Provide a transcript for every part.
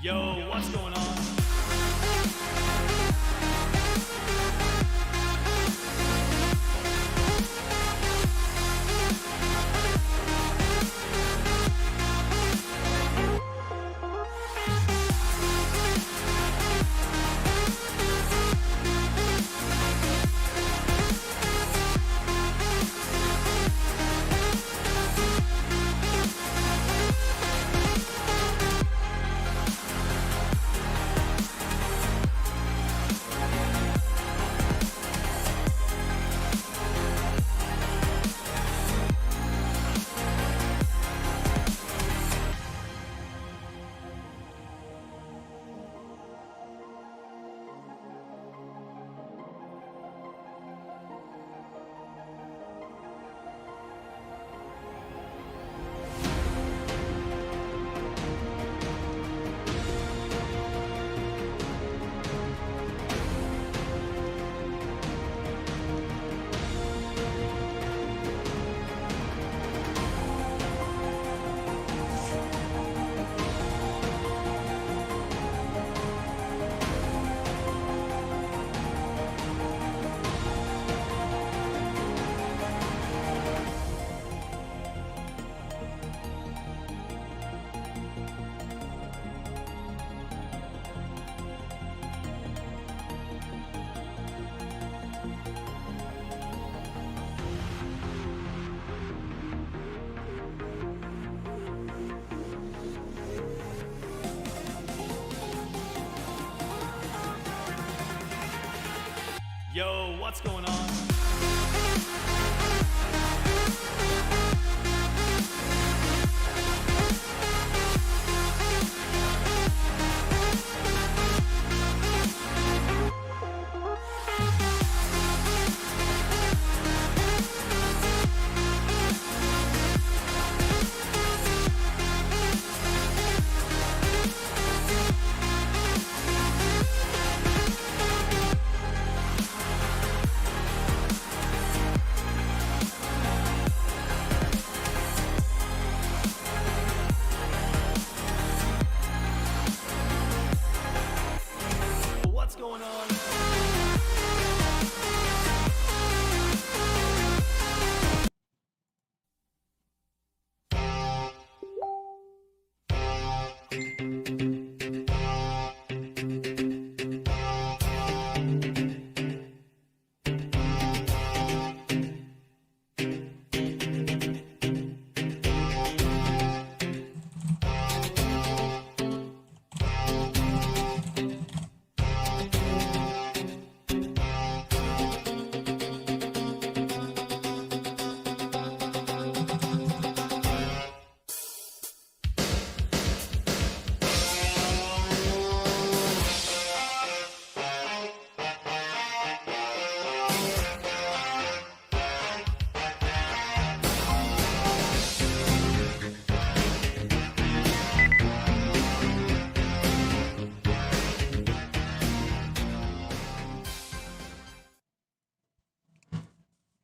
Yo, what's going on? Yo, what's going on? What's going on?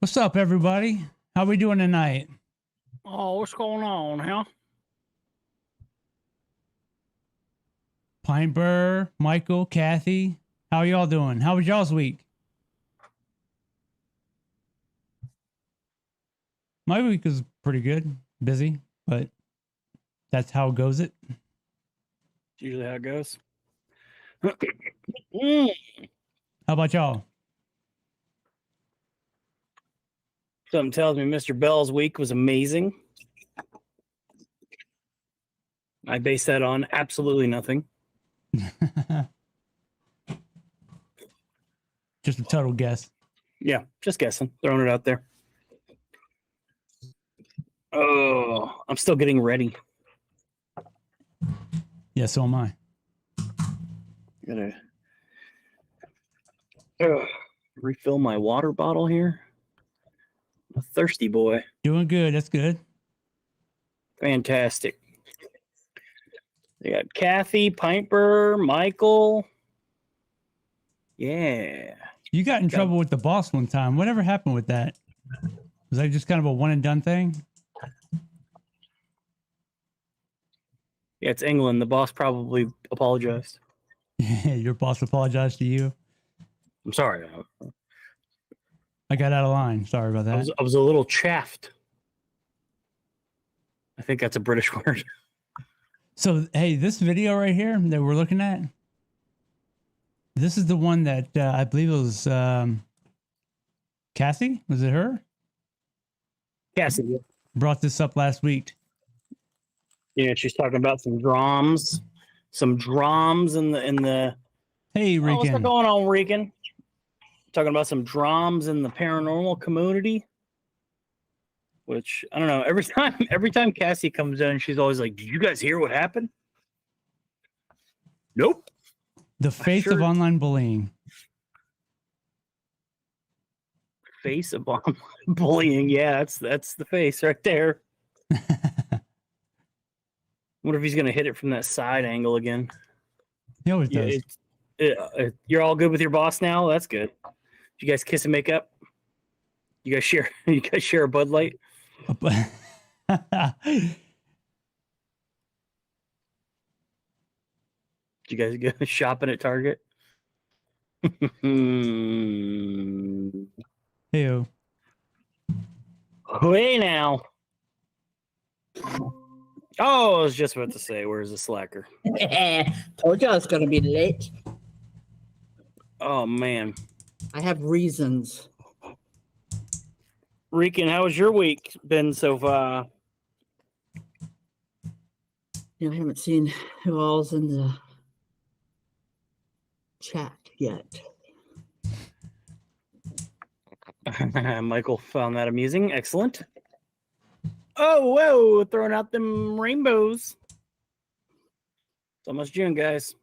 What's up, everybody? How we doing tonight? Oh, what's going on, huh? Pine Burr, Michael, Kathy, how y'all doing? How was y'all's week? My week was pretty good, busy, but that's how it goes. It. It's usually how it goes. How about y'all? Something tells me Mr. Bell's week was amazing. I base that on absolutely nothing. Just a total guess. Yeah, just guessing. Throwing it out there. Oh, I'm still getting ready. Yeah, so am I. Gotta refill my water bottle here. I'm a thirsty boy. Doing good. That's good. Fantastic. They got Kathy, Piper, Michael. Yeah. You got in trouble with the boss one time. Whatever happened with that? Was that just kind of a one and done thing? Yeah, it's England. The boss probably apologized. Your boss apologized to you. I'm sorry. I got out of line. Sorry about that. I was a little chaffed. I think that's a British word. So, hey, this video right here that we're looking at, this is the one that I believe it was Cassie. Was it her? Cassie. Brought this up last week. Yeah, she's talking about some drums in the. Hey, Oh, what's Regan. going on, Regan? Talking about some drums in the paranormal community. Which I don't know. Every time Cassie comes in, she's always like, "Did you guys hear what happened?" Nope. The face of online bullying. Face of online bullying. Yeah, that's the face right there. Wonder if he's gonna hit it from that side angle again. He always does. You're all good with your boss now. That's good. You guys kiss and make up. You guys share. You guys share a Bud Light. You guys go shopping at Target. Hey, Hey now. Oh, I was just about to say, where's the slacker? Told you I was going to be late. Oh man, I have reasons. Regan, how has your week been so far? I haven't seen who all's in the chat yet. Michael found that amusing. Excellent. Oh, whoa, throwing out them rainbows. It's almost June, guys.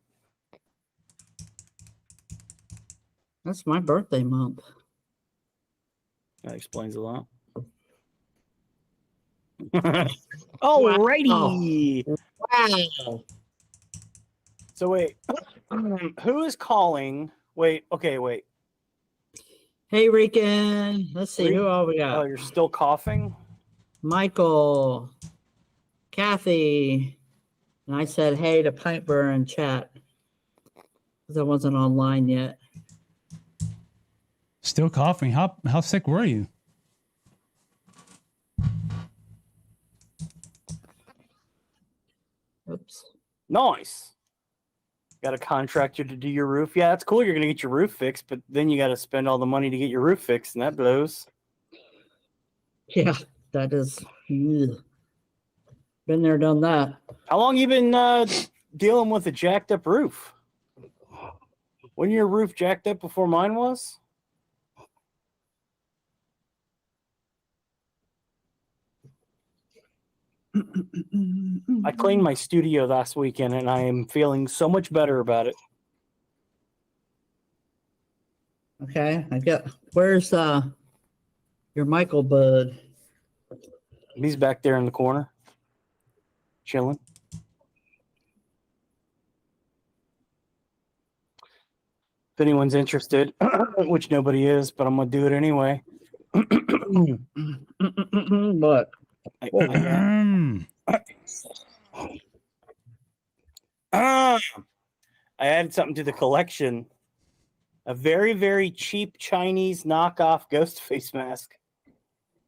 That's my birthday month. That explains a lot. Alrighty. Wow. So wait, who is calling? Wait. Hey, Rican. Let's see who all we Oh, got. you're still coughing? Michael, Kathy, and I said hey to Piper in chat because I wasn't online yet. still coughing. How sick were you? Oops. Nice. Got a contractor to do your roof. Yeah, that's cool. You're gonna get your roof fixed, but then you got to spend all the money to get your roof fixed, and that blows. Yeah, that is. Ugh. Been there, done that. How long you been dealing with a jacked up roof? Wasn't your roof jacked up before mine was? I cleaned my studio last weekend, and I am feeling so much better about it. Okay, I get. Where's your Michael bud? He's back there in the corner, chilling. If anyone's interested, which nobody is, but I'm gonna do it anyway. What? I added something to the collection. A very, very cheap Chinese knockoff ghost face mask.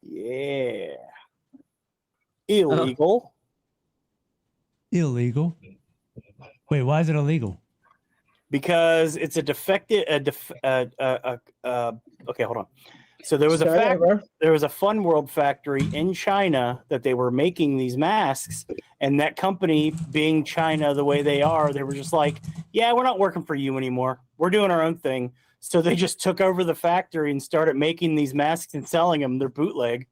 Yeah. Illegal. Illegal. Wait, why is it illegal? Because it's a defective. Okay, hold on. So there was a Fun World factory in China that they were making these masks, and that company, being China the way they are, they were just like, "Yeah, we're not working for you anymore. We're doing our own thing." So they just took over the factory and started making these masks and selling them. They're bootleg.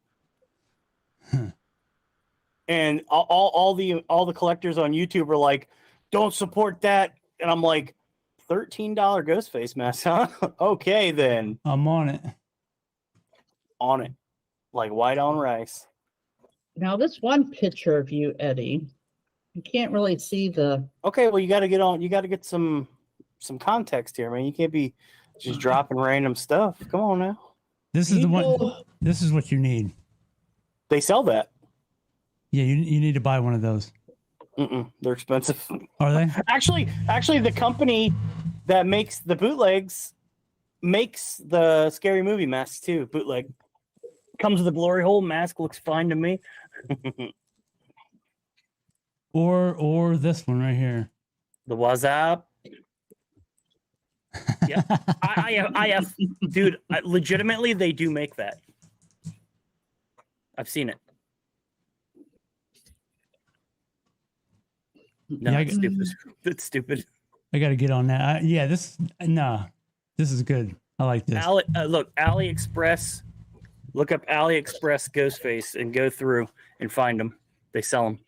And all the collectors on YouTube are like, "Don't support that," and I'm like, $13 ghost face mask, huh? Okay, then. I'm on it. On it. Like white on rice. Now, this one picture of you, Eddie, you can't really see the. Okay, well, you got to get some context here, man. You can't be just dropping random stuff. Come on now. This is the one. This is what you need. They sell that. Yeah, you need to buy one of those. They're expensive. Are they? Actually, the company that makes the bootlegs makes the scary movie masks too. Bootleg comes with a glory hole mask. Looks fine to me. Or this one right here. The WhatsApp. Yeah, I have, dude. Legitimately, they do make that. I've seen it. No, Yeah, it's stupid. It's stupid. I got to get on that. This is good. I like this. Look, AliExpress. Look up AliExpress Ghostface and go through and find them. They sell them.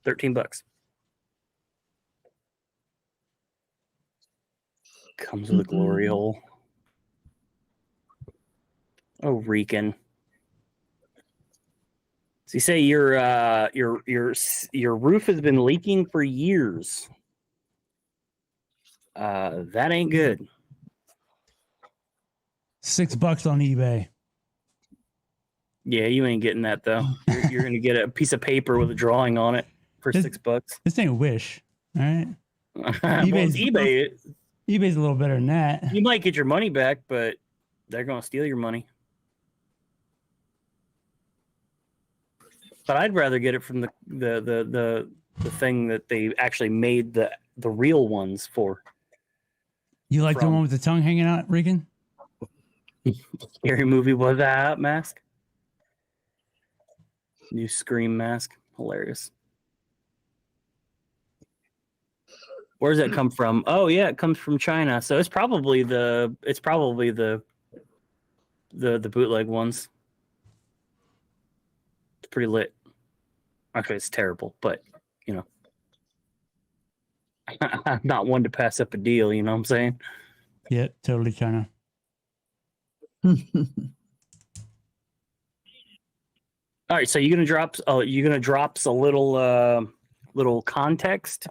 $13. Comes with a glory hole. Oh, Rican. So you say your roof has been leaking for years. That ain't good. $6 on eBay. Yeah, you ain't getting that though. You're gonna get a piece of paper with a drawing on it for $6. This ain't Wish, all right? eBay's eBay's a little better than that. You might get your money back, but they're gonna steal your money. But I'd rather get it from the thing that they actually made the real ones for. You like the one with the tongue hanging out, Regan? Scary movie was that mask? New Scream mask, hilarious. Where does that come from? Oh yeah, it comes from China. So it's probably the bootleg ones. It's pretty lit. Okay, it's terrible, but you know, I'm not one to pass up a deal. You know what I'm saying? Yeah, totally China. All right, so you're gonna drop a little context.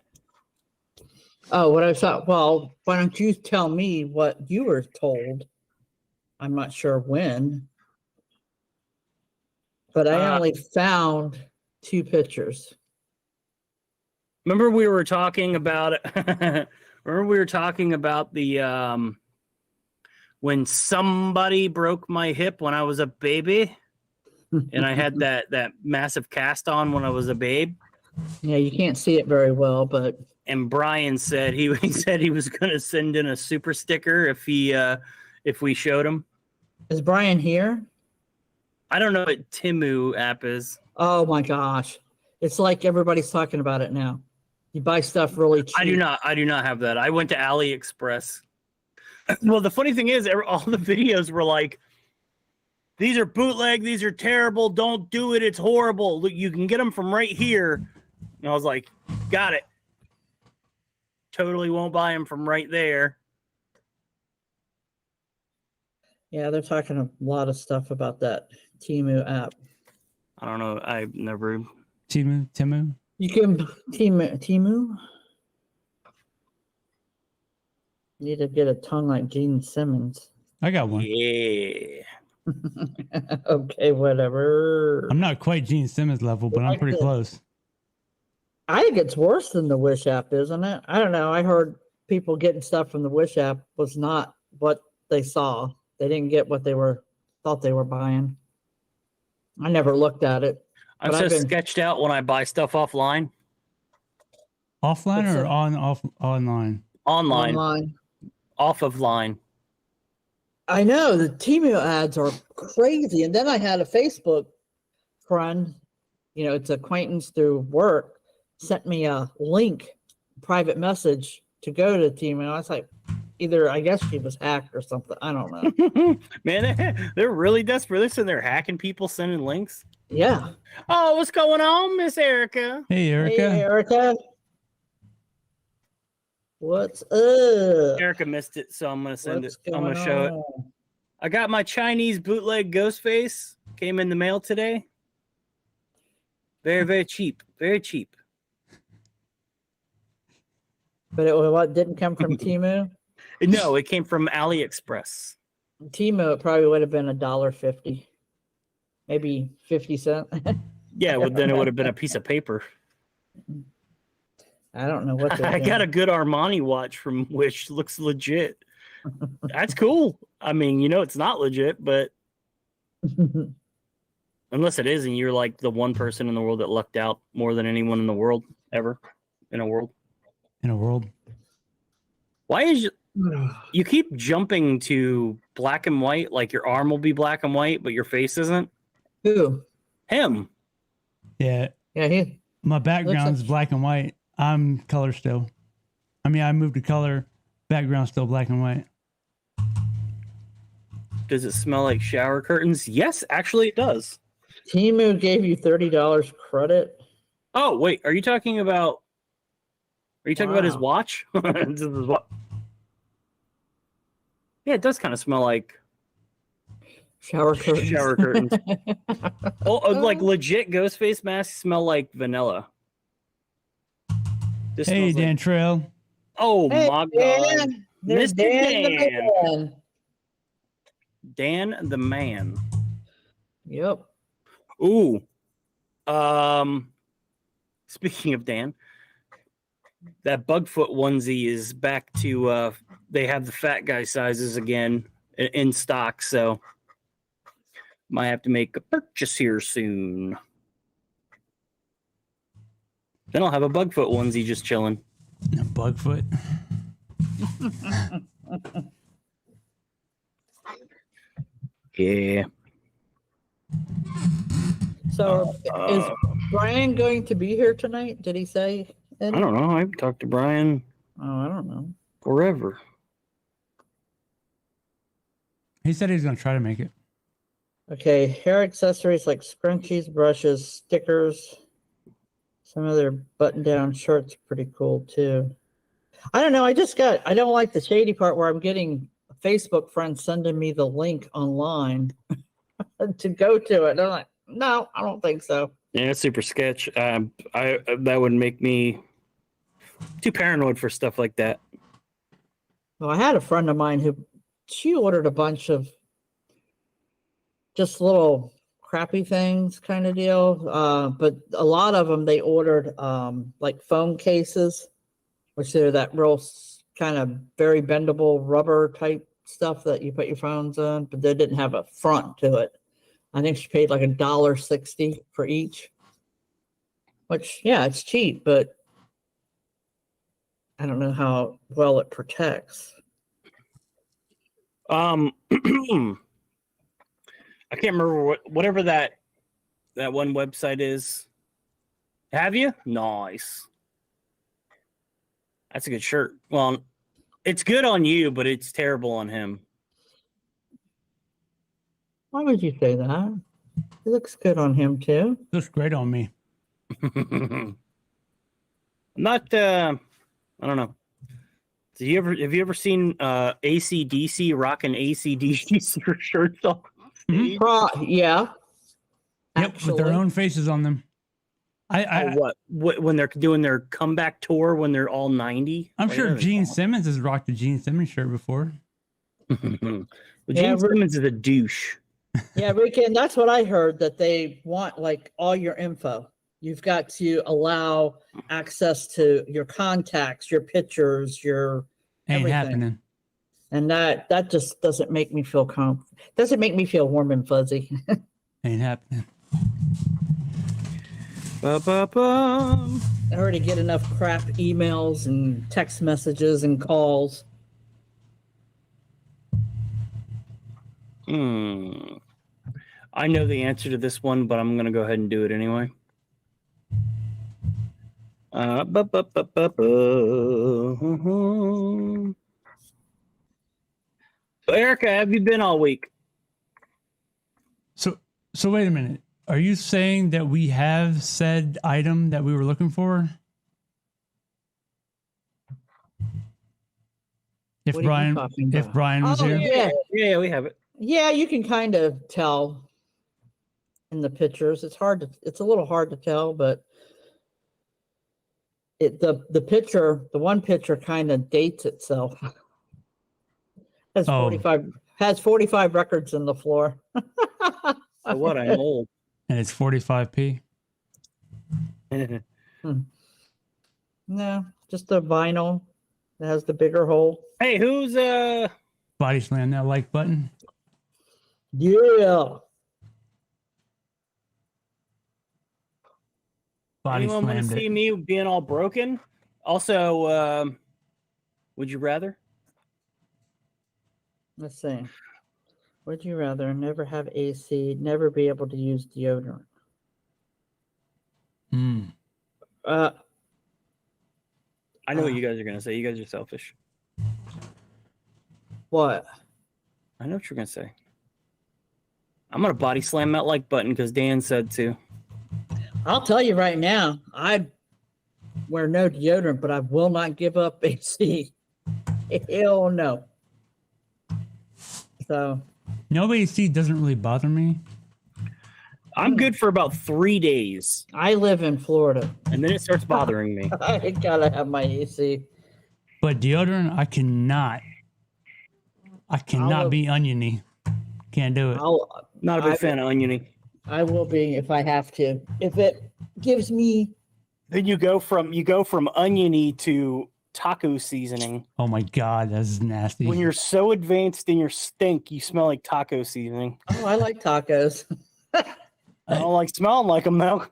Oh, what I thought. Well, why don't you tell me what you were told? I'm not sure when, but I only found 2 pictures. Remember we were talking about it. Remember we were talking about the when somebody broke my hip when I was a baby, and I had that massive cast on when I was a babe. Yeah, you can't see it very well, but. And Brian said he said he was going to send in a super sticker if we showed him. Is Brian here? I don't know what Timu app is. Oh my gosh, it's like everybody's talking about it now. You buy stuff really cheap. I do not have that. I went to AliExpress. Well, the funny thing is, all the videos were like, "These are bootleg. These are terrible. Don't do it. It's horrible. Look, you can get them from right here." And I was like, "Got it. Totally won't buy them from right there." Yeah, they're talking a lot of stuff about that Timu app. I don't know. I've never. Timu. You can Timu. Need to get a tongue like Gene Simmons. I got one. Yeah. Okay, whatever. I'm not quite Gene Simmons level, but I'm pretty close. I think it's worse than the Wish app, isn't it? I don't know. I heard people getting stuff from the Wish app was not what they saw. They didn't get what they thought they were buying. I never looked at it. I'm so sketched out when I buy stuff offline. Offline or online? Online. Off of line. I know the Temu ads are crazy. And then I had a Facebook friend, it's acquaintance through work, sent me a link, private message to go to Temu. I was like, I guess she was hacked or something. I don't know. Man, they're really desperate. They're sitting there hacking people, sending links. Yeah. Oh, what's going on, Miss Erica? Hey, Erica. Hey, Erica. What's up? Erica missed it, so I'm gonna send it. I'm gonna show it. I got my Chinese bootleg ghost face. Came in the mail today. Very, very cheap. Very cheap. But what didn't come from Temu? No, it came from AliExpress. Temu, it probably would have been $1.50, maybe 50 cents. Yeah, well, then it would have been a piece of paper. I don't know what I got a good Armani watch from Wish. Looks legit. That's cool. I mean, it's not legit, but unless it is, and you're like the one person in the world that lucked out more than anyone in the world ever in a world. Why is you keep jumping to black and white? Like your arm will be black and white, but your face isn't. Who? Him. Yeah. My background's black and white. I'm color still. I mean, I moved to color. Background still black and white. Does it smell like shower curtains? Yes, actually, it does. Timu gave you $30 credit. Oh wait, are you talking about? Are you talking about his watch? Yeah, it does kind of smell like shower curtains. Shower curtains. Like legit ghost face masks smell like vanilla. Hey, Dan Trail. Oh hey, my God, Mr. Dan. Dan the man. Yep. Ooh. Speaking of Dan, that Bugfoot onesie is back to they have the fat guy sizes again in stock, so might have to make a purchase here soon. Then I'll have a Bugfoot onesie just chilling. A Bugfoot. Yeah. So is Brian going to be here tonight? Did he say? I don't know. I haven't talked to Brian. Oh, I don't know. Forever. He said he's going to try to make it. Okay, hair accessories like scrunchies, brushes, stickers. Some of their button-down shirts pretty cool too. I don't know. I don't like the shady part where I'm getting a Facebook friend sending me the link online to go to it. I'm like, no, I don't think so. Yeah, it's super sketch. That would make me too paranoid for stuff like that. Well, I had a friend of mine she ordered a bunch of just little crappy things kind of deal. But a lot of them, they ordered like phone cases, which they're that real kind of very bendable rubber type stuff that you put your phones on, but they didn't have a front to it. I think she paid like $1.60 for each, which, yeah, it's cheap, but I don't know how well it protects. I can't remember whatever that one website is. Have you? Nice. That's a good shirt. Well, it's good on you, but it's terrible on him. Why would you say that? It looks good on him too. Looks great on me. Not I don't know. Have you ever seen AC/DC rocking AC/DC shirts on? Yeah. Yep, with their own faces on them. What when they're doing their comeback tour when they're all 90? I'm sure Gene Simmons has rocked a Gene Simmons shirt before. Gene Simmons is a douche. Yeah, Ricky, and that's what I heard, that they want like all your info. You've got to allow access to your contacts, your pictures, your Ain't everything. Happening. And that just doesn't make me feel doesn't make me feel warm and fuzzy. Ain't happening. I already get enough crap emails and text messages and calls. I know the answer to this one, but I'm going to go ahead and do it anyway. So, Erica, have you been all week? So wait a minute. Are you saying that we have said item that we were looking for? If Brian was here? Yeah, we have it. Yeah, you can kind of tell in the pictures. It's a little hard to tell, but the one picture kind of dates itself. Has 45 records in the floor. So what? I'm old. And it's 45p. No, just the vinyl that has the bigger hole. Hey, who's Body slam that like button. Yeah. Body anyone want to slammed see it. me being all broken? Also, would you rather? Let's see. Would you rather never have AC, never be able to use deodorant? I know what you guys are gonna say. You guys are selfish. What? I know what you're gonna say. I'm gonna body slam that like button because Dan said to. I'll tell you right now, I wear no deodorant, but I will not give up AC. Hell no. So No AC doesn't really bother me. I'm good for about 3 days, I live in Florida. and then it starts bothering me. I gotta have my AC. But deodorant, I cannot be oniony. Can't do it. Not a big fan of oniony. I will be if I have to. If it gives me. Then you go from oniony to taco seasoning. Oh my God, that's nasty. When you're so advanced in your stink, you smell like taco seasoning. Oh, I like tacos. I don't like smelling like them though.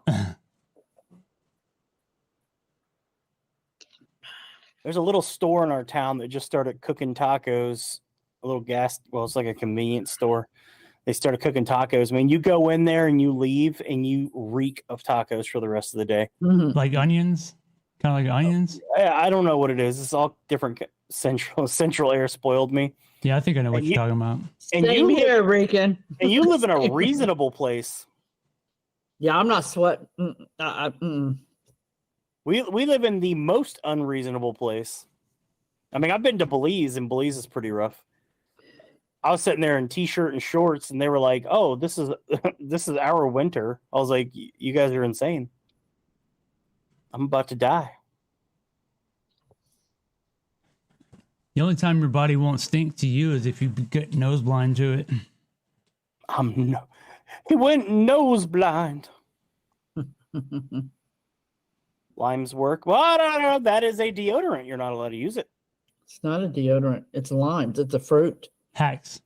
There's a little store in our town that just started cooking tacos. A little it's like a convenience store. They started cooking tacos. I mean, you go in there and you leave and you reek of tacos for the rest of the day. Mhm. Like onions? Kind of like onions? I don't know what it is. It's all different. Central air spoiled me. Yeah, I think I know what you're talking about. And Same here, Regan. And you live in a reasonable place. Yeah, I'm not sweating. We live in the most unreasonable place. I mean, I've been to Belize, and Belize is pretty rough. I was sitting there in t-shirt and shorts, and they were like, "Oh, this is our winter." I was like, "You guys are insane. I'm about to die." The only time your body won't stink to you is if you get nose blind to it. He went nose blind. Limes work. Well, no, that is a deodorant. You're not allowed to use it. It's not a deodorant. It's limes. It's a fruit. Hacks.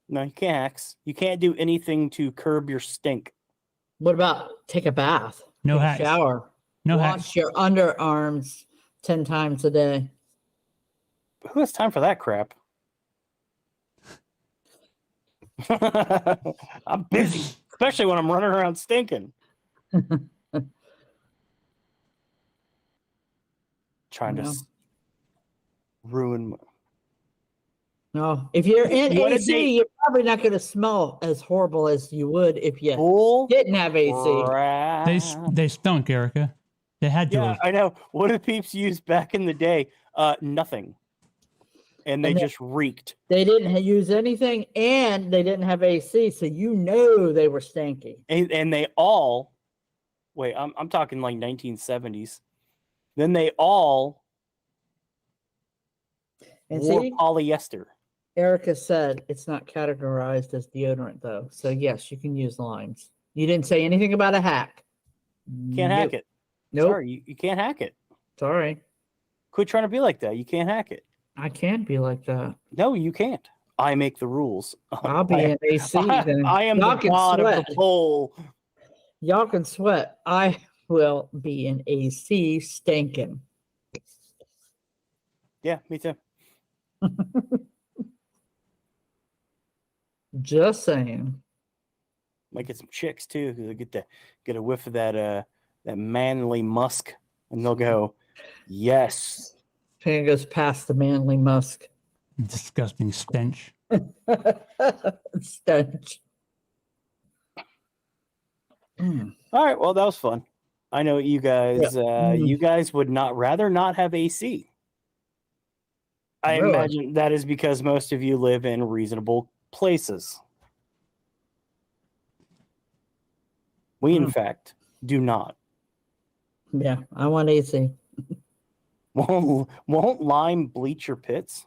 No, you can't hacks. You can't do anything to curb your stink. What about take a bath? No take hacks. A shower. No Wash hacks. your underarms 10 times a day. Who has time for that crap? I'm busy, especially when I'm running around stinking. Trying to ruin. No, if you're in What AC, you're probably not going to smell as horrible as you would if you didn't have AC. They stunk, Erica. They had to. Yeah, I know. What did peeps use back in the day? Nothing. And they just reeked. They didn't use anything, and they didn't have AC, so you know they were stanky. And they all, wait, I'm talking like 1970s. Then they all wore polyester. Erica said it's not categorized as deodorant, though. So, yes, you can use limes. You didn't say anything about a hack. Can't hack it. Nope. Sorry, you can't hack it. Sorry. Quit trying to be like that. You can't hack it. I can't be like that. No, you can't. I make the rules. I'll be in AC then. I am the god of the pole. Y'all can sweat. I will be in AC stinking. Yeah, me too. Just saying. Might get some chicks too, because they get a whiff of that manly musk, and they'll go, "Yes." It goes past the manly musk. Disgusting stench. Stench. All right, well, that was fun. I know you guys. You guys would rather not have AC. I imagine that is because most of you live in reasonable places. We, in fact, do not. Yeah, I want AC. Won't lime bleach your pits?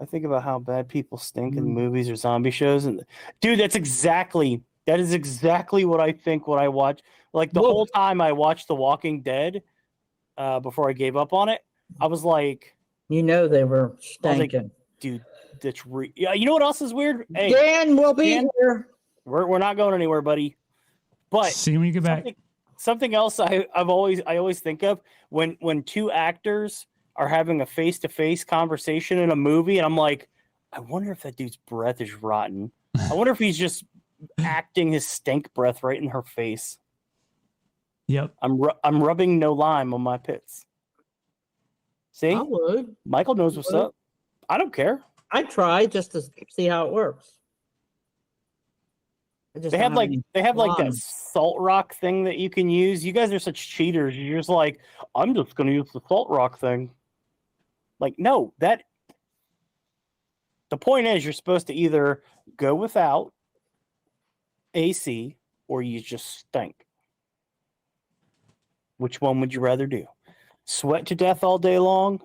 I think about how bad people stink in movies or zombie shows, and dude, that is exactly what I think when I watch. Like the whole time I watch The Walking Dead, before I gave up on it. I was like, they were stanking. Dude, that's yeah. You know what else is weird? Hey, Dan will be here. We're not going anywhere, buddy. But see when you get back. Something else I always think of when two actors are having a face-to-face conversation in a movie, and I'm like, I wonder if that dude's breath is rotten. I wonder if he's just acting his stink breath right in her face. Yep. I'm rubbing no lime on my pits. See? I would. Michael knows what's up. I don't care. I try just to see how it works. They have like that salt rock thing that you can use. You guys are such cheaters. You're just like, I'm just going to use the salt rock thing. Like, no, the point is you're supposed to either go without AC or you just stink. Which one would you rather do? Sweat to death all day long?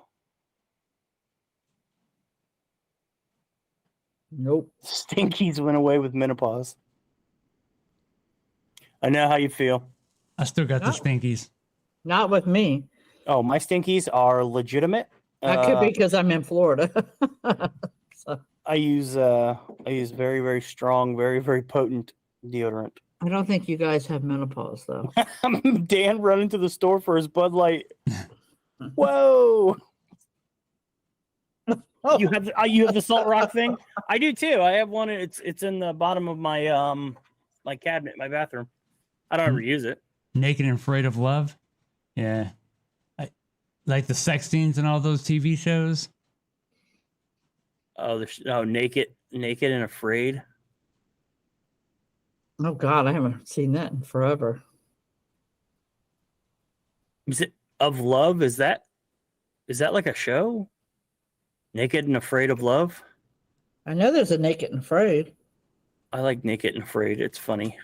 Nope. Stinkies went away with menopause. I know how you feel. I still got the stinkies. Not with me. Oh, my stinkies are legitimate. That could be because I'm in Florida. So. I use very, very strong, very, very potent deodorant. I don't think you guys have menopause though. Dan running to the store for his Bud Light. Whoa! You have the salt rock thing? I do too. I have one. It's in the bottom of my my cabinet, my bathroom. I don't ever use it. Naked and Afraid of Love. Yeah. Like the sex scenes and all those TV shows. Oh, Naked and Afraid. Oh God, I haven't seen that in forever. Is it of Love? Is that like a show? Naked and Afraid of Love? I know there's a Naked and Afraid. I like Naked and Afraid. It's funny.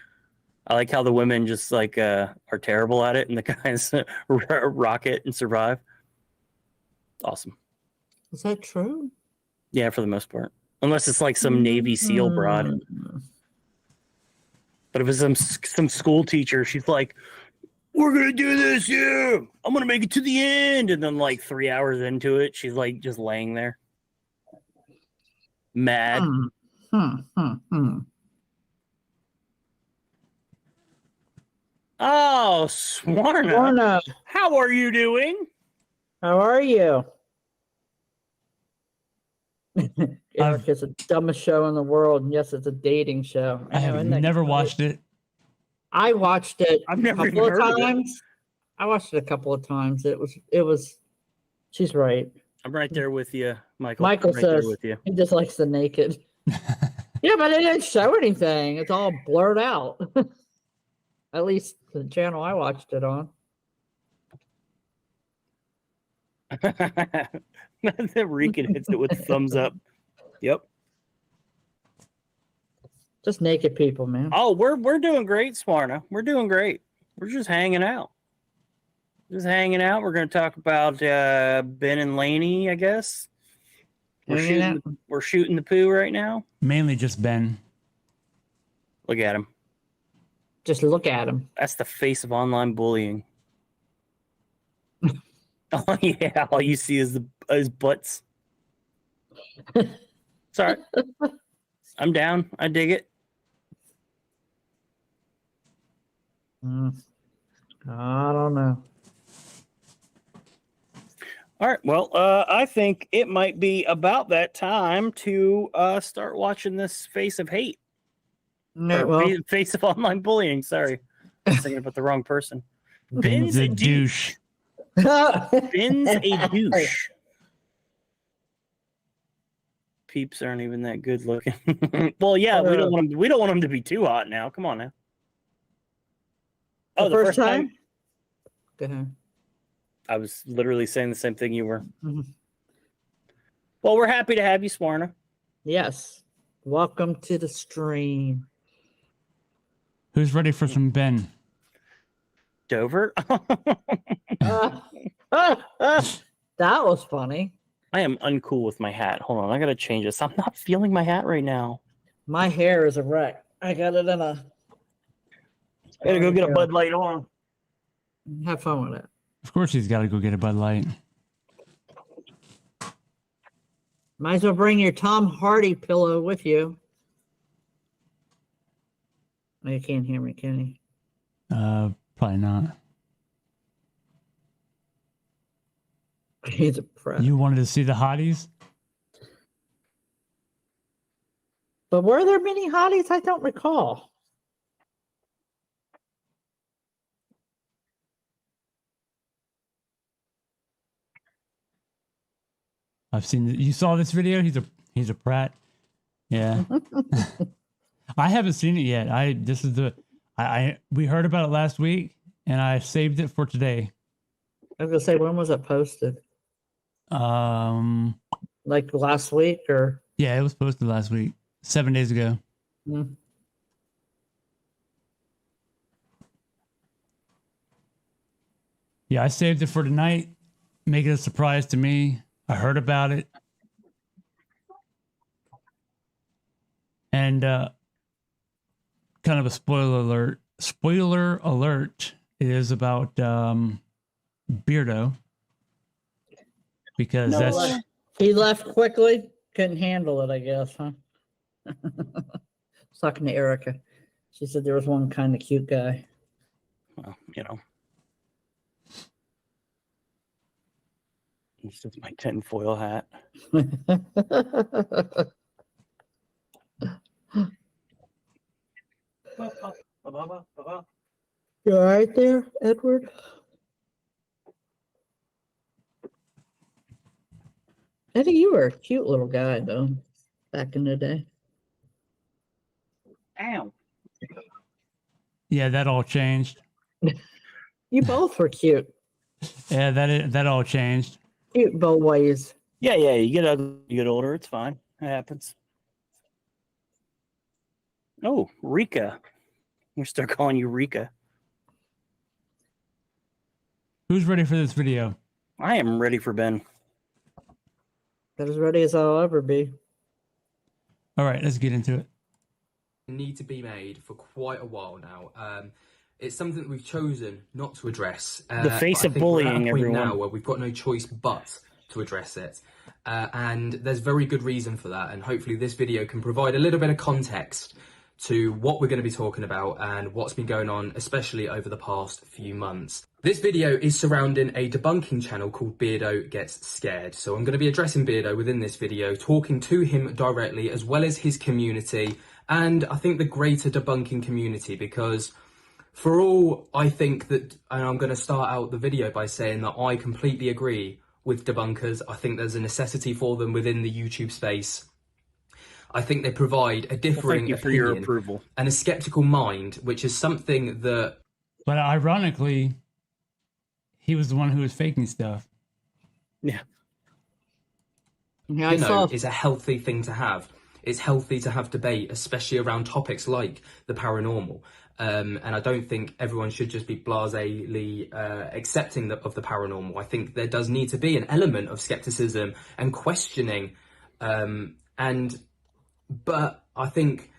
I like how the women just like are terrible at it and the guys rock it and survive. Awesome. Is that true? Yeah, for the most part. Unless it's like some Navy SEAL broad. But if it's some school teacher, she's like, we're going to do this, yeah. I'm going to make it to the end. And then like 3 hours into it, she's like just laying there. Mad. Oh, Swarna. How are you doing? How are you? Eric is the dumbest show in the world, and yes, it's a dating show. I have never watched it. I watched it. I've never a couple of times. I watched it a couple of times. It was. She's right. I'm right there with you, Michael. Michael right says with you. He just likes the naked. Yeah, but it didn't show anything. It's all blurred out. At least the channel I watched it on. Regan hits it with thumbs up. Yep. Just naked people, man. Oh, we're doing great, Swarna. We're doing great. We're just hanging out. We're going to talk about Ben and Lainey, I guess. We're shooting the poo right now. Mainly just Ben. Look at him. Just look at him. That's the face of online bullying. Oh yeah, all you see is his butts. Sorry, I'm down. I dig it. I don't know. All right. Well, I think it might be about that time to start watching this Face of Hate. Face of online bullying. Sorry, I was thinking about the wrong person. Ben's a douche. Ben's a douche. Peeps aren't even that good looking. Well, yeah, we don't want them to be too hot now. Come on now. Oh, the first time? Go ahead. I was literally saying the same thing you were. Mm-hmm. Well, we're happy to have you, Swarna. Yes. Welcome to the stream. Who's ready for some Ben? Dover? That was funny. I am uncool with my hat. Hold on, I gotta change this. I'm not feeling my hat right now. My hair is a wreck. I got it in a... I gotta go get a Bud Light on. Have fun with it. Of course he's got to go get a Bud Light. Might as well bring your Tom Hardy pillow with you. Oh, you can't hear me, can you? Probably not. He's a prep. You wanted to see the hotties? But were there many hotties? I don't recall. I've seen you saw this video. He's a prat. Yeah. I haven't seen it yet. We heard about it last week and I saved it for today. I was gonna say, when was it posted? Like last week or? Yeah, it was posted last week, 7 days ago. Hmm. Yeah, I saved it for tonight. Make it a surprise to me. I heard about it. And kind of a spoiler alert. Spoiler alert is about Beardo. Because he left quickly. Couldn't handle it, I guess, huh? I was talking to Erica. She said there was one kind of cute guy. Well, this is my tinfoil hat. You all right there, Edward? Eddie, you were a cute little guy, though, back in the day. Ow. Yeah, that all changed. You both were cute. Yeah, that all changed. Cute boys. Yeah, you get ugly, you get older. It's fine. It happens. Oh, Rika. We'll start calling you Rika. Who's ready for this video? I am ready for Ben. That as ready as I'll ever be. All right, let's get into it. Need to be made for quite a while now. It's something that we've chosen not to address. The face of bullying, everyone. Now where we've got no choice but to address it. And there's very good reason for that. And hopefully this video can provide a little bit of context to what we're going to be talking about and what's been going on, especially over the past few months. This video is surrounding a debunking channel called Beardo Gets Scared. So I'm going to be addressing Beardo within this video, talking to him directly, as well as his community, and I think the greater debunking community, because for all I think that, and I'm going to start out the video by saying that I completely agree with debunkers. I think there's a necessity for them within the YouTube space. I think they provide a differing for your opinion approval and a skeptical mind, which is something that... But ironically, he was the one who was faking stuff. Yeah. Yeah, is a healthy thing to have. It's healthy to have debate, especially around topics like the paranormal. And I don't think everyone should just be blasely accepting of the paranormal. I think there does need to be an element of skepticism and questioning. But I think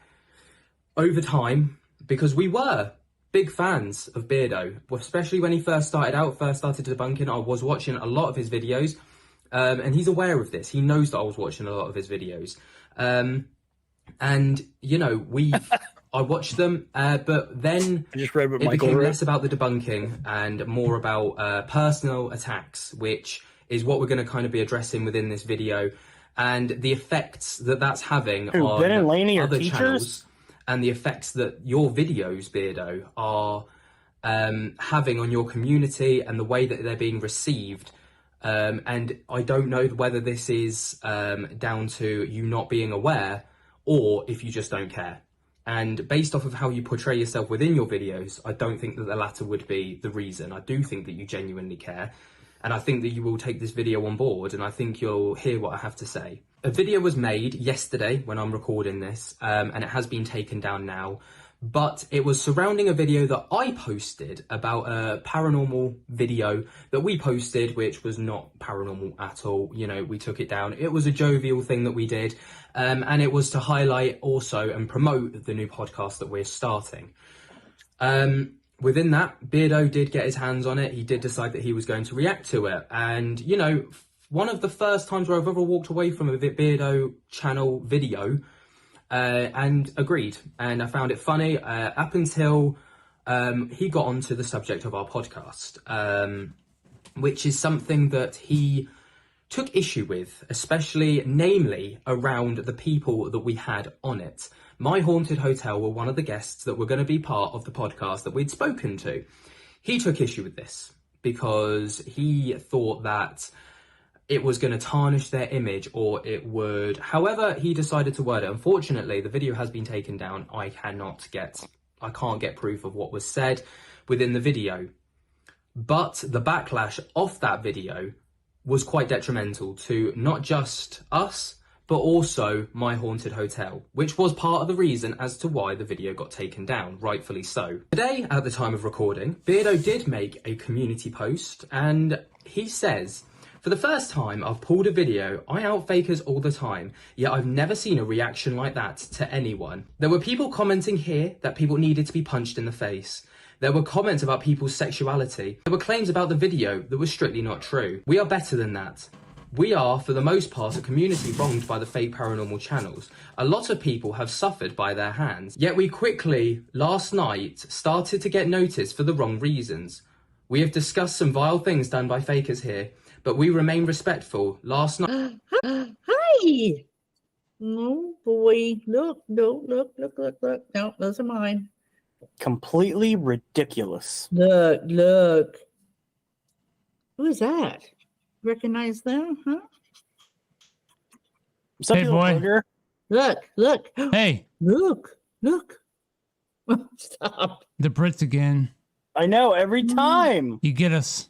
over time, because we were big fans of Beardo, especially when he first started debunking, I was watching a lot of his videos, and he's aware of this. He knows that I was watching a lot of his videos. And, you know, I watched them, but then I just read what it Michael became wrote. less about the debunking and more about personal attacks, which is what we're going to kind of be addressing within this video, and the effects that that's having on Ben and Lainey are other teachers? channels, and the effects that your videos, Beardo, are having on your community and the way that they're being received. And I don't know whether this is down to you not being aware or if you just don't care. And based off of how you portray yourself within your videos, I don't think that the latter would be the reason. I do think that you genuinely care. And I think that you will take this video on board, and I think you'll hear what I have to say. A video was made yesterday when I'm recording this, and it has been taken down now. But it was surrounding a video that I posted about a paranormal video that we posted, which was not paranormal at all. You know, we took it down. It was a jovial thing that we did. And it was to highlight also and promote the new podcast that we're starting. within that, Beardo did get his hands on it. He did decide that he was going to react to it. And, you know, one of the first times where I've ever walked away from a Beardo channel video and agreed. And I found it funny up until he got onto the subject of our podcast, which is something that he took issue with, especially namely around the people that we had on it. My Haunted Hotel were one of the guests that were going to be part of the podcast that we'd spoken to. He took issue with this because he thought that it was going to tarnish their image, or it would, however he decided to word it. Unfortunately, the video has been taken down. I can't get proof of what was said within the video. But the backlash of that video was quite detrimental to not just us, but also My Haunted Hotel, which was part of the reason as to why the video got taken down, rightfully so. Today, at the time of recording, Beardo did make a community post, and he says, "For the first time, I've pulled a video. I out fakers all the time, yet I've never seen a reaction like that to anyone. There were people commenting here that people needed to be punched in the face. There were comments about people's sexuality. There were claims about the video that were strictly not true. We are better than that. We are, for the most part, a community wronged by the fake paranormal channels. A lot of people have suffered by their hands. Yet we quickly, last night, started to get noticed for the wrong reasons. We have discussed some vile things done by fakers here, but we remain respectful. Last night..." Hi! No, boy. Look. No, those are mine. Completely ridiculous. Look. Who is that? Recognize them, huh? Some Hey, people boy. bugger. Look. Hey, Look. Stop. the Brits again. I know, every time. You get us.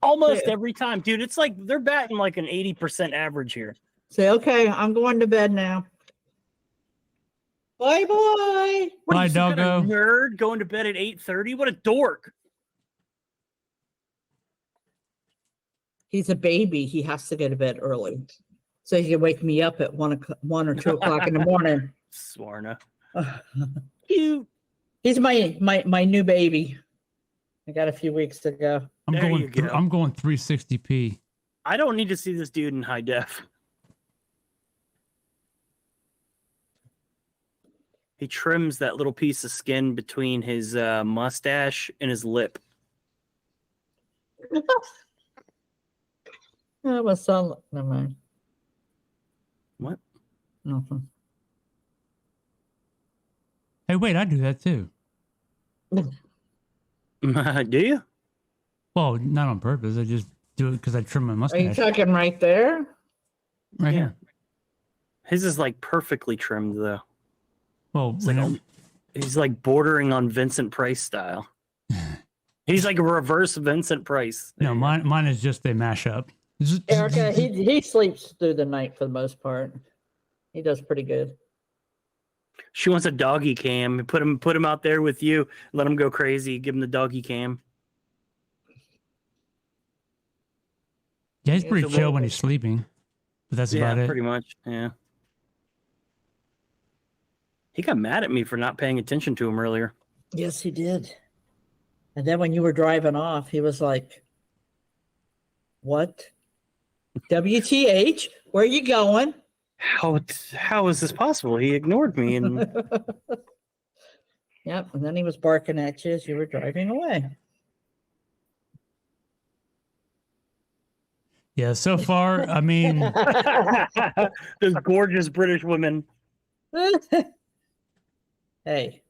Almost Yeah. every time. Dude, it's like they're batting like an 80% average here. Say, okay, I'm going to bed now. Bye. What Bye, are you, some kind of doggo. nerd going to bed at 8:30? What a dork. He's a baby. He has to go to bed early. So he can wake me up at 1 or 2 o'clock in the morning. Swarna. Cute. He's my new baby. I got a few weeks to go. There you go. I'm going 360p. I don't need to see this dude in high def. He trims that little piece of skin between his mustache and his lip. Oh, my son. Never mind. What? Nothing. Hey, wait, I do that too. Do you? Well, not on purpose. I just do it because I trim my Are you mustache. talking right there? Right Yeah. here. His is like perfectly trimmed though. Well, It's like he's like bordering on Vincent Price style. He's like a reverse Vincent Price. no, mine is just a mashup. Erica, he sleeps through the night for the most part. He does pretty good. She wants a doggy cam. Put him out there with you. Let him go crazy. Give him the doggy cam. Yeah, he's pretty it's a chill little- when he's sleeping, but that's Yeah, about it. pretty much. Yeah. He got mad at me for not paying attention to him earlier. Yes, he did. And then when you were driving off, he was like, "What? WTH? Where are you going?" How is this possible? He ignored me and Yep. And then he was barking at you as you were driving away. Yeah, so far, I mean, those gorgeous British women. Hey,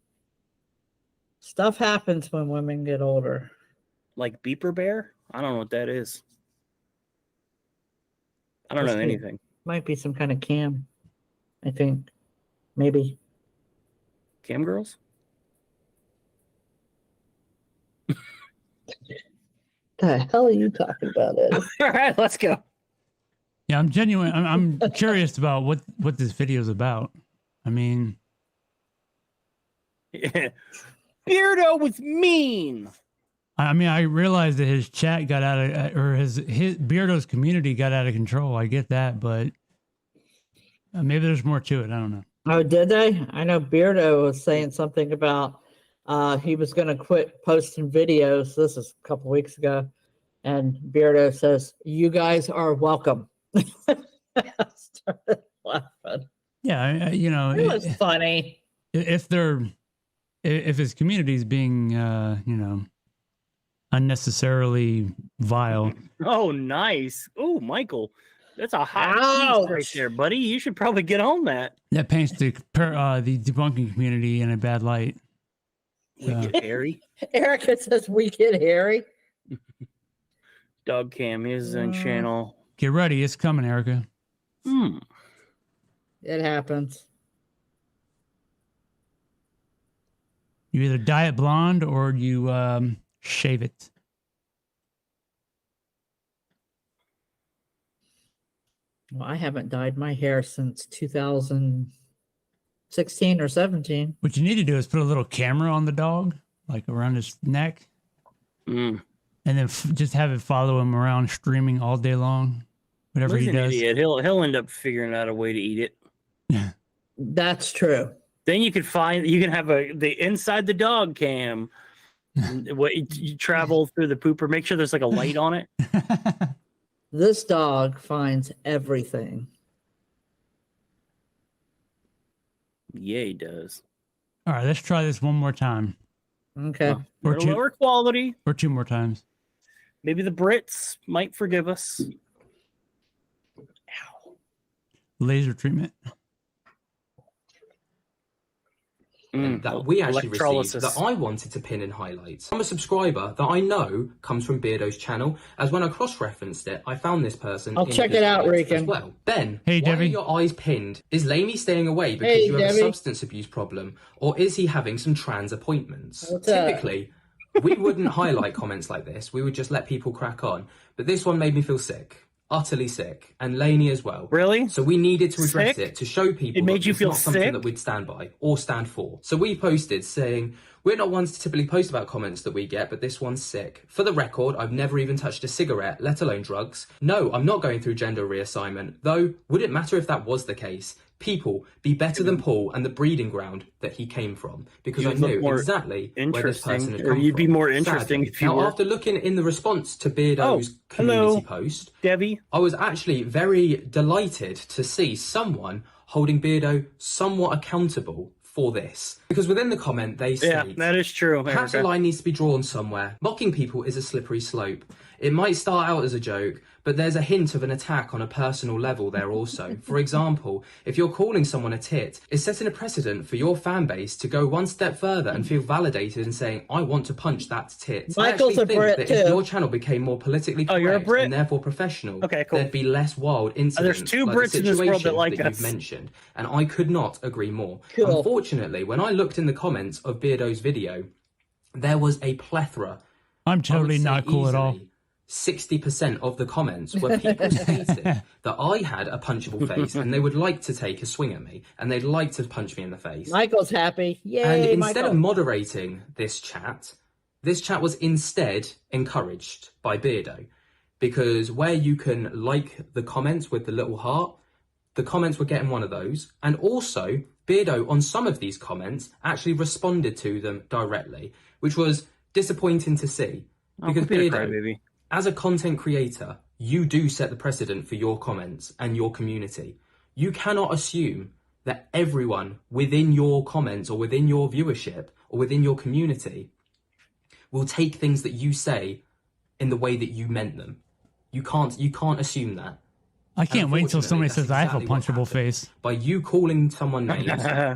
stuff happens when women get older. Like Beeper Bear? I don't know what that is. I don't know Must be. anything. Might be some kind of cam, I think. Maybe. Cam girls? The hell are you talking about, Ed? All right, let's go. yeah, I'm genuine. I'm curious about what this video is about. I mean, Yeah. Beardo was mean. I realized that his chat got out of, or his Beardo's community got out of control. I get that, but maybe there's more to it. I don't know. Oh, did they? I know Beardo was saying something about he was going to quit posting videos. This is a couple weeks ago. And Beardo says, "You guys are welcome." I started laughing. Yeah, It was funny. if his community is being unnecessarily vile. Oh, nice. Oh, Michael, that's a hot Ouch. piece right there, buddy. You should probably get on that. That paints the debunking community in a bad light. Wicked Harry. Erica says, "We get Harry." Dog Cam, his own channel. Get ready, it's coming, Erica. It happens. You either dye it blonde or you shave it. Well, I haven't dyed my hair since 2016 or 17. What you need to do is put a little camera on the dog, like around his neck, and then just have it follow him around, streaming all day long. Whatever He's he an does. idiot. He'll end up figuring out a way to eat it. That's true. Then you can have the inside the dog cam. What you travel through the pooper, make sure there's like a light on it. This dog finds everything. Yeah, he does. All right, let's try this one more time. Okay. Or two, Lower quality. or two more times. Maybe the Brits might forgive us. Laser treatment. That we actually received Electrolysis. that I wanted to pin in highlights. I'm a subscriber that I know comes from Beardo's channel, as when I cross-referenced it, I found this person. I'll in check his it out, highlights as Rican. well. Ben, Hey, why Debbie. are your eyes pinned? Is Lainey staying away because Hey, you have Debbie. a substance abuse problem, or is he having some trans appointments? What's up? Typically, we wouldn't highlight comments like this. We would just let people crack on. But this one made me feel sick. Utterly sick, and Lainey as well. Really? So we needed to address Sick? it to show people It made that you it's feel not something sick? that we'd stand by or stand for. So we posted saying, "We're not ones to typically post about comments that we get, but this one's sick. For the record, I've never even touched a cigarette, let alone drugs. No, I'm not going through gender reassignment. Though, would it matter if that was the case? People, be better than Paul and the breeding ground that he came from, because You I would look knew more exactly where this person interesting, had or come you'd be from." more interesting Sadly. if you now, were. after looking in the response to Beardo's hello. community post, Debbie. I was actually very delighted to see someone holding Beardo somewhat accountable for this. Because within the comment, they Yeah, state, that is true. perhaps a Erica. line needs to be drawn somewhere. Mocking people is a slippery slope. It might start out as a joke, but there's a hint of an attack on a personal level there also. For example, if you're calling someone a tit, it's setting a precedent for your fan base to go one step further and feel validated and saying, "I want to punch that tit." Michael's I a actually think Brit that too. if your channel became more politically Oh, you're a correct Brit? and therefore professional, Okay, cool. there'd be less wild incidents. There's two like the Brits in this world that situation like that us. you've mentioned, and I could not agree more. Cool. Unfortunately, when I looked in the comments of Beardo's video, there was a plethora. I'm I would totally say not cool at all. easily 60% of the comments were people stating that I had a punchable face and they would like to take a swing at me and they'd like to punch me in the face. Michael's happy. And Yay, instead Michael. of moderating this chat was instead encouraged by Beardo, because where you can like the comments with the little heart, the comments were getting one of those. And also, Beardo, on some of these comments, actually responded to them directly, which was disappointing to see. Because Beardo, Crybaby. as a content creator, you do set the precedent for your comments and your community. You cannot assume that everyone within your comments or within your viewership or within your community will take things that you say in the way that you meant them. You can't assume that. I can't wait until somebody Unfortunately, says I have a that's exactly what punchable happened. face. By you calling someone names,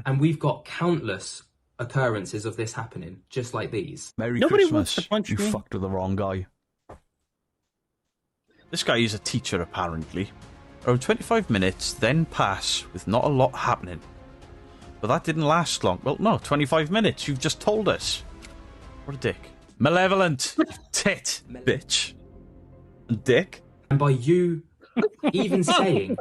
and we've got countless occurrences of this happening, just like these. Merry Nobody Christmas. wants to punch you me. fucked with the wrong guy. This guy is a teacher, apparently. Around 25 minutes then pass with not a lot happening. But that didn't last long. Well, no, 25 minutes. You've just told us. What a dick. Malevolent. Tit. Bitch. And dick. And by you even saying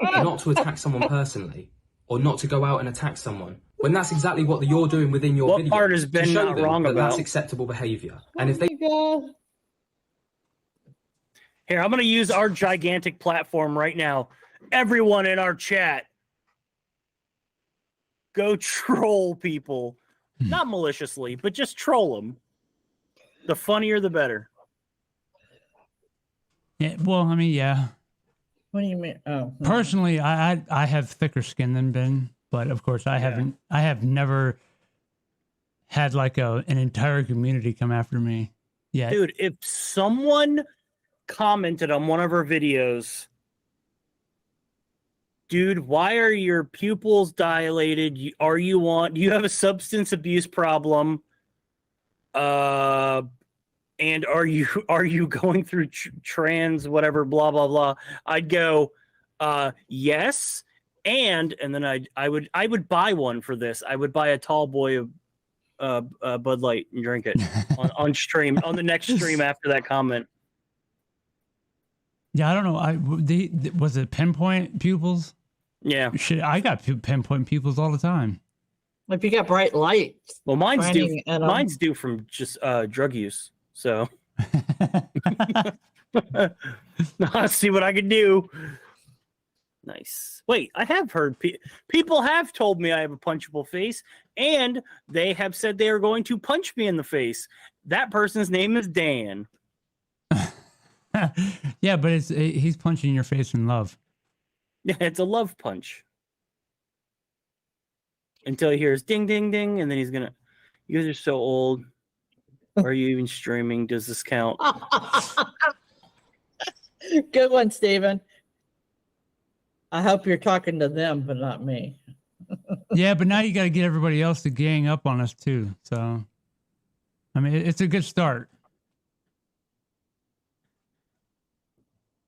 not to attack someone personally or not to go out and attack someone, when that's exactly what you're doing within your What video, part has to been show not them wrong that that's about? acceptable behaviour. And if they Here, I'm going to use our gigantic platform right now. Everyone in our chat, go troll people Not maliciously, but just troll them. The funnier, the better. Yeah, well, I mean, yeah. What do you mean? Oh, Personally, I have thicker skin than Ben, but of course, I have never had like an entire community come after me. Yeah, Dude, if someone commented on one of our videos, dude, why are your pupils dilated? Do you have a substance abuse problem? And are you going through trans whatever blah blah blah? I'd go, yes, and then I would buy one for this. I would buy a tall boy of Bud Light and drink it on stream on the next stream after that comment. yeah. I don't know. Was it pinpoint pupils? Yeah. Shit, I got pinpoint pupils all the time. if you got bright lights, Well, mine's shining at 'em. mine's due from just drug use. So I'll see what I can do. Nice. Wait, I have heard people have told me I have a punchable face, and they have said they are going to punch me in the face. That person's name is Dan. Yeah, but he's punching your face in love. Yeah, it's a love punch. Until he hears ding, ding, ding, and then he's gonna. You guys are so old. Are you even streaming? Does this count? Good one, Steven. I hope you're talking to them, but not me. Yeah, but now you got to get everybody else to gang up on us too. So, I mean, it's a good start.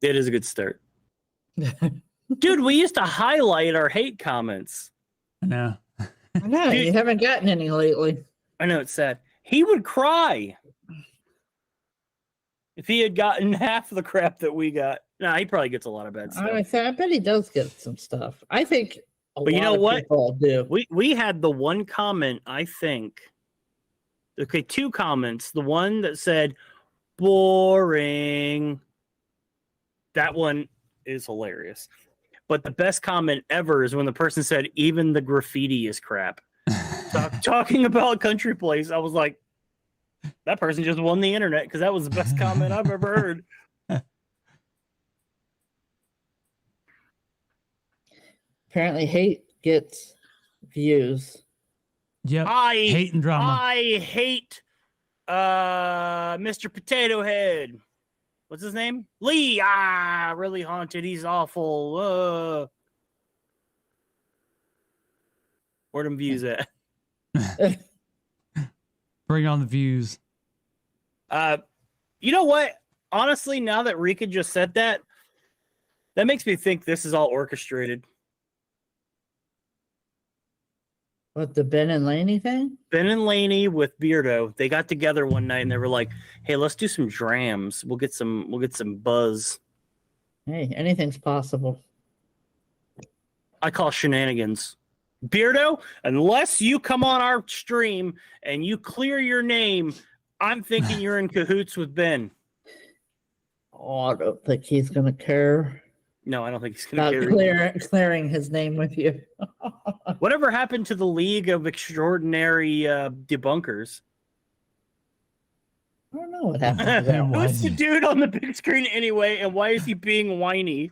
It is a good start. Dude, we used to highlight our hate comments. I know. I know, Dude. you haven't gotten any lately. I know it's sad. He would cry if he had gotten half of the crap that we got. Nah, he probably gets a lot of bad stuff. I bet he does get some stuff. I think But you know what? people do. We had the one comment, I think. Okay, two comments. The one that said boring. That one is hilarious. But the best comment ever is when the person said, even the graffiti is crap. Talking about Country Place, I was like, that person just won the internet because that was the best comment I've ever heard. Apparently, hate gets views. Yep. Hate and drama. I hate Mr. Potato Head. What's his name? Lee. Really haunted. He's awful. Where them views at? Bring on the views. You know what? Honestly, now that Rika just said that, that makes me think this is all orchestrated. What, the Ben and Lainey thing? Ben and Lainey with Beardo, they got together one night and they were like, "Hey, let's do some drams. We'll get some buzz." Hey, anything's possible. I call shenanigans. Beardo, unless you come on our stream and you clear your name, I'm thinking you're in cahoots with Ben. Oh, I don't think he's going to care No, I don't think he's going about to care. clearing his name with you. Whatever happened to the League of Extraordinary Debunkers? I don't know what happened to that. Who's the dude on the big screen anyway, and why is he being whiny?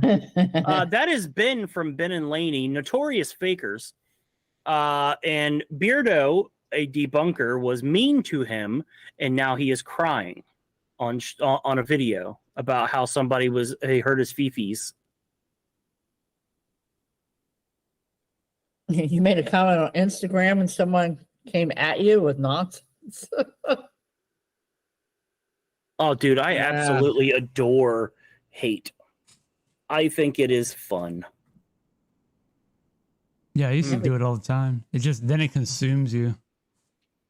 That is Ben from Ben and Lainey, notorious fakers. And Beardo, a debunker, was mean to him, and now he is crying on a video about how somebody he hurt his fifis. You made a comment on Instagram and someone came at you with nonsense. Oh, dude, I Yeah. absolutely adore hate. I think it is fun. Yeah, I used to do it all the time. Then it consumes you.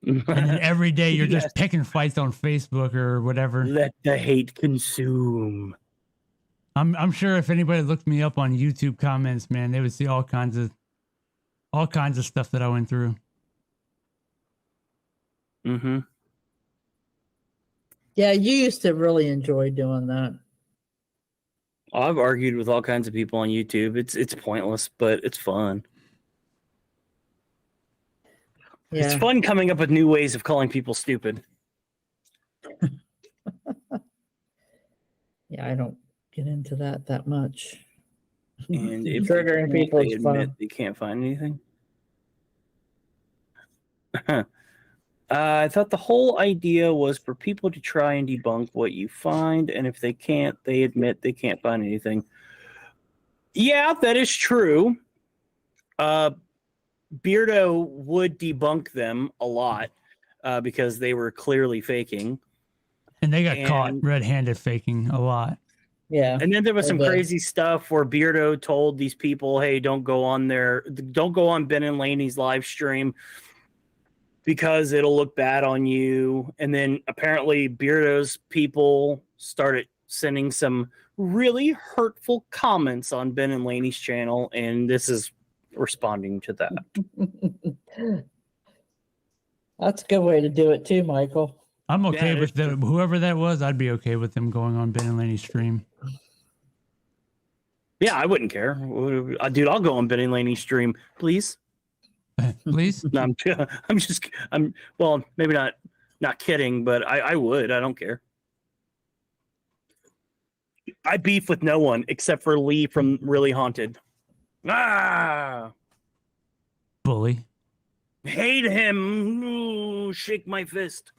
And then every day you're just picking fights on Facebook or whatever. Let the hate consume. I'm sure if anybody looked me up on YouTube comments, man, they would see all kinds of stuff that I went through. Mm-hmm. Yeah, you used to really enjoy doing that. I've argued with all kinds of people on YouTube. It's pointless, but it's fun. It's Yeah. fun coming up with new ways of calling people stupid. Yeah, I don't get into that much. And if Triggering they people can't, is they admit fun. they can't find anything. I thought the whole idea was for people to try and debunk what you find, and if they can't, they admit they can't find anything. Yeah, that is true. Beardo would debunk them a lot because they were clearly faking. And they got caught And- red-handed faking a lot. Yeah. And then there was they some did. crazy stuff where Beardo told these people, "Hey, don't go on Ben and Lainey's live stream because it'll look bad on you." And then apparently Beardo's people started sending some really hurtful comments on Ben and Lainey's channel, and this is responding to that. That's a good way to do it too, Michael. I'm okay Yeah, with them. Whoever that was, I'd be okay with them going on Ben and Lainey's stream. Yeah, I wouldn't care. Dude, I'll go on Ben and Lainey's stream, please. Please? No, I'm well, maybe not kidding, but I would. I don't care. I beef with no one except for Lee from Really Haunted. Ah, Bully. hate him. Ooh, shake my fist.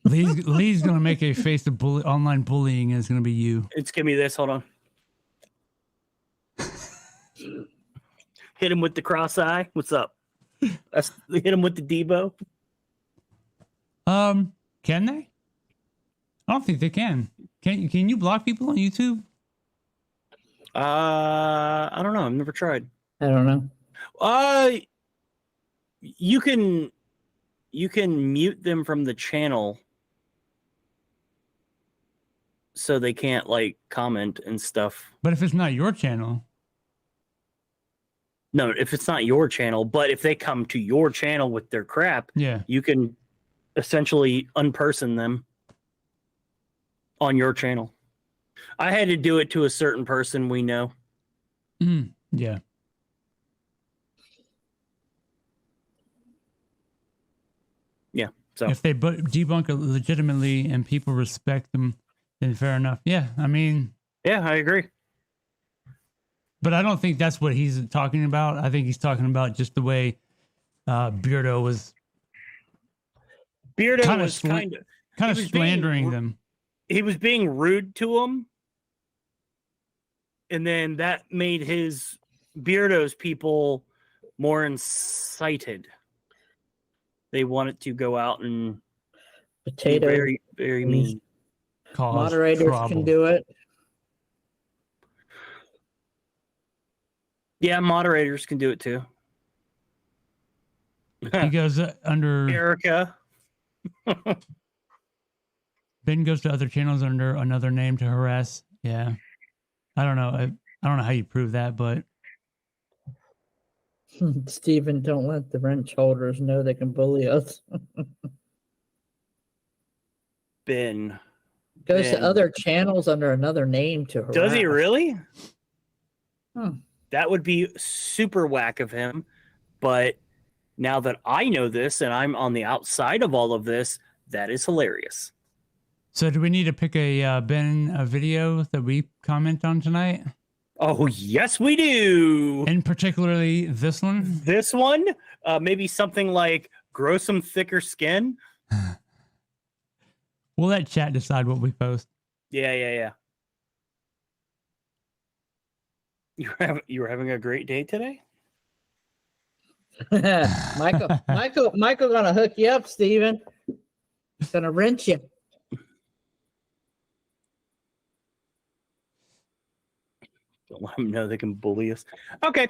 Lee's going to make a face of online bullying, and it's going to be you. It's give me this. Hold on. Hit him with the cross eye. What's up? Hit him with the Debo. Can they? I don't think they can. Can you block people on YouTube? I don't know. I've never tried. I don't know. You can mute them from the channel so they can't like comment and stuff. But if it's not your channel, No, if it's not your channel, but if they come to your channel with their crap, yeah. you can essentially unperson them on your channel. I had to do it to a certain person we know. Yeah. Yeah. So If they debunk it legitimately and people respect them, then fair enough. Yeah. I mean, yeah, I agree. but I don't think that's what he's talking about. I think he's talking about just the way Beardo was Beardo Kinda was kind of kind of He was being slandering ru- them. he was being rude to him, and then that made his Beardo's people more incited. They wanted to go out and be Potato very, very mean. Cause moderators trouble. can do it. Yeah, moderators can do it too. He goes under. Erica. Ben goes to other channels under another name to harass. Yeah. I don't know. I don't know how you prove that, but Stephen, don't let the wrench holders know they can bully us. Ben. Goes Ben. to other channels under another name to harass. Does he really? Hmm. That would be super whack of him. But now that I know this and I'm on the outside of all of this, that is hilarious. so do we need to pick a video that we comment on tonight? Oh, yes, we do. And particularly this one? This one, maybe something like grow some thicker skin. We'll let chat decide what we post. Yeah. You were having a great day today? Michael gonna hook you up, Stephen. Gonna wrench you. Don't let them know they can bully us. Okay.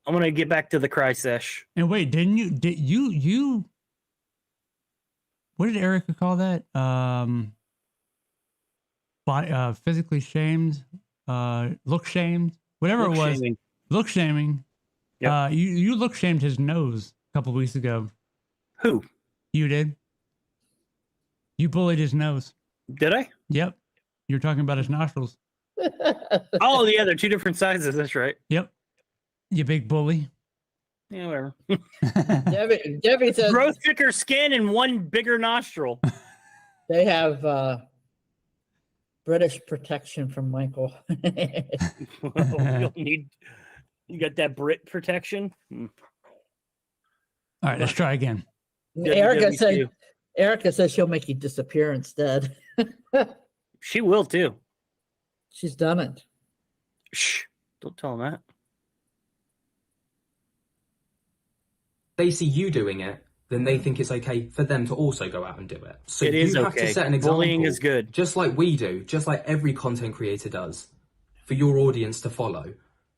I'm gonna get back to the cry sesh. And wait, did you what did Erica call that? Physically shamed, look shamed, whatever Look it was. shaming. Look shaming. Yep. You look shamed his nose a couple weeks ago. Who? You did. You bullied his nose. Did I? Yep. You're talking about his nostrils. Oh, yeah, they're two different sizes. That's right. Yep. You big bully. Yeah, whatever. Debbie says Grow thicker skin and one bigger nostril. they have British protection from Michael. You'll need. You got that Brit protection. All right, let's try again. WWQ. Erica says she'll make you disappear instead. She will too. She's done it. Shh! Don't tell them that. They see you doing it, then they think it's okay for them to also go out and do it. So It is you have okay. to set an example. Bullying is good. Just like we do, just like every content creator does, for your audience to follow.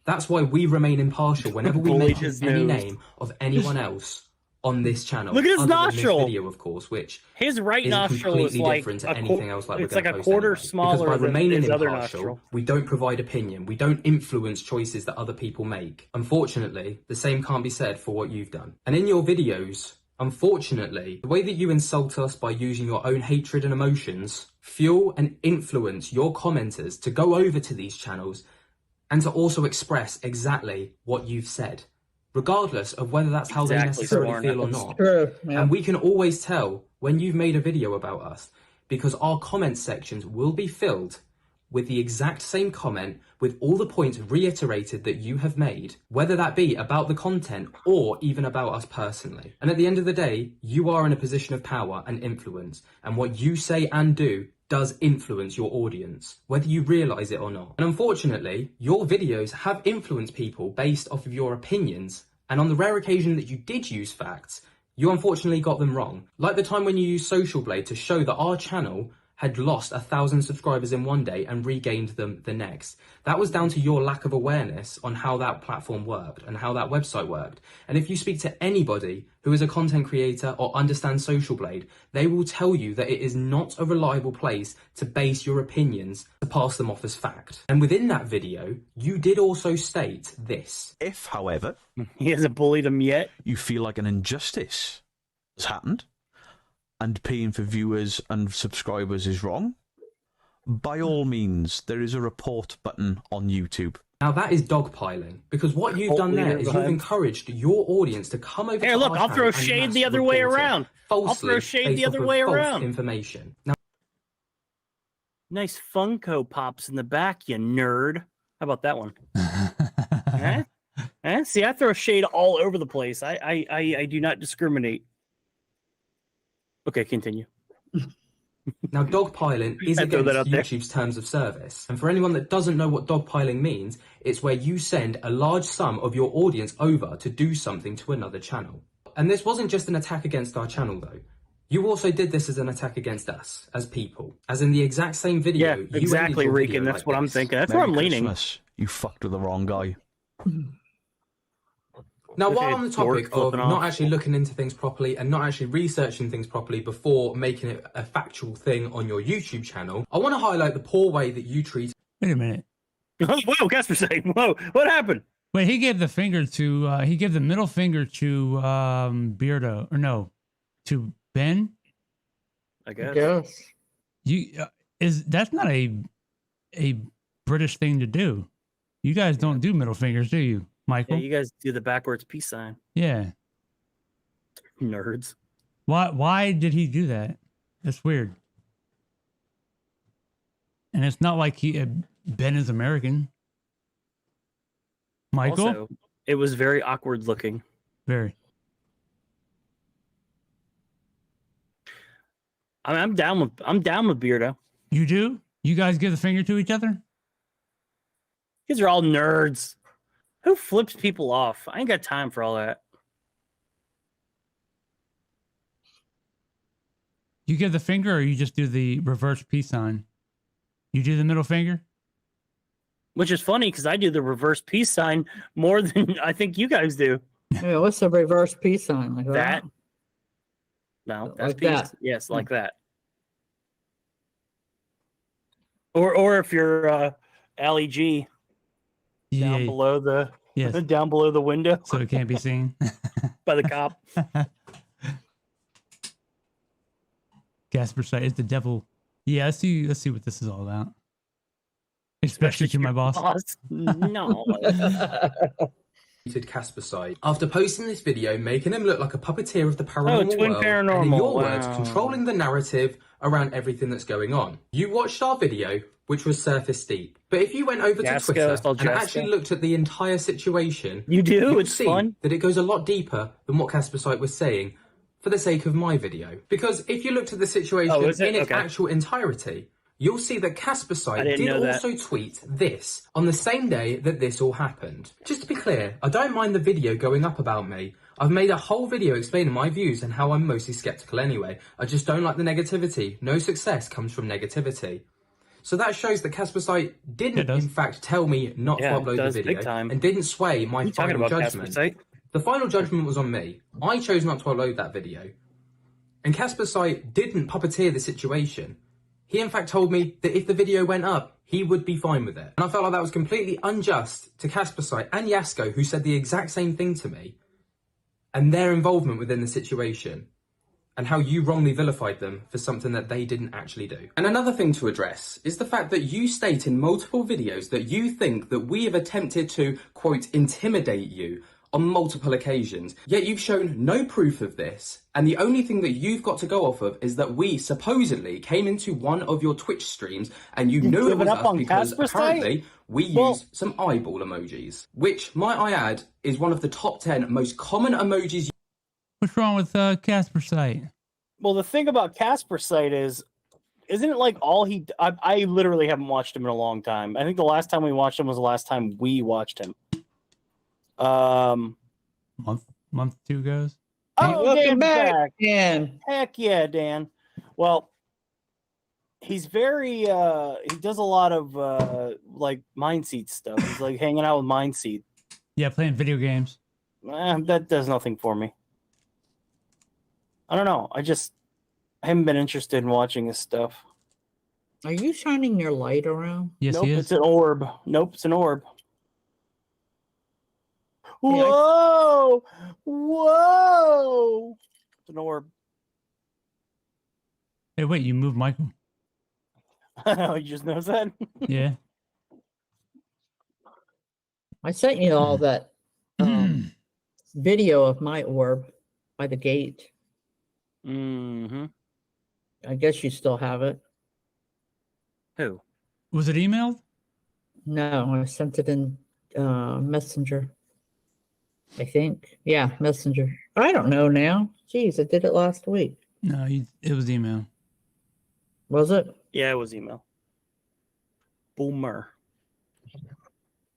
That's why we remain impartial whenever we Bullied mention his any nose. name of anyone else on this channel. Look at his other than nostril. This video, of course, which His right is nostril completely is like different to a anything else like it's we're like gonna a post quarter anyway. smaller Because by than remaining his other impartial, nostril. we don't provide opinion. We don't influence choices that other people make. Unfortunately, the same can't be said for what you've done. And in your videos, unfortunately, the way that you insult us by using your own hatred and emotions fuel and influence your commenters to go over to these channels and to also express exactly what you've said, regardless of whether that's how they Exactly, necessarily Lorna. feel or It's not. true. Yeah. And we can always tell when you've made a video about us because our comment sections will be filled with the exact same comment with all the points reiterated that you have made, whether that be about the content or even about us personally. And at the end of the day, you are in a position of power and influence, and what you say and do does influence your audience, whether you realise it or not. And unfortunately, your videos have influenced people based off of your opinions, and on the rare occasion that you did use facts, you unfortunately got them wrong. Like the time when you used Social Blade to show that our channel had lost 1,000 subscribers in one day and regained them the next. That was down to your lack of awareness on how that platform worked and how that website worked. And if you speak to anybody who is a content creator or understands Social Blade, they will tell you that it is not a reliable place to base your opinions to pass them off as fact. And within that video, you did also state this. If, however, He hasn't bullied him yet. you feel like an injustice has happened and paying for viewers and subscribers is wrong, by all means, there is a report button on YouTube. Now that is dogpiling, because what you've done there is you've encouraged your audience to come over Here, to look, our I'll channel throw and shade mass the other way report it around. falsely I'll throw shade based the off other of way false around. information. Now, Nice Funko Pops in the back, you nerd. How about that one? See, I throw shade all over the place. I do not discriminate. Okay, continue. Now, dogpiling is I throw against that out there. YouTube's terms of service. And for anyone that doesn't know what dogpiling means, it's where you send a large sum of your audience over to do something to another channel. And this wasn't just an attack against our channel, though. You also did this as an attack against us, as people. As in the exact same video. Yeah, you exactly, ended your Regan. video That's like what I'm this. thinking. That's Merry where I'm leaning. Christmas. You fucked with the wrong guy. Now, Look while at on the dork topic of flipping not off. actually looking into things properly and not actually researching things properly before making it a factual thing on your YouTube channel, I want to highlight the poor way that you treat Wait a minute. Whoa, Casper saying, whoa, what happened? Wait, he gave the finger to he gave the middle finger to Beardo, or no, to Ben. I guess. Yes. You that's not a British thing to do. You guys don't do middle fingers, do you, Michael? Yeah, you guys do the backwards peace sign. Yeah. Nerds. Why did he do that? That's weird. And it's not like Ben is American. Michael? Also, it was very awkward looking. Very. I'm down with Beardo. You do? You guys give the finger to each other? These are all nerds. Who flips people off? I ain't got time for all that. You give the finger or you just do the reverse peace sign? You do the middle finger? Which is funny because I do the reverse peace sign more than I think you guys do. Yeah, what's the reverse peace sign? Like That. No, that's Like peace. that. Yes, like that. Or if you're Ali G down Yeah. below the Yes. down below the window So it can't be seen. by the cop. Casper site is the devil. Yeah, let's see what this is all about. Especially to my boss. No. Casper site after posting this video making him look like a puppeteer of the paranormal Twin world, Paranormal, and in your words, wow. controlling the narrative around everything that's going on. You watched our video, which was surface deep, but if you went over to Twitter and actually looked at the entire situation, you'd it's see fun. that it goes a lot deeper than what Casper site was saying for the sake of my video. Because if you looked at the situation in its actual entirety, you'll see that Casper site did also tweet this on the same day that this all happened. Just to be clear, I don't mind the video going up about me. I've made a whole video explaining my views and how I'm mostly skeptical anyway. I just don't like the negativity. No success comes from negativity. So that shows that Casper site didn't in fact tell me not to upload the video and didn't sway my final judgment. The final judgment was on me. I chose not to upload that video. And Casper site didn't puppeteer the situation. He in fact told me that if the video went up, he would be fine with it. And I felt like that was completely unjust to Casper site and Yasko, who said the exact same thing to me, and their involvement within the situation, and how you wrongly vilified them for something that they didn't actually do. And another thing to address is the fact that you state in multiple videos that you think that we have attempted to, quote, intimidate you on multiple occasions, yet you've shown no proof of this, and the only thing that you've got to go off of is that we supposedly came into one of your Twitch streams and you knew it was us because apparently we use some eyeball emojis, which, might I add, is one of the top 10 most common emojis. What's wrong with Casper site? Well, the thing about Casper site isn't it like all he... I literally haven't watched him in a long time. I think the last time we watched him was the last time we watched him. Month 2 goes. Oh, welcome back, Dan. Heck yeah, Dan. Well, he's very he does a lot of like Mindseed stuff. He's like hanging out with Mindseed. Yeah, playing video games. That does nothing for me. I don't know. I haven't been interested in watching this stuff. Are you shining your light around? Yes, nope, he is. It's an orb. Nope, it's an orb. Whoa! Whoa! It's an orb. Hey, wait, you moved Michael. You just noticed that? Yeah. I sent you all that video of my orb by the gate. Mm-hmm. I guess you still have it. Who? Was it emailed? No, I sent it in Messenger. I think. Yeah, Messenger. I don't know now. Jeez, I did it last week. No, it was email. Was it? Yeah, it was email. Boomer.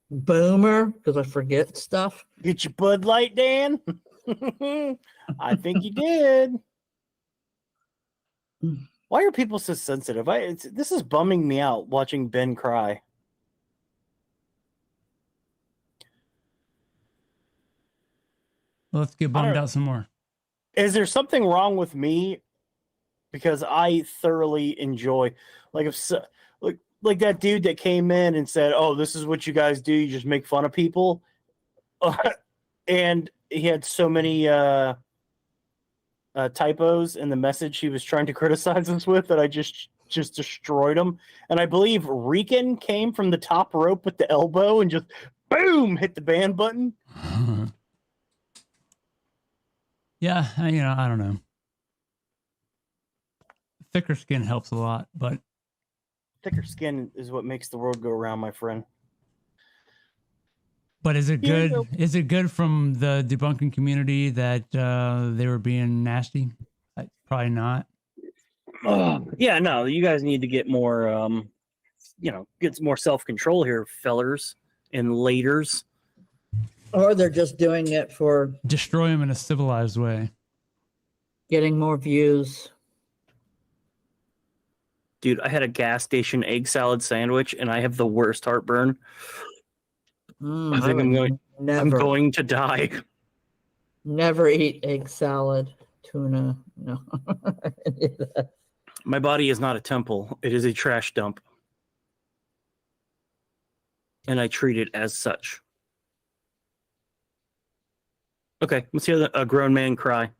Boomer, because I forget stuff. Get your Bud Light, Dan? I think you did. Why are people so sensitive? This is bumming me out watching Ben cry. Well, let's get bummed out some more. Is there something wrong with me? Because I thoroughly enjoy, like like that dude that came in and said, "Oh, this is what you guys do. You just make fun of people," and he had so many typos in the message he was trying to criticize us with that I just destroyed him. And I believe Rican came from the top rope with the elbow and just boom hit the ban button. Yeah, I don't know. Thicker skin helps a lot, but thicker skin is what makes the world go round, my friend. But is it good? Is it good from the debunking community that they were being nasty? Probably not. Yeah, no. You guys need to get more, get more self-control here, fellers and laders. Or they're just doing it for destroy them in a civilized way, getting more views. Dude, I had a gas station egg salad sandwich, and I have the worst heartburn. I think I'm going to die. Never eat egg salad, tuna. No. My body is not a temple. It is a trash dump. And I treat it as such. Okay, let's hear a grown man cry.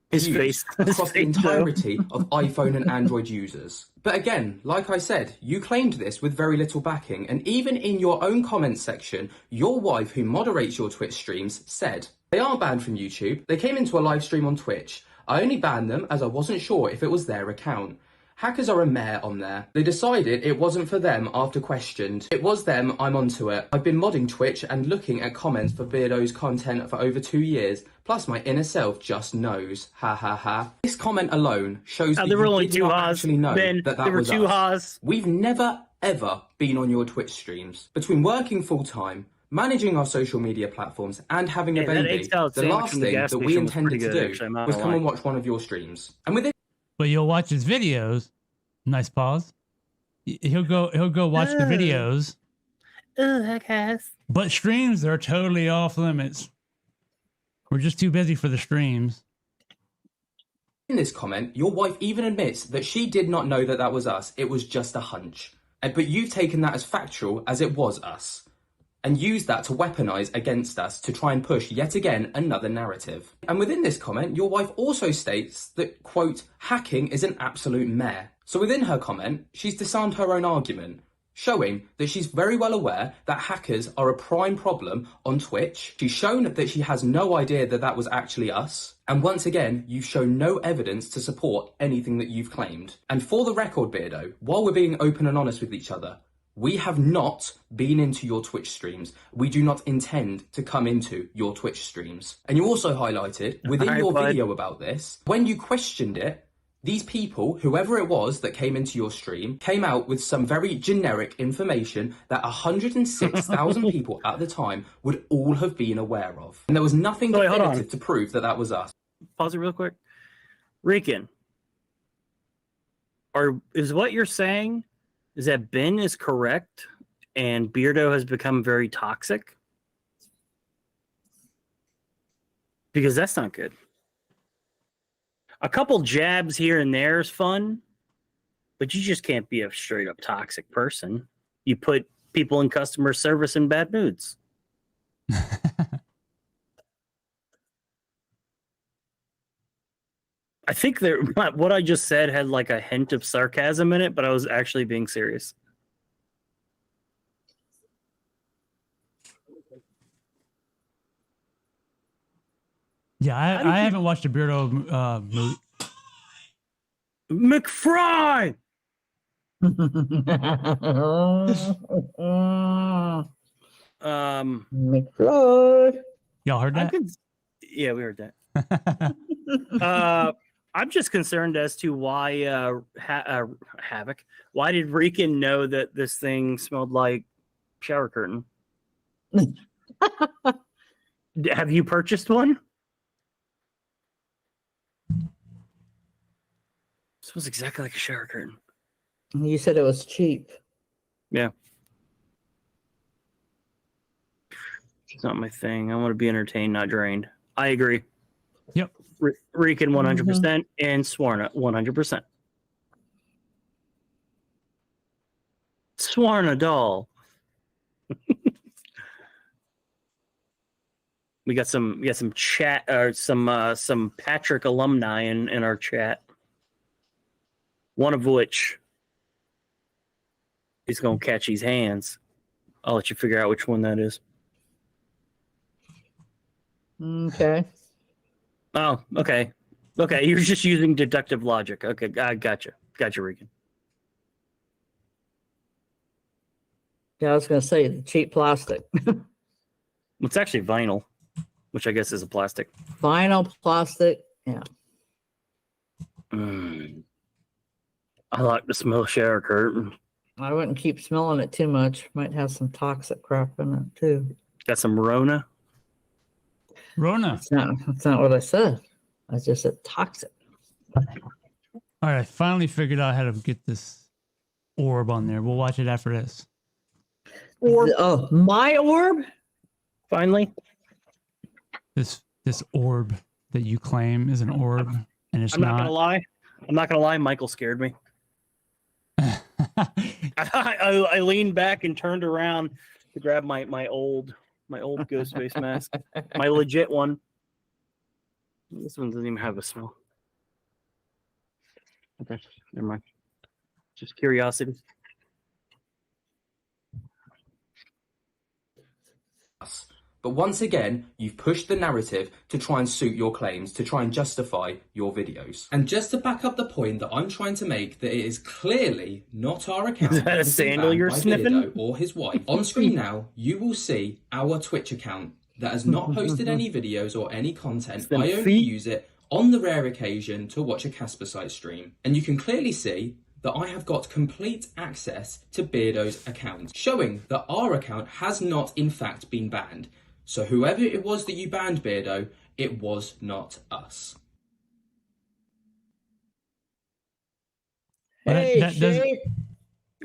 His views face- across his the face, though. entirety of iPhone and Android users. But again, like I said, you claimed this with very little backing, and even in your own comments section, your wife, who moderates your Twitch streams, said, "They are banned from YouTube. They came into a live stream on Twitch. I only banned them as I wasn't sure if it was their account. Hackers are a mare on there. They decided it wasn't for them after questioned. It was them, I'm onto it. I've been modding Twitch and looking at comments for Beardo's content for over 2 years, plus my inner self just knows. Ha ha ha." This comment alone shows that There were you only did two not Haas. actually know Ben, that there were was two us. Haas. We've never, ever been on your Twitch streams. Between working full-time, managing our social media platforms, and having a Hey, that baby, egg-salad the sandwich last from the thing gas that we station was pretty intended to good, do actually, I'm not was gonna come and lie. watch one of your streams. And with But you'll watch his videos. Nice pause. He'll go watch the videos. But streams are totally off limits. We're just too busy for the streams. in this comment, your wife even admits that she did not know that that was us. It was just a hunch. But you've taken that as factual as it was us, and used that to weaponize against us to try and push yet again another narrative. And within this comment, your wife also states that, quote, hacking is an absolute mare. So within her comment, she's disarmed her own argument, showing that she's very well aware that hackers are a prime problem on Twitch. She's shown that she has no idea that that was actually us. And once again, you've shown no evidence to support anything that you've claimed. And for the record, Beardo, while we're being open and honest with each other, we have not been into your Twitch streams. We do not intend to come into your Twitch streams. And you also highlighted within your video about this, when you questioned it, these people, whoever it was that came into your stream, came out with some very generic information that 106,000 people at the time would all have been aware of. And there was nothing definitive to prove that that was us. Pause it real quick. Rican, is what you're saying is that Ben is correct and Beardo has become very toxic? Because that's not good. A couple jabs here and there is fun, but you just can't be a straight up toxic person. You put people in customer service in bad moods. I think what I just said had like a hint of sarcasm in it, but I was actually being serious. Yeah, I haven't watched a Beardo movie. McFry! McFly. Y'all heard that? Yeah, we heard that. I'm just concerned as to why Havoc. Why did Rican know that this thing smelled like shower curtain? Have you purchased one? It smells exactly like a shower curtain. You said it was cheap. Yeah. It's not my thing. I want to be entertained, not drained. I agree. Yep. Rican 100% and Swarna 100%. Swarna doll. we got some chat or some Patrick alumni in our chat. One of which is gonna catch his hands. I'll let you figure out which one that is. Okay. Oh, okay. Okay, you're just using deductive logic. Okay, I gotcha. Gotcha, Regan. Yeah, I was going to say the cheap plastic. It's actually vinyl, which I guess is a plastic. Vinyl plastic. Yeah. I like the smell of shower curtain. I wouldn't keep smelling it too much. Might have some toxic crap in it too. Got some Rona. Rona. That's not what I said. I just said toxic. All right, I finally figured out how to get this orb on there. We'll watch it after this. Orb. Oh, my orb? Finally. This orb that you claim is an orb, and it's I'm not gonna lie. I'm not gonna lie. Michael scared me. I leaned back and turned around to grab my old ghost face mask, my legit one. This one doesn't even have a smell. Okay, never mind. Just curiosity. But once again, you've pushed the narrative to try and suit your claims, to try and justify your videos. And just to back up the point that I'm trying to make, that it is clearly not our account. Is that a sandal you're sniffing? Beardo or his wife. On screen now, you will see our Twitch account that has not posted any videos or any content. I only use it on the rare occasion to watch a Casper site stream. And you can clearly see that I have got complete access to Beardo's account, showing that our account has not in fact been banned. So whoever it was that you banned, Beardo, it was not us. Hey, Shape.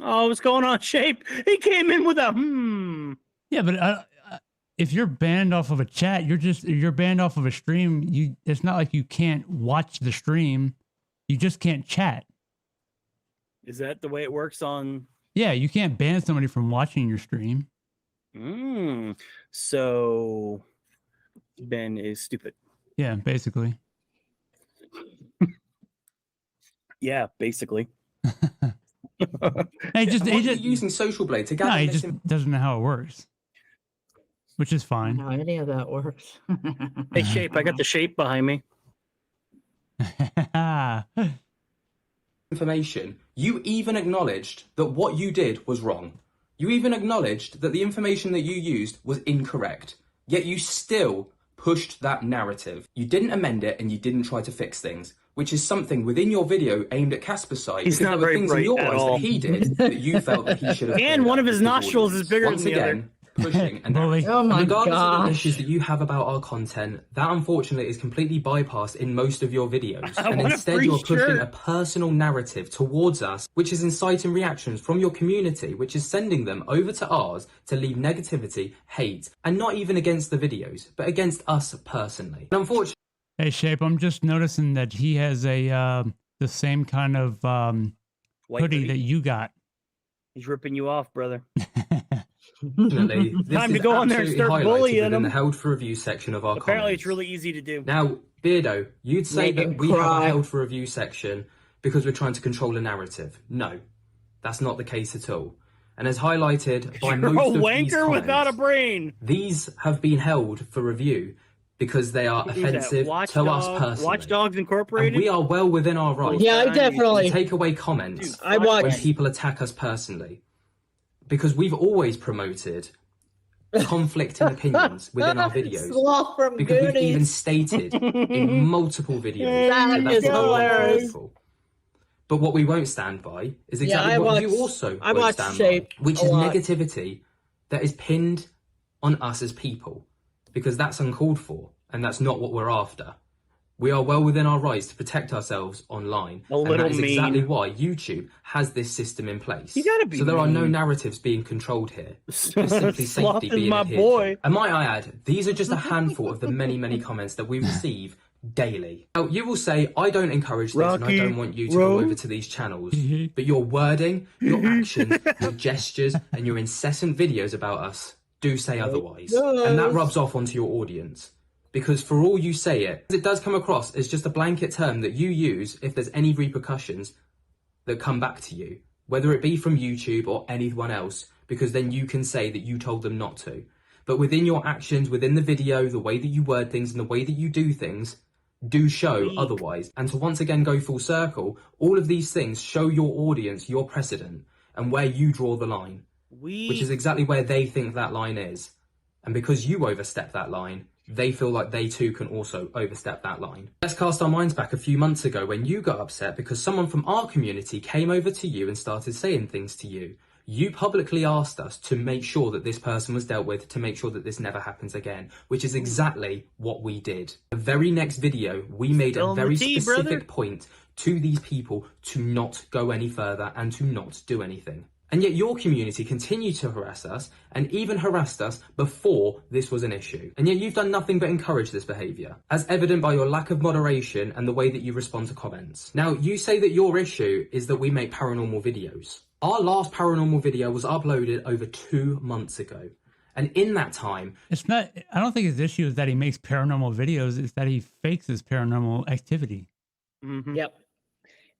Oh, what's going on, Shape? He came in with a Yeah, but if you're banned off of a chat, you're banned off of a stream. It's not like you can't watch the stream. You just can't chat. Is that the way it works on? Yeah, you can't ban somebody from watching your stream. So Ben is stupid. Yeah, basically. Yeah, basically. He just using Social Blade to gather. No, he just doesn't know how it works, which is fine. No, any of that works. Hey, Shape, I got the Shape behind me. Information. You even acknowledged that what you did was wrong. You even acknowledged that the information that you used was incorrect. Yet you still pushed that narrative. You didn't amend it and you didn't try to fix things, which is something within your video aimed at Casper's side. He's not very things bright in your at eyes all. that he did that you felt that he should have. And one of his nostrils is bigger than the other. Pushing and Oh my regardless of the gosh. issues that you have about our content, that unfortunately is completely bypassed in most of your videos. I And want a instead free you're pushing shirt. a personal narrative towards us, which is inciting reactions from your community, which is sending them over to ours to leave negativity, hate, and not even against the videos, but against us personally. And unfortunately, Hey, Shape, I'm just noticing that he has the same kind of hoodie that you got. He's ripping you off, brother. Unfortunately, this Time to is go on there and absolutely start highlighted bullying within him. the held for review section of our Apparently, comments. it's really easy to do. Now, Beardo, you'd say Make that him we have a cry. held for review section because we're trying to control a narrative. No, that's not the case at all. And as highlighted by You're a most of these wanker without a comments, brain. these have been held for review because they are Who's that? offensive to us personally. Watchdogs And Incorporated. we are well within our rights Yeah, I to definitely. take away comments I when watched. people attack us personally. Because we've always promoted conflicting opinions within our videos. Sloth from Because we've even Goonies. stated in multiple videos That that's is not hilarious. unlawful. But what we won't stand by is exactly I what you watched- also I won't watched stand Shape by, which a is lot. negativity that is pinned on us as people, because that's uncalled for and that's not what we're after. We are well within our rights to protect ourselves online, A and little that is mean. exactly why YouTube has this system in place. You gotta be so there are no mean. narratives being controlled here. There's simply Sloth safety is being my adhered boy. to. And might I add, these are just a handful of the many, many comments that we receive daily. Now, you will say, I don't encourage this and I Rocky don't want you to Road. go over to these channels. But your wording, your actions, your gestures, and your incessant videos about us do say otherwise. And that rubs off onto your audience. Because for all you say it does come across as just a blanket term that you use if there's any repercussions that come back to you, whether it be from YouTube or anyone else, because then you can say that you told them not to. But within your actions, within the video, the way that you word things and the way that you do things do show otherwise. And to once again go full circle, all of these things show your audience your precedent and where you draw the line, which is exactly where they think that line is. And because you overstep that line, they feel like they too can also overstep that line. Let's cast our minds back a few months ago when you got upset because someone from our community came over to you and started saying things to you. You publicly asked us to make sure that this person was dealt with, to make sure that this never happens again, which is exactly what we did. The very next video, we made a very specific point to these people to not go any further and to not do anything. And yet your community continued to harass us and even harassed us before this was an issue. And yet you've done nothing but encourage this behaviour, as evident by your lack of moderation and the way that you respond to comments. Now, you say that your issue is that we make paranormal videos. Our last paranormal video was uploaded over 2 months ago. And in that time... I don't think his issue is that he makes paranormal videos, it's that he fakes his paranormal activity. Mm-hmm. Yep.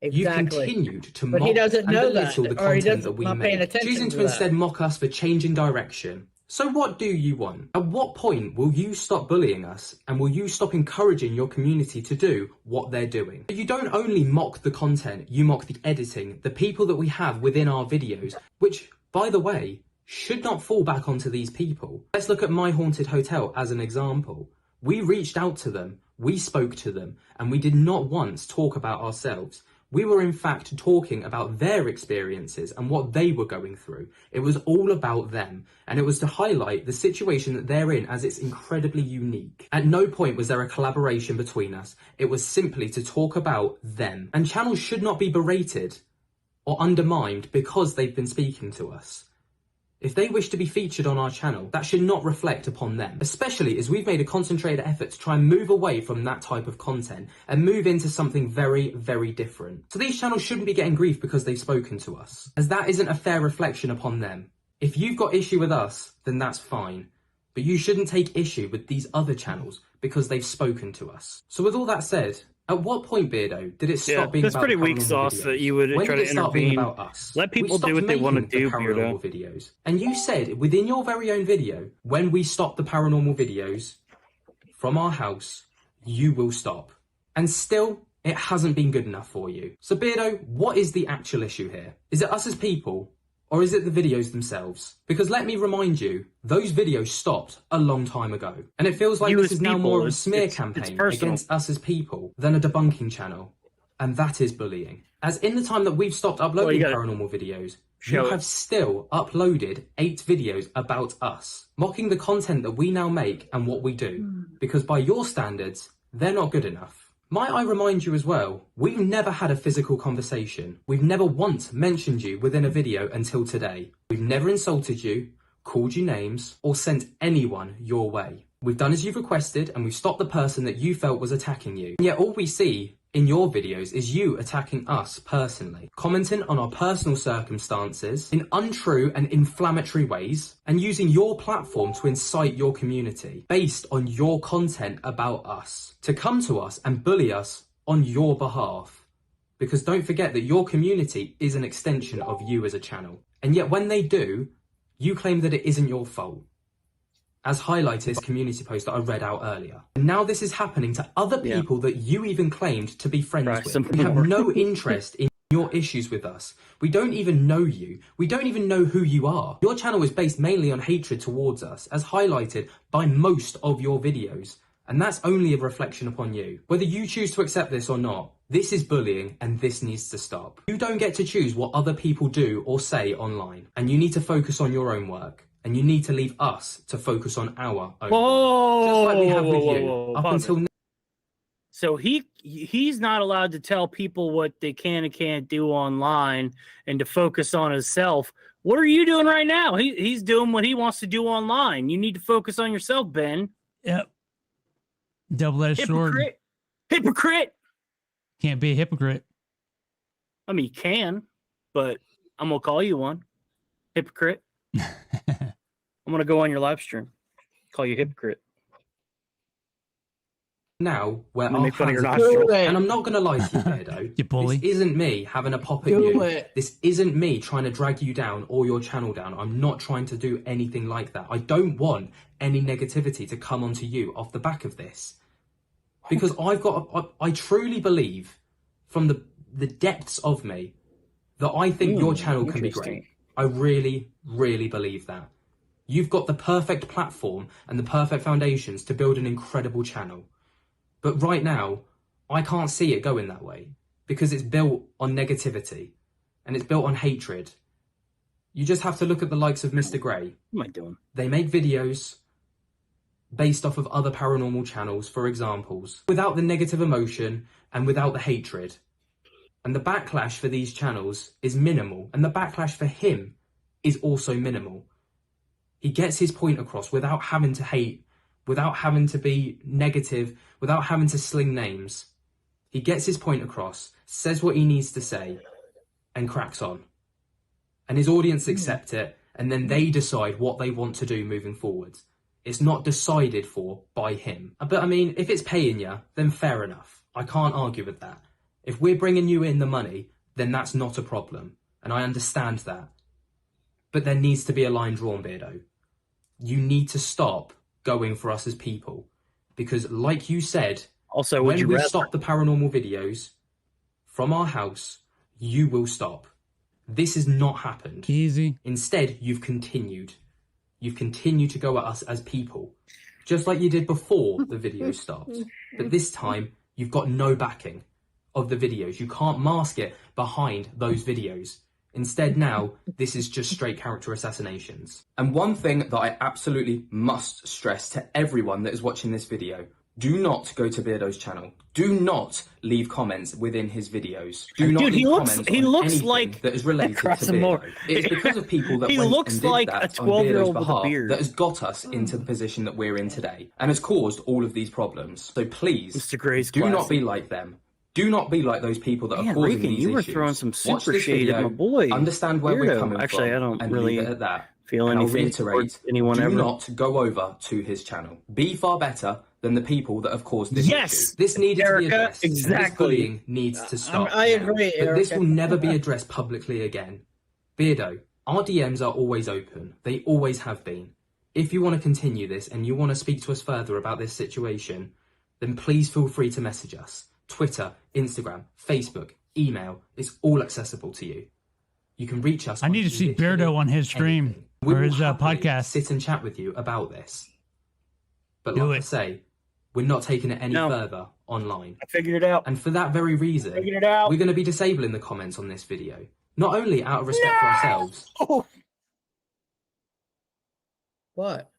Exactly. You continued to But mock he doesn't and know belittle that, the or he content doesn't that we not paying made, attention choosing to to instead that. mock us for changing direction. So what do you want? At what point will you stop bullying us, and will you stop encouraging your community to do what they're doing? You don't only mock the content, you mock the editing, the people that we have within our videos, which, by the way, should not fall back onto these people. Let's look at My Haunted Hotel as an example. We reached out to them, we spoke to them, and we did not once talk about ourselves. We were in fact talking about their experiences and what they were going through. It was all about them, and it was to highlight the situation that they're in as it's incredibly unique. At no point was there a collaboration between us. It was simply to talk about them. And channels should not be berated or undermined because they've been speaking to us. If they wish to be featured on our channel, that should not reflect upon them, especially as we've made a concentrated effort to try and move away from that type of content and move into something very, very different. So these channels shouldn't be getting grief because they've spoken to us, as that isn't a fair reflection upon them. If you've got issue with us, then that's fine. But you shouldn't take issue with these other channels because they've spoken to us. So with all that said, at what point, Beardo, did it stop being that's about pretty the weak paranormal sauce videos? that you would When try did to it start being intervene? about us? Let people We do what they stopped want to making do, the Beardo. paranormal videos. And you said within your very own video, when we stop the paranormal videos from our house, you will stop. And still, it hasn't been good enough for you. So Beardo, what is the actual issue here? Is it us as people? Or is it the videos themselves? Because let me remind you, those videos stopped a long time ago. And it feels like this is now more of a smear campaign against us as people than a debunking channel. And that is bullying. As in the time that we've stopped uploading paranormal videos, you have still uploaded 8 videos about us, mocking the content that we now make and what we do. Because by your standards, they're not good enough. Might I remind you as well, we've never had a physical conversation. We've never once mentioned you within a video until today. We've never insulted you, called you names, or sent anyone your way. We've done as you've requested, and we've stopped the person that you felt was attacking you. And yet all we see in your videos is you attacking us personally, commenting on our personal circumstances in untrue and inflammatory ways, and using your platform to incite your community based on your content about us, to come to us and bully us on your behalf. Because don't forget that your community is an extension of you as a channel. And yet when they do, you claim that it isn't your fault, as highlighted in this community post that I read out earlier. And now this is happening to other people that you even claimed to be friends with. We have no interest in your issues with us. We don't even know you. We don't even know who you are. Your channel is based mainly on hatred towards us, as highlighted by most of your videos. And that's only a reflection upon you. Whether you choose to accept this or not, this is bullying and this needs to stop. You don't get to choose what other people do or say online. And you need to focus on your own work. And you need to leave us to focus on our own. Just like we have with you up until now. So he's not allowed to tell people what they can and can't do online and to focus on himself. What are you doing right now? He's doing what he wants to do online. You need to focus on yourself, Ben. Yep. Double-edged sword. Hypocrite. Can't be a hypocrite. I mean, you can, but I'm going to call you one. Hypocrite. I'm going to go on your live stream. Call you hypocrite. Now, where our make fun of your hands nostrils. are, and I'm not going to lie to you, Beardo. You bully. This isn't me having a pop at you. This isn't me trying to drag you down or your channel down. I'm not trying to do anything like that. I don't want any negativity to come onto you off the back of this. Because I truly believe from the depths of me that I think your channel can be great. I really, really believe that. You've got the perfect platform and the perfect foundations to build an incredible channel. But right now, I can't see it going that way because it's built on negativity and it's built on hatred. You just have to look at the likes of Mr. Grey. What am I doing? They make videos based off of other paranormal channels, for examples, without the negative emotion and without the hatred. And the backlash for these channels is minimal, and the backlash for him is also minimal. He gets his point across without having to hate, without having to be negative, without having to sling names. He gets his point across, says what he needs to say, and cracks on. And his audience accept it, and then they decide what they want to do moving forward. It's not decided for by him. But I mean, if it's paying you, then fair enough. I can't argue with that. If we're bringing you in the money, then that's not a problem. And I understand that. But there needs to be a line drawn, Beardo. You need to stop going for us as people. Because like you said, Also, when we stop the paranormal videos from our house, you will stop. This has not happened. Easy. Instead, you've continued. You've continued to go at us as people. Just like you did before the video stopped. But this time, you've got no backing of the videos. You can't mask it behind those videos. Instead now, this is just straight character assassinations. And one thing that I absolutely must stress to everyone that is watching this video, do not go to Beardo's channel. Do not leave comments within his videos. Do not leave comments on anything that is related to Beardo. It's because of people that went and did that on Beardo's behalf that has got us into the position that we're in today and has caused all of these problems. So please, Mr. Gray's do not be like them. Do not be like those people that are causing these issues. You were throwing some Watch super this shade video, at my boy. understand where we're coming Actually, from, I don't and really leave it at that. feel And I'll anything reiterate, towards anyone do ever. not go over to his channel. Be far better than the people that have caused this Yes, issue. This needed to be Erica, addressed. exactly. This bullying needs to stop. I agree, But this Erica. will never be addressed publicly again. Beardo, our DMs are always open. They always have been. If you want to continue this and you want to speak to us further about this situation, then please feel free to message us. Twitter, Instagram, Facebook, email, it's all accessible to you. You can reach us. I need to see Beardo on his stream anything. We or will his happily podcast. sit and chat with you about this. But Do like I it. say, we're not taking it any No. further online. I figured it out. And for that very reason, Figured it out. we're going to be disabling the comments on this video. Not only out of respect for ourselves, What?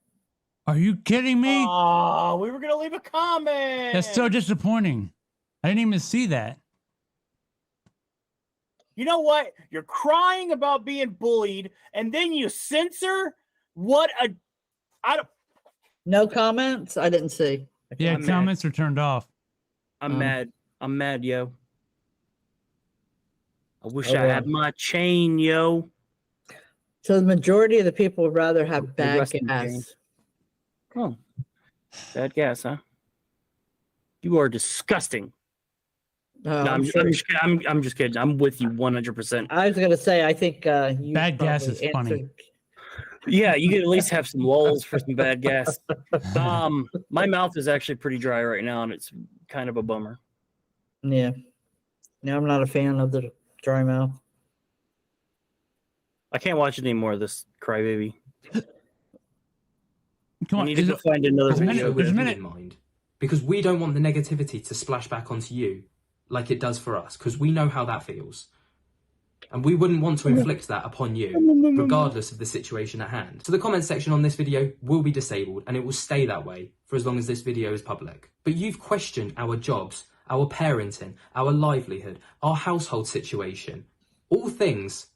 Are you kidding me? Oh, we were gonna leave a comment. That's so disappointing. I didn't even see that. You know what? You're crying about being bullied, and then you censor. What a! I don't. No comments? I didn't see. Yeah, I'm mad. comments are turned off. I'm mad. I'm mad, yo. I wish Oh, I yeah. had my chain, yo. So the majority of the people would rather have bad rest in gas. pain. Oh, bad gas, huh? You are disgusting. Oh, No, I'm just kidding. I'm with you 100%. I was gonna say, I think you Bad gas probably is funny. answered- Yeah, you could at least have some lulls for some bad gas. My mouth is actually pretty dry right now, and it's kind of a bummer. Yeah. No, I'm not a fan of the dry mouth. I can't watch any more of this crybaby. Come I on, need to is go it- find another there's a minute, video. there's a with you minute. in mind. Because we don't want the negativity to splash back onto you like it does for us, because we know how that feels. And we wouldn't want to inflict that upon you, regardless of the situation at hand. So the comment section on this video will be disabled, and it will stay that way for as long as this video is public. But you've questioned our jobs, our parenting, our livelihood, our household situation, all things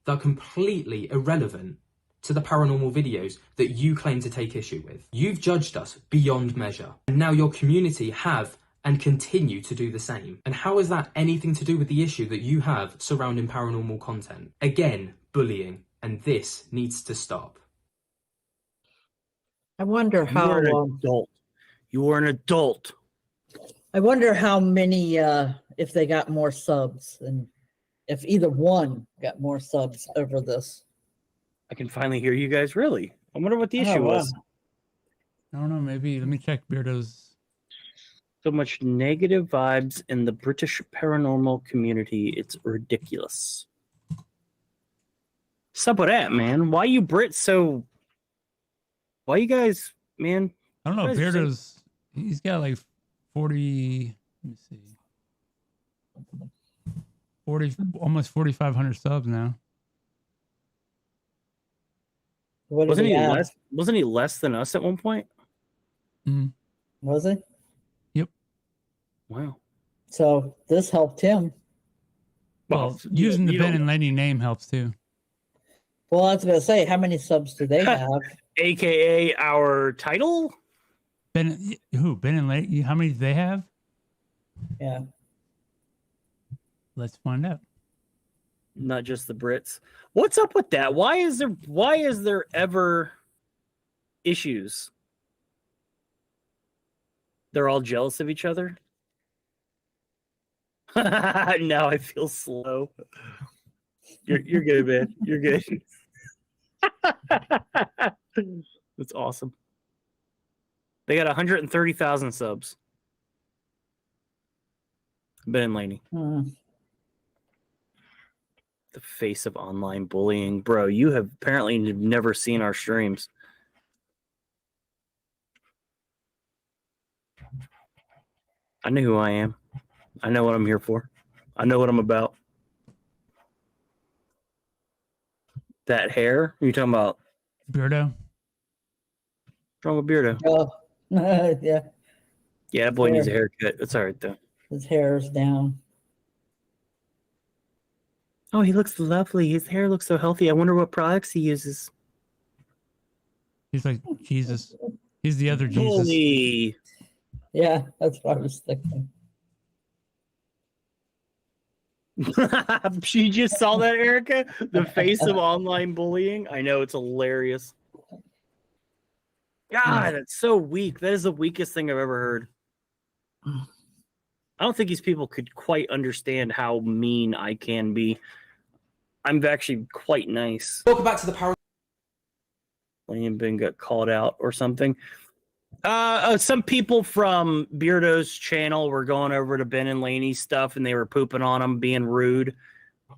that are completely irrelevant to the paranormal videos that you claim to take issue with. You've judged us beyond measure, and now your community have and continue to do the same. And how is that anything to do with the issue that you have surrounding paranormal content? Again, bullying, and this needs to stop. I wonder You how. are an adult. You are an adult. I wonder how many. If they got more subs, and if either one got more subs over this. I can finally hear you guys. Really? I wonder what the issue wow. was. I don't know. Maybe let me check Beardo's. So much negative vibes in the British paranormal community. It's ridiculous. What's up with that, man? Why you Brits so? Why you guys, man? I don't know. You guys are so- Beardo's. He's got like 40. Let me see. 40, almost 4,500 subs now. What did Wasn't he have? less? Wasn't he less than us at one point? Mm. Was he? Wow. So this helped him. Well, using the Ben and Lainey name helps too. Well, I was gonna say, how many subs do they have? AKA our title. Ben, who? Ben and Lainey? How many do they have? Yeah. Let's find out. Not just the Brits. What's up with that? Why is there ever issues? They're all jealous of each other. Now I feel slow. You're good, man. You're good. That's awesome. They got 130,000 subs. Ben and Lainey. The face of online bullying. Bro, you have apparently never seen our streams. I know who I am. I know what I'm here for. I know what I'm about. That hair? Are you talking about? Beardo? What's wrong with Beardo? Oh, yeah. Yeah, that boy needs a haircut. It's all right, though. His hair is down. Oh, he looks lovely. His hair looks so healthy. I wonder what products he uses. He's like Jesus. He's the other Jesus. Holy. Yeah, that's what I was thinking. She just saw that, Erica? The face of online bullying? I know, it's hilarious. God, that's so weak. That is the weakest thing I've ever heard. I don't think these people could quite understand how mean I can be. I'm actually quite nice. Welcome back to the Paranormal. Lane Ben got called out or something. Some people from Beardo's channel were going over to Ben and Lainey's stuff, and they were pooping on him, being rude.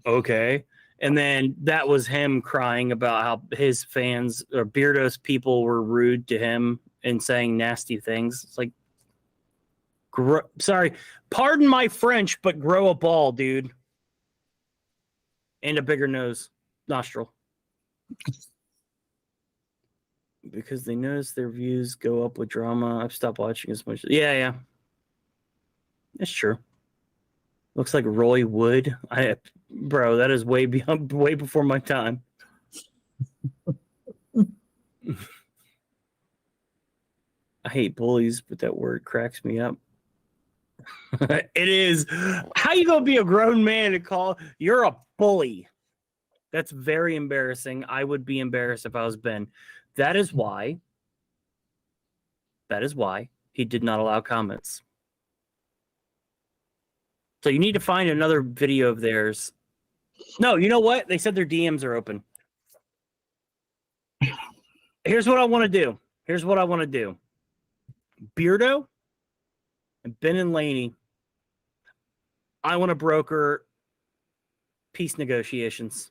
Okay. And then that was him crying about how his fans or Beardo's people were rude to him and saying nasty things. It's like, sorry, pardon my French, but grow a ball, dude. And a bigger nostril. Because they notice their views go up with drama. I've stopped watching as much. Yeah. It's true. Looks like Roy Wood. Bro, that is way before my time. I hate bullies, but that word cracks me up. It is. How you gonna be a grown man and call you're a bully? That's very embarrassing. I would be embarrassed if I was Ben. That is why he did not allow comments. So you need to find another video of theirs. No, you know what? They said their DMs are open. Here's what I want to do. Beardo and Ben and Lainey. I want to broker peace negotiations.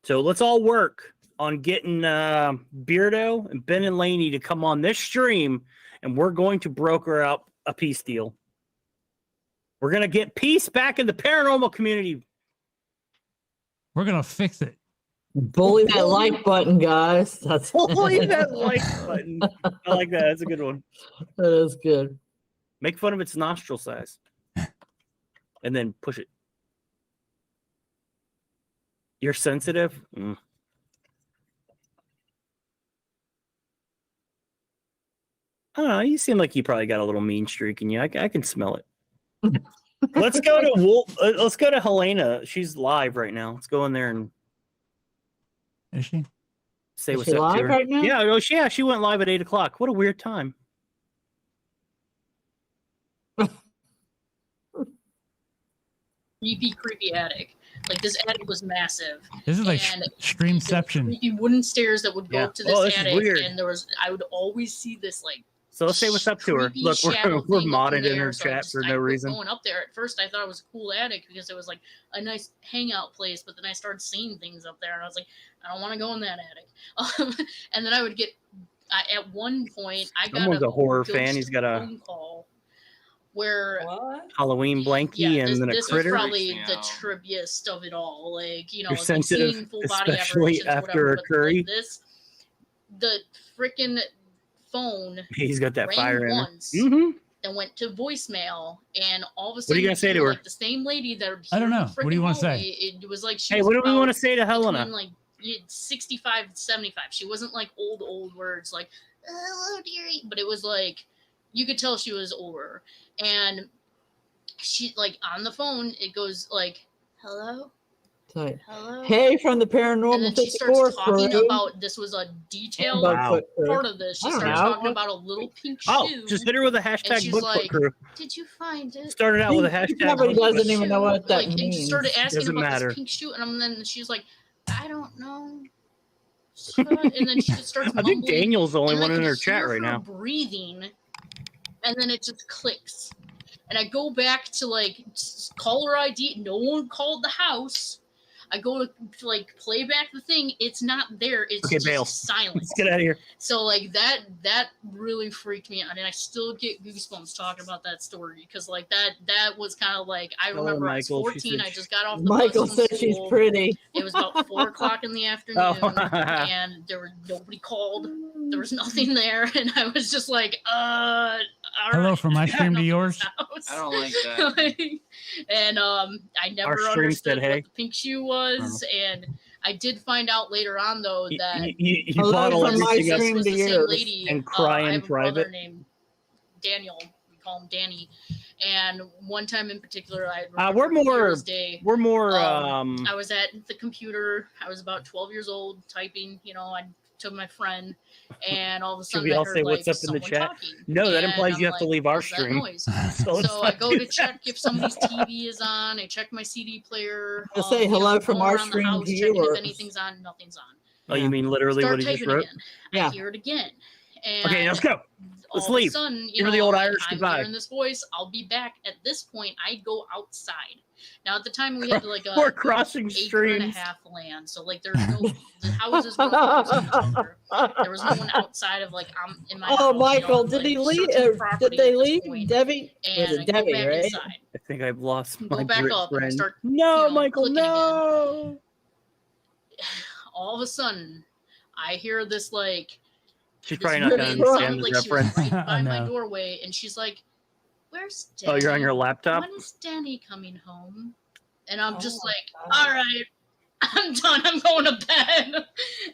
So let's all work on getting Beardo and Ben and Lainey to come on this stream, and we're going to broker out a peace deal. We're going to get peace back in the paranormal community. We're going to fix it. Bully that like button, guys. That's Bully that like button. I like that. That's a good one. That is good. Make fun of its nostril size. And then push it. You're sensitive? Mm. I don't know. You seem like you probably got a little mean streak in you. I can smell it. Let's go to Helena. She's live right now. Let's go in there and Is she? say Is what's she up to live her. right now? Yeah, she went live at 8:00. What a weird time. Creepy attic. Like, this attic was massive. This is like And Streamception. creepy wooden stairs that would go up to this this is attic, weird. and I would always see this like. So let's say what's up to her. creepy Look, shadow we're thing up modded in there, her so chat for no reason. Going up there at first, I thought it was a cool attic because it was like a nice hangout place. But then I started seeing things up there, and I was like, I don't want to go in that attic. And then I would get. At one point, I got Someone's a horror ghost fan. He's got a phone call where. What? Halloween blankie and then a this critter. was probably Freaks me the out. trippiest of it all. Like, you know, You're like sensitive, seeing full body especially apparitions, after whatever, a but, curry? like, the freaking phone He's got that rang fire in her. once, Mm-hmm. then went to voicemail, and all of a What are sudden, you gonna say to her? like, the same lady that I don't know. What do you want to to say? It was like she Hey, was what do we about want to say to Helena? between, like 65 and 75. She wasn't like old words like hello dearie, but it was like you could tell she was older. And she, like, on the phone, it goes like hello, Tight. Hello. Hey, from the And Paranormal then she 54 starts talking crew. about this was a detailed Wow. part of this. She I don't starts know. talking about a little pink shoe. Oh, just hit her with a and hashtag she's Bigfoot like, crew. "Did you find it?" Started out with a She hashtag probably Bigfoot. doesn't even know what that like, and she means. started asking Doesn't about matter. this pink shoe, and then she's like, "I don't know." And then she just starts I mumbling. think Daniel's the only and one I in could her chat hear right her now. breathing, and then it just clicks. And I go back to like caller ID. No one called the house. I go to like play back the thing. It's not there. It's Okay, just bail. silent. Let's get out of here. So like that really freaked me out, and I still get goosebumps talking about that story because like that was kind of like I Hello, remember I was Michael. She 14. said I just got off the Michael bus from said she's school. pretty. It was about 4:00 in the afternoon, Oh. and nobody called. There was nothing there, and I was just like, all Hello right, from my I got stream to nothing in yours. this house. I don't like that. And I never stream understood said, hey. what the pink shoe was, and I did find out later on though that You Hello bottle from my everything up. stream was to the same yours. lady. And cry I in have a brother private. named Daniel. We call him Danny. And one time in particular, I We're remember clear more- as day. We're more. I was at the computer. I was about 12 years old, typing. I took my friend, and all of a Should sudden we I all heard say like what's up in the someone chat? talking. No, that And implies I'm you have to like, leave our "What's that stream." noise?" let's So I not go do to that. check if somebody's TV is on. I check my CD player. I'll say hello from going our around the stream house, to checking if yours. anything's on. Nothing's on. Oh, you mean literally Start what he just typing wrote? again. Yeah. I hear it again. And Okay, let's go. Let's all leave. Of a sudden, Give her the old Irish I'm goodbye. hearing this voice. I'll be back. At this point, I go outside. Now, at the time, we had like a We're crossing acre and a streams. half land, so like there's no the houses were close to each other. There was no one outside of like I'm in my house. Oh, Michael, did like, he leave? searching Did property they at this leave? point. Debbie? And Was I it go Debbie, back right? inside. I think I've lost my Go back Brit up and I friend. start. No, Michael, clicking again. no. All of a sudden, I hear this like. She's This probably not going to woman understand sounded the like she was reference. right by I my know. doorway, and she's like, "Where's Danny? Oh, you're on your laptop? When is Danny coming home?" And I'm just Oh, like, "All right, I'm done. I'm going to bed."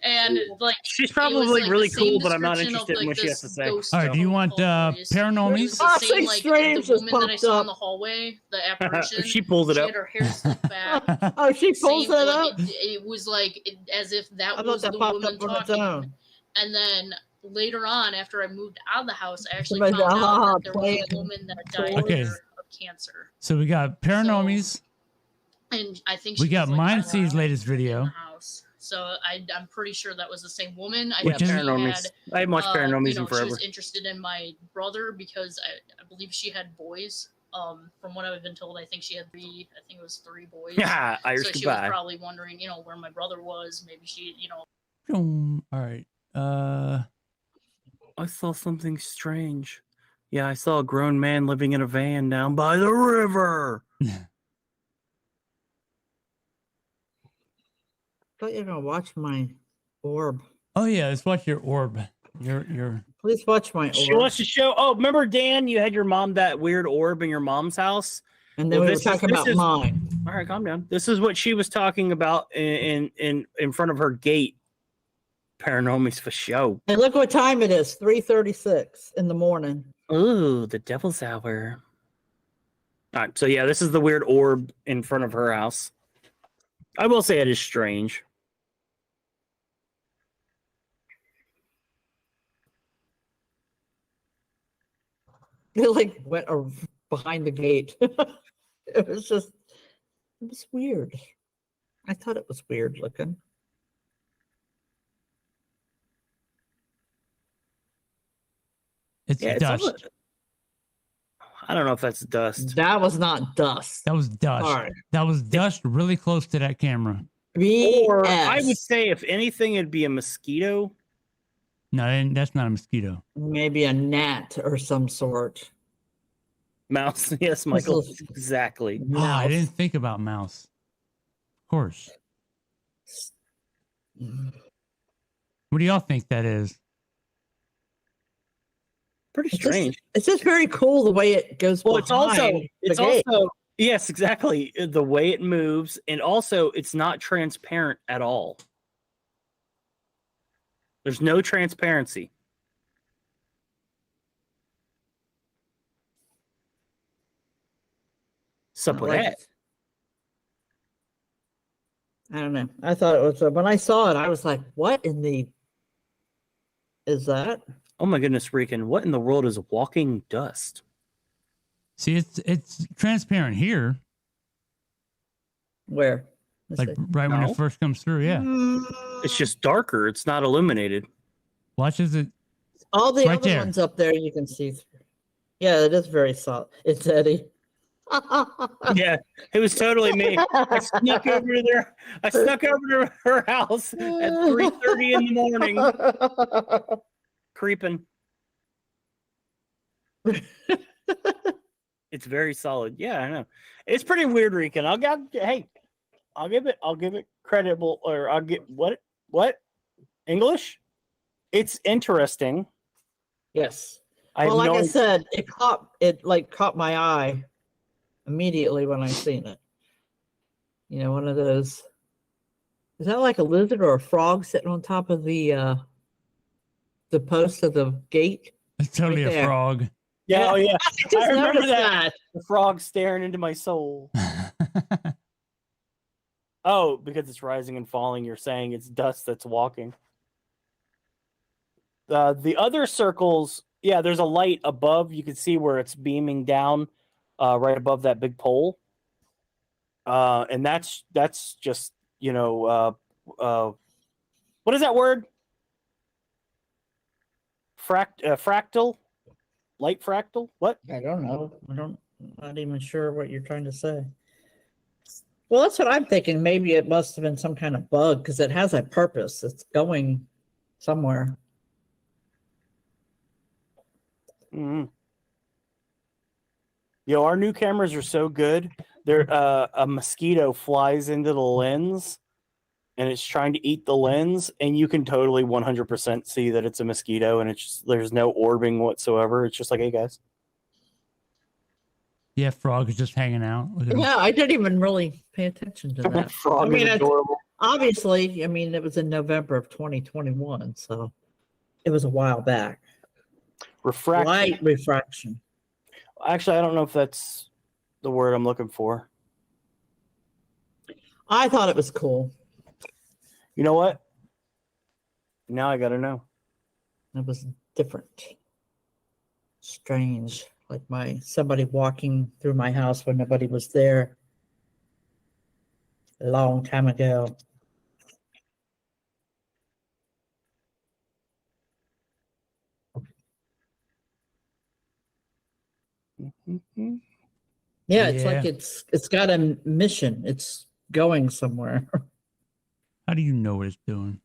And like, She's it was, probably like, really the same cool, but I'm not description of, interested in like, what she has this to say. ghost All right, do you want voice. It Paranormies? was the same, Six like streams the just woman that I popped saw up. in the hallway, the apparition. She pulled it She up. had her hair slicked back. Oh, she pulls Same, that like, up? it was like as if I that thought was that the popped woman up on its talking. own. And then later on, after I moved out of the house, I actually Somebody found said, out "Ah, that there was playing a woman that died Okay. there of cancer. So we got Paranormies. And I think We she got was, like, Mindsee's latest in video. the house. So I'm pretty sure that was the same woman. I Which think is- she Paranormies. had, I haven't watched Paranormies she in forever. was interested in my brother because I believe she had boys. From what I've been told, I think she had three. I think it was 3 boys. Yeah, Irish so she goodbye. was probably wondering, where my brother was. Maybe she, All right. I saw something strange. Yeah, I saw a grown man living in a van down by the river. thought you were gonna watch my orb. Oh yeah, let's watch your orb. Your. Please watch my She orb. wants to show. Oh, remember Dan? You had your mom that weird orb in your mom's house. And then Well, we were this is- talking this about is- mine. All right, calm down. This is what she was talking about in front of her gate. Paranormies for show. And look what time it is, 3:36 in the morning. Ooh, the devil's hour. All right, so yeah, this is the weird orb in front of her house. I will say it is strange. It like went behind the gate. It was weird. I thought it was weird looking. It's Yeah, it's dust. almost- I don't know if that's dust. That was not dust. That was dust. All right. That was dust really close to that camera. Or I would BS. say, if anything, it'd be a mosquito. No, and that's not a mosquito. Maybe a gnat or some sort. Mouse. Yes, Michael. is- Exactly. Oh, I Mouse. didn't think about mouse. Of course. What do y'all think that is? Pretty It's just- strange. It's just very cool the way it goes. Well, it's also behind the it's gate. also yes, exactly the way it moves, and also it's not transparent at all. There's no transparency. Sup I with like that? it. I don't know. I thought it was when I saw it, I was like, "What in the is that?" Oh my goodness, Rican! What in the world is walking dust? See, it's transparent here, Where? like right when No. it first comes through. Yeah, It's just darker. It's not illuminated. watch as it. All the right other there. ones up there you can see through. Yeah, it is very solid. It's Eddie. Yeah, it was totally me. I snuck over to her house at 3:30 in the morning, creeping. It's very solid. Yeah, I know. It's pretty weird, Rican. I'll give it creditable, or I'll get what English. It's interesting. Yes. I Well, like know I said, it caught my eye immediately when I seen it. You know, one of those. Is that like a lizard or a frog sitting on top of the post of the gate? It's totally Right a there. frog. Yeah, oh yeah. I just remember noticed that. The frog staring into my soul. Oh, because it's rising and falling, you're saying it's dust that's walking. The other circles, yeah, there's a light above. You can see where it's beaming down right above that big pole. And that's just, what is that word? Fractal? Light fractal? What? I don't know. I'm not even sure what you're trying to say. Well, that's what I'm thinking. Maybe it must have been some kind of bug because it has a purpose. It's going somewhere. Mm-hmm. Yo, our new cameras are so good. They're a mosquito flies into the lens and it's trying to eat the lens, and you can totally 100% see that it's a mosquito, and there's no orbing whatsoever. It's just like, hey guys. Yeah, frog is just hanging out. Look at him. Yeah, I didn't even really pay attention to that. Frog I mean, is adorable. obviously, it was in November of 2021, so it was a while back. Refraction. Light refraction. Actually, I don't know if that's the word I'm looking for. I thought it was cool. You know what? Now I gotta know. It was different. Strange. Like somebody walking through my house when nobody was there a long time ago. Yeah, it's like it's got a mission. It's going somewhere. How do you know what it's doing?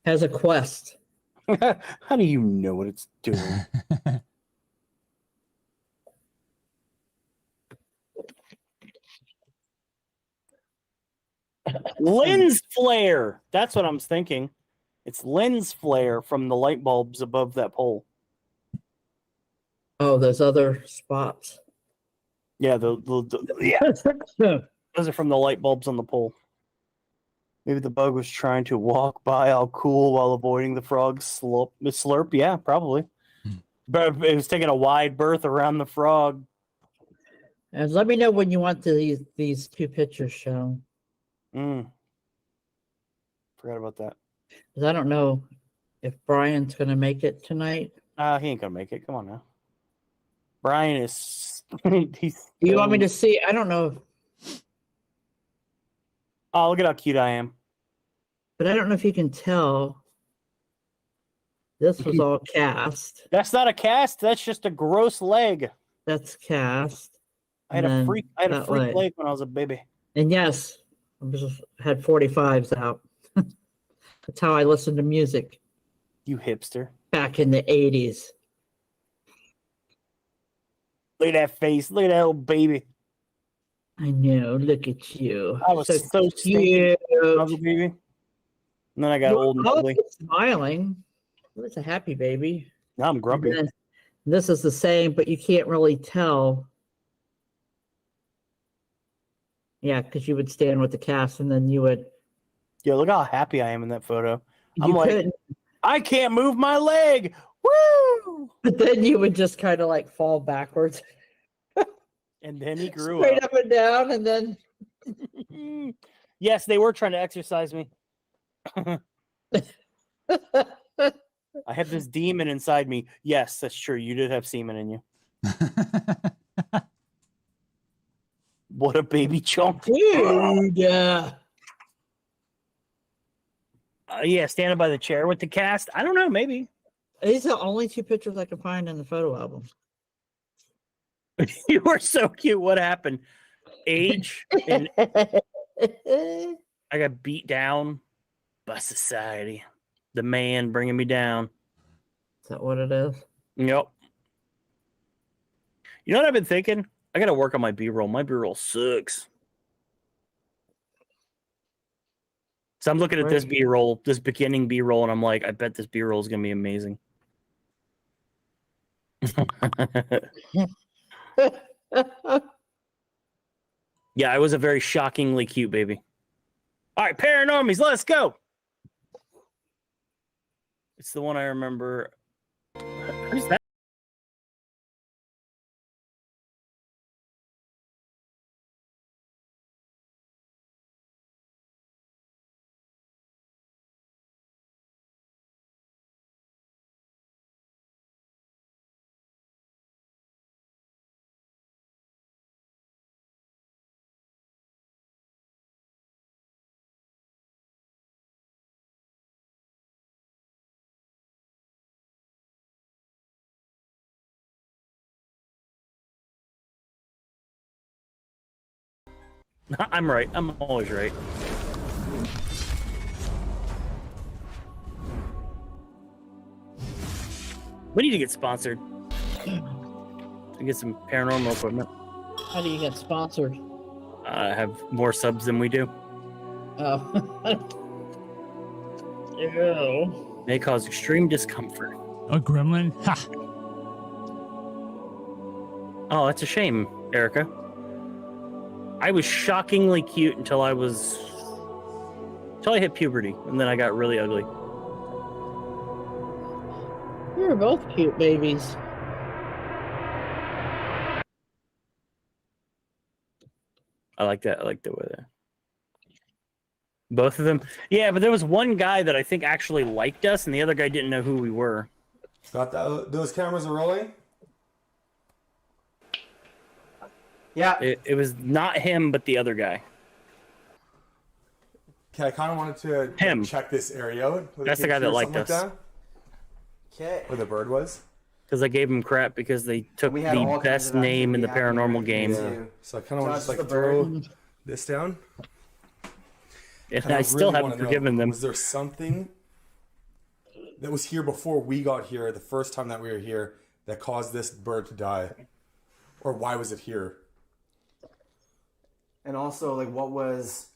Has a quest. How do you know what it's doing? Lens flare. That's what I'm thinking. It's lens flare from the light bulbs above that pole. Oh, those other spots. Yeah, those are from the light bulbs on the pole. Maybe the bug was trying to walk by all cool while avoiding the frog's slurp. Yeah, probably. But it was taking a wide berth around the frog. And let me know when you want these two pictures shown. Forgot about that. Because I don't know if Brian's going to make it tonight. He ain't gonna make it. Come on now. Brian is. Do you want me to see? I don't know. Oh, look at how cute I am. But I don't know if you can tell. This was all cast. That's not a cast. That's just a gross leg. That's cast. I had a freak way. leg when I was a baby. And yes, I had 45s out. That's how I listened to music. You hipster. Back in the 80s. Look at that face. Look at that old baby. I know. Look at you. I was so cute. Baby. And then I got old and ugly. Smiling. It was a happy baby. Now I'm grumpy. This is the same, but you can't really tell. Yeah, because you would stand with the cast and then you would. Yeah, look how happy I am in that photo. I'm You like, couldn't. I can't move my leg. Woo! But then you would just kind of like fall backwards. And then he grew Straight up. up and down, and then Yes, they were trying to exercise me. I have this demon inside me. Yes, that's true. You did have semen in you. What a baby chunk. Dude. Yeah, standing by the chair with the cast. I don't know, maybe. These are the only 2 pictures I can find in the photo album. You were so cute. What happened? Age and I got beat down by society. The man bringing me down. Is that what it is? Yep. You know what I've been thinking? I got to work on my B-roll. My B-roll sucks. So I'm looking at this B-roll, this beginning B-roll, and I'm like, I bet this B-roll is going to be amazing. Yeah, I was a very shockingly cute baby. All right, Paranormies, let's go. It's the one I remember. Who's that? I'm right. I'm always right. We need to get sponsored. To get some paranormal equipment. How do you get sponsored? Have more subs than we do. Oh. Ew. May cause extreme discomfort. A gremlin? Ha! Oh, that's a shame, Erica. I was shockingly cute until I hit puberty, and then I got really ugly. You're both cute babies. I like that. I like the way that. Both of them. Yeah, but there was one guy that I think actually liked us, and the other guy didn't know who we were. Got that? Those cameras are rolling? Yeah. It was not him, but the other guy. Okay, I kind of wanted to check this area out. That's the guy that liked us. Okay. Where the bird was? Because I gave him crap because they took the best name in the paranormal game. Yeah. So I kind of want to just throw this down. And I still haven't forgiven them. Was there something that was here before we got here, the first time that we were here, that caused this bird to die? Or why was it here? And also, like, what was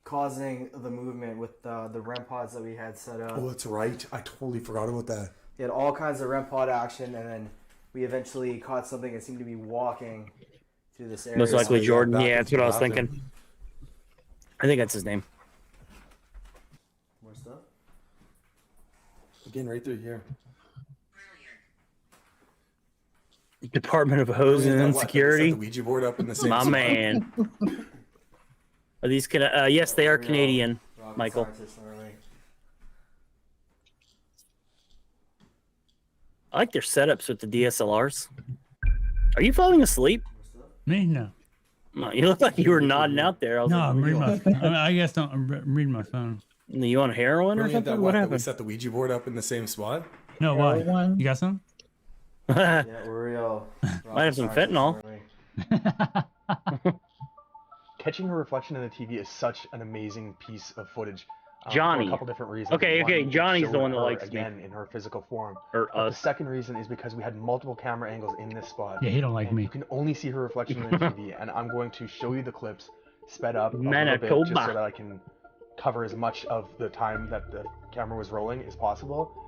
causing the movement with the REM pods that we had set up? Oh, that's right. I totally forgot about that. We had all kinds of REM pod action, and then we eventually caught something that seemed to be walking through this area. Most likely Jordan. Yeah, that's what I was thinking. I think that's his name. More stuff? Again, right through here. Department of Hosing and Security. The Ouija board up in the same My spot. man. Are these yes, they are Canadian, Michael. I like their setups with the DSLRs. Are you falling asleep? Me? No. No, you look like you were nodding out there. I was No, like, I'm reading my I guess I'm reading my phone. You on heroin or something? What We happened? set the Ouija board up in the same spot? No, why? You got some? Yeah, we're real. Might have some fentanyl. Catching her reflection in the TV is such an amazing piece of footage. Johnny. For a couple different reasons. Okay, One, Johnny's the showing one that her likes again me. in her physical form. Or But us. the second reason is because we had multiple camera angles in this spot. Yeah, he don't like and me. You can only see her reflection in the TV, and I'm going to show you the clips sped up a little bit Manitoba. just so that I can cover as much of the time that the camera was rolling as possible.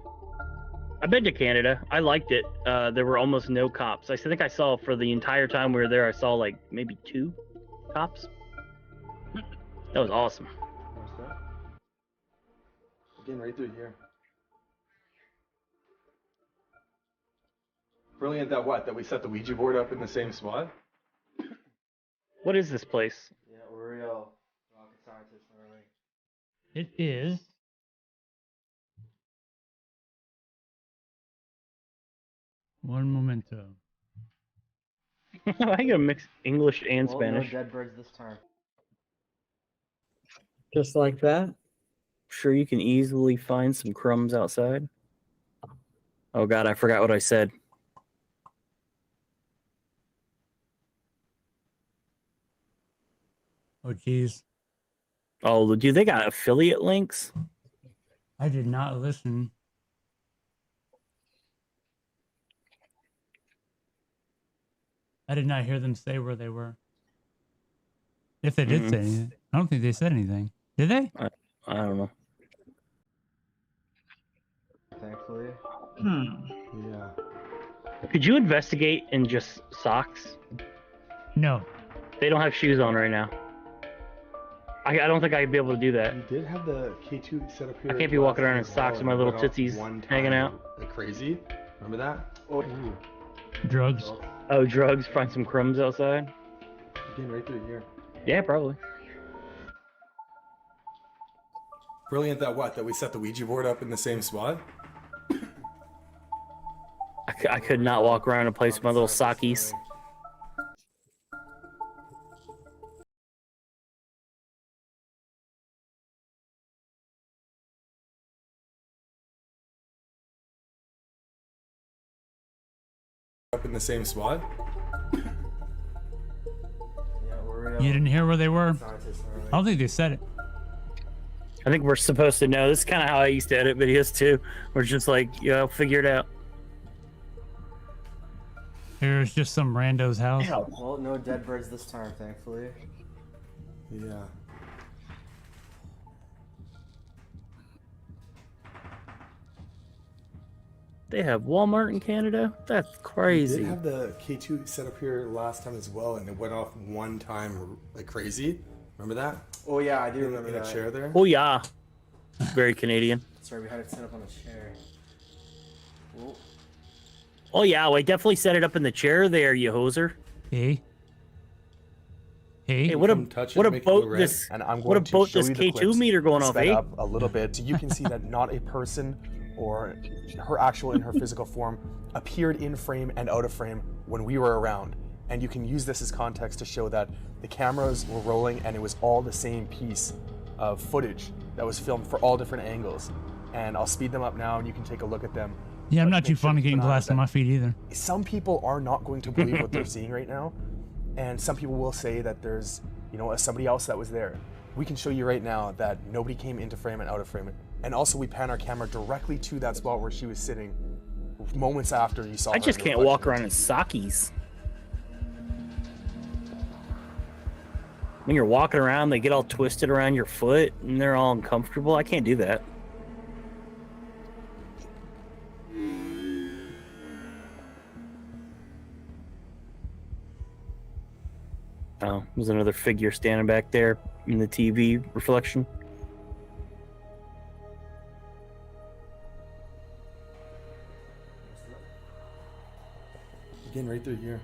I've been to Canada. I liked it. There were almost no cops. I think I saw for the entire time we were there, I saw like maybe 2 cops. That was awesome. More stuff? Again, right through here. Brilliant that what? That we set the Ouija board up in the same spot? What is this place? Yeah, we're real rocket scientists. It is. One momento. I gotta mix English and Well, Spanish. no dead birds this time. Just like that. Sure, you can easily find some crumbs outside. Oh God, I forgot what I said. Oh, geez. Oh, do they got affiliate links? I did not listen. I did not hear them say where they were. If they did say anything. I don't think they said anything. Did they? I don't know. Thankfully. Yeah. Could you investigate in just socks? No. They don't have shoes on right now. I don't think I'd be able to do that. You did have the K2 set up here. I can't be walking around in socks with my little tootsies hanging out. Like crazy. Remember that? Oh, Drugs. Oh, drugs. Find some crumbs outside. Again, right through here. Yeah, probably. Brilliant that we set the Ouija board up in the same spot? I could not walk around and place my little sockies. Up in the same spot? yeah, we're You didn't hear where they were? I don't think they said it. I think we're supposed to know. This is kind of how I used to edit videos too. We're just like, I'll figure it out. Here's just some rando's house. Well, no dead birds this time, thankfully. Yeah. They have Walmart in Canada? That's We crazy. did have the K2 set up here last time as well, and it went off one time like crazy. Remember that? Oh yeah, I do remember in a that. chair there. Oh, yeah. Very Canadian. Sorry, we had it set up on a chair. Oh, Oh, yeah. I definitely set it up in the chair there, you hoser. Hey. Hey. Hey, what a Touch it, what a make it boat go red. this And I'm what a going to boat show this you the K2 clips meter going off, sped eh? up a little bit, so you can see that not a person or in her physical form appeared in frame and out of frame when we were around. And you can use this as context to show that the cameras were rolling and it was all the same piece of footage that was filmed for all different angles. And I'll speed them up now and you can take a look at them. Yeah, I'm But not too make sure fond of to getting keep an eye glass on my feet either. Some people are not going to believe what they're seeing right now, and some people will say that there's, somebody else that was there. We can show you right now that nobody came into frame and out of frame, and also we pan our camera directly to that spot where she was sitting moments after you saw her. I just in the can't walk reflection. around in sockies. When you're walking around, they get all twisted around your foot and they're all uncomfortable. I can't do that. Oh, there's another figure standing back there in the TV reflection. Again, right through here.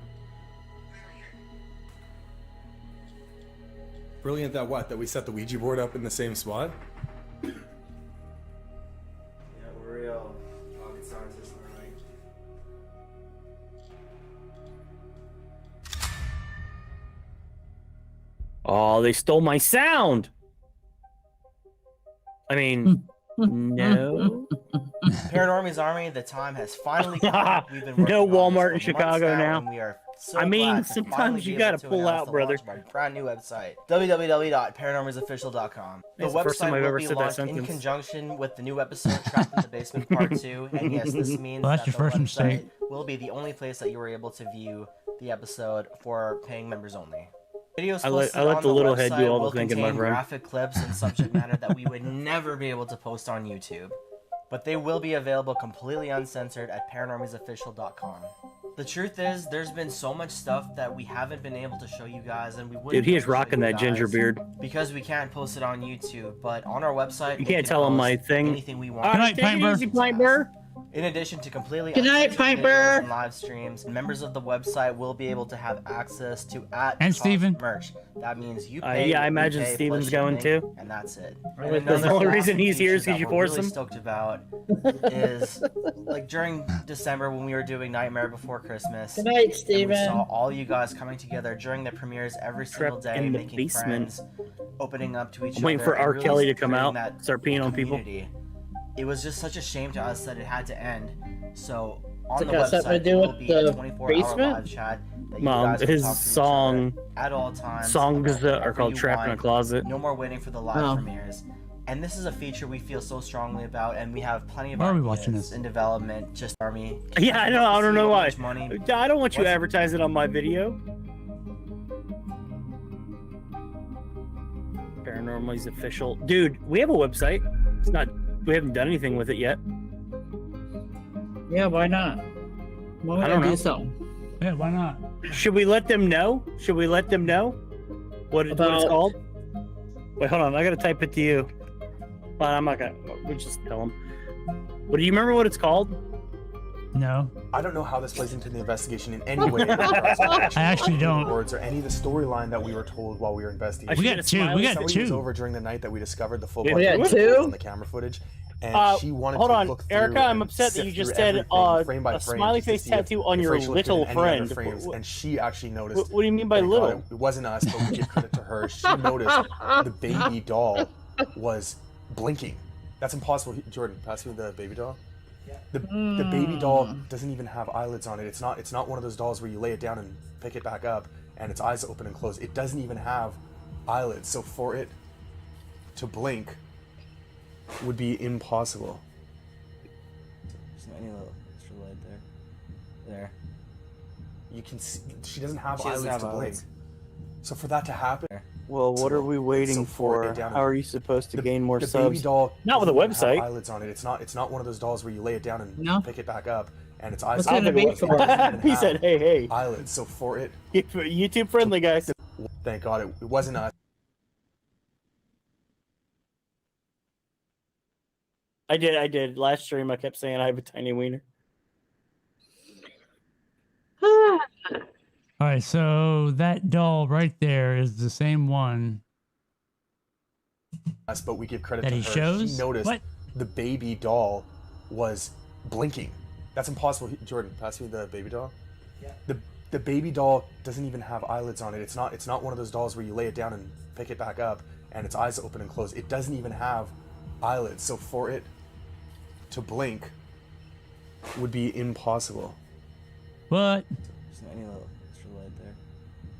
Brilliant that we set the Ouija board up in the same spot? yeah, we're real rocket scientists, right? Oh, they stole my sound. I mean, no. Paranormal's Army, the time has finally come. We've been No working on this Walmart for in Chicago months now. And we are so I mean, glad to sometimes finally you be gotta able to pull announce out, the brother. launch of our brand new website, www.paranormalsofficial.com. The It's the first time website I've will ever be said that launched in sentence. conjunction with the new episode, Trapped in the Basement Part 2. And yes, this means Well, that's that your first the mistake. website will be the only place that you are able to view the episode for paying members only. Videos I let posted on the little head do website all the will thinking, my contain friend. graphic clips and subject matter that we would never be able to post on YouTube. But they will be available completely uncensored at paranormalsofficial.com. The truth is, there's been so much stuff that we haven't been able to show you guys, and we wouldn't. Dude, he be is able to show rocking you that ginger guys beard. because we can't post it on YouTube. But on our website, You we can't can tell him post my thing. Anything we want. Good night, Take it Pint Burr. easy, Pint Burr. In addition to completely Good night, uncensored videos Piper. and live streams, members of the website will be able to have access to And Steven. merch. That means you pay. Yeah, I we imagine pay, Steven's plus going shipping, too. and that's it. Right, And that's the only another reason awesome he's here is feature 'cause you that we're forced really him? stoked about is like during December when we were doing Nightmare Before Christmas. Good night, And we Steven. saw all you guys coming together during the premieres every single Trapped day, in the making basement. friends, opening up to each I'm other. waiting for and R. really Kelly to come creating out, that start peeing on people. community. It was just such a shame to us that it had to end. So on Does the it got something to website do there will with be a the 24-hour basement? live chat that you Mom, guys can his talk to each song- other at all times. Songs about that are whatever called you Trapped in a want. Closet. No more waiting for the live Oh. premieres. And this is a feature we feel so strongly about, and we have plenty of Why are we ideas watching this? in development. Just Army. Yeah, I know. I don't know See how why. much money- I don't want you What's- advertising on my video. Paranormal's official. Dude, we have a website. It's not. We haven't done anything with it yet. Yeah, why not? Why I would don't I know. do something? Yeah, why not? Should we let them know? Should we let them know what it's About- called? Wait, hold on. I gotta type it to you. But I'm not gonna. We'll just tell them. But do you remember what it's called? No. I don't know how this plays into the investigation in any way. in regards to I actually don't. Words or any of the storyline that we were told while we were investigating. We got two. We got Somebody was two. over during the night that we discovered the full Yeah, body we got of two? on the camera footage, and she wanted Hold to on, look through Erica. I'm and upset that you sift just through said everything frame by a frame smiley just to face see if- tattoo on if your Rachel had little put in any other friend. frames, and she actually noticed. What do you mean by Thank God little? It wasn't us, but we give credit to her. She noticed the baby doll was blinking. That's impossible. Jordan, pass me the baby doll. The baby doll doesn't even have eyelids on it. It's not one of those dolls where you lay it down and pick it back up and its eyes open and close. It doesn't even have eyelids. So for it to blink would be impossible. There's any little extra light there. There. You can see she doesn't have She doesn't eyelids have to blink. eyelids. So for that to happen, Well, what are we waiting for it for? down- How are you supposed to gain more the baby subs? doll Not with a doesn't even have website. eyelids on it. It's not one of those dolls where you lay it down and No. pick it back up and its eyes What's open it gonna and be close. for? It doesn't even He have said, "Hey, hey, eyelids. So for it, YouTube friendly, guys." thank God it wasn't us. I did. Last stream, I kept saying I have a tiny wiener. All right, so that doll right there is the same one Us, but we give credit that to he her. shows. She noticed What? the baby doll was blinking. That's impossible. Jordan, pass me the baby doll. Yeah. The baby doll doesn't even have eyelids on it. It's not one of those dolls where you lay it down and pick it back up and its eyes open and close. It doesn't even have eyelids. So for it to blink would be impossible. What? There's any little extra light there.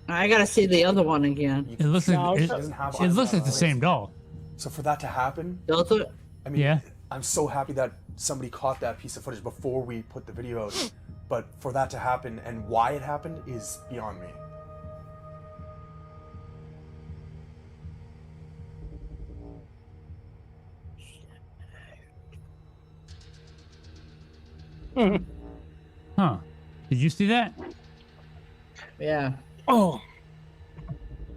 I gotta see the other one again. It looks No, like it it, doesn't have it looks like the eyelids. same doll. So for that to happen, Does it? I mean, Yeah. I'm so happy that somebody caught that piece of footage before we put the video out. But for that to happen and why it happened is beyond me. Huh? Did you see that? Yeah. Oh,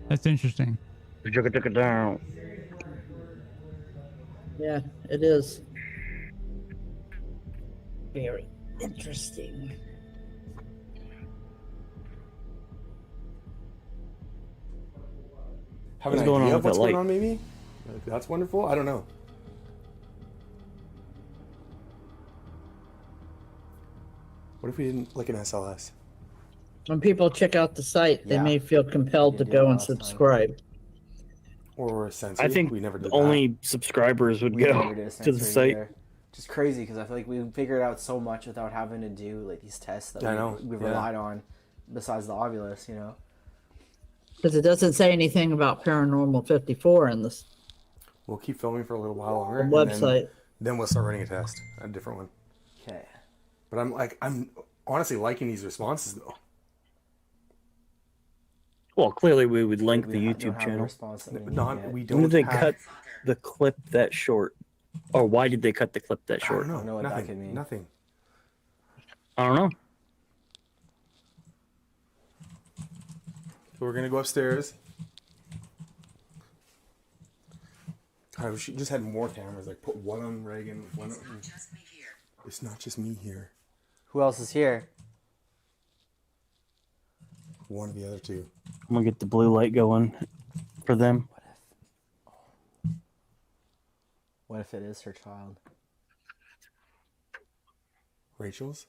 That's interesting. took it down. Yeah, it is. Very interesting. Have What's an going idea on of with what's that going light? on, maybe? Like, that's wonderful. I don't know. What if we didn't like an SLS? When people check out the site, they Yeah. may feel compelled to did go and last time. subscribe. Or a sense? I think we never did only subscribers would We go never did a to the sensory site. either. Just crazy because I feel like we figured out so much without having to do like these tests that I know, we yeah. relied on. Besides the Ovilus, you know. Because it doesn't say anything about Paranormal 54 in this We'll keep filming for a little while longer. and then- website. Then we'll start running a test, a different one. Okay. But I'm honestly liking these responses though. Well, clearly we would link the We don't YouTube have a channel. response that we need Not yet. we When don't. did they have, cut the clip that short? Or why did they cut the clip that I short? don't know. know what that Nothing. could mean. Nothing. I don't know. So we're gonna go upstairs. God, we should just had more cameras. Like put one on Reagan, one on. It's not just me here. Who else is here? One of the other two. I'm gonna get the blue light going for them. What if it is her child? Rachel's?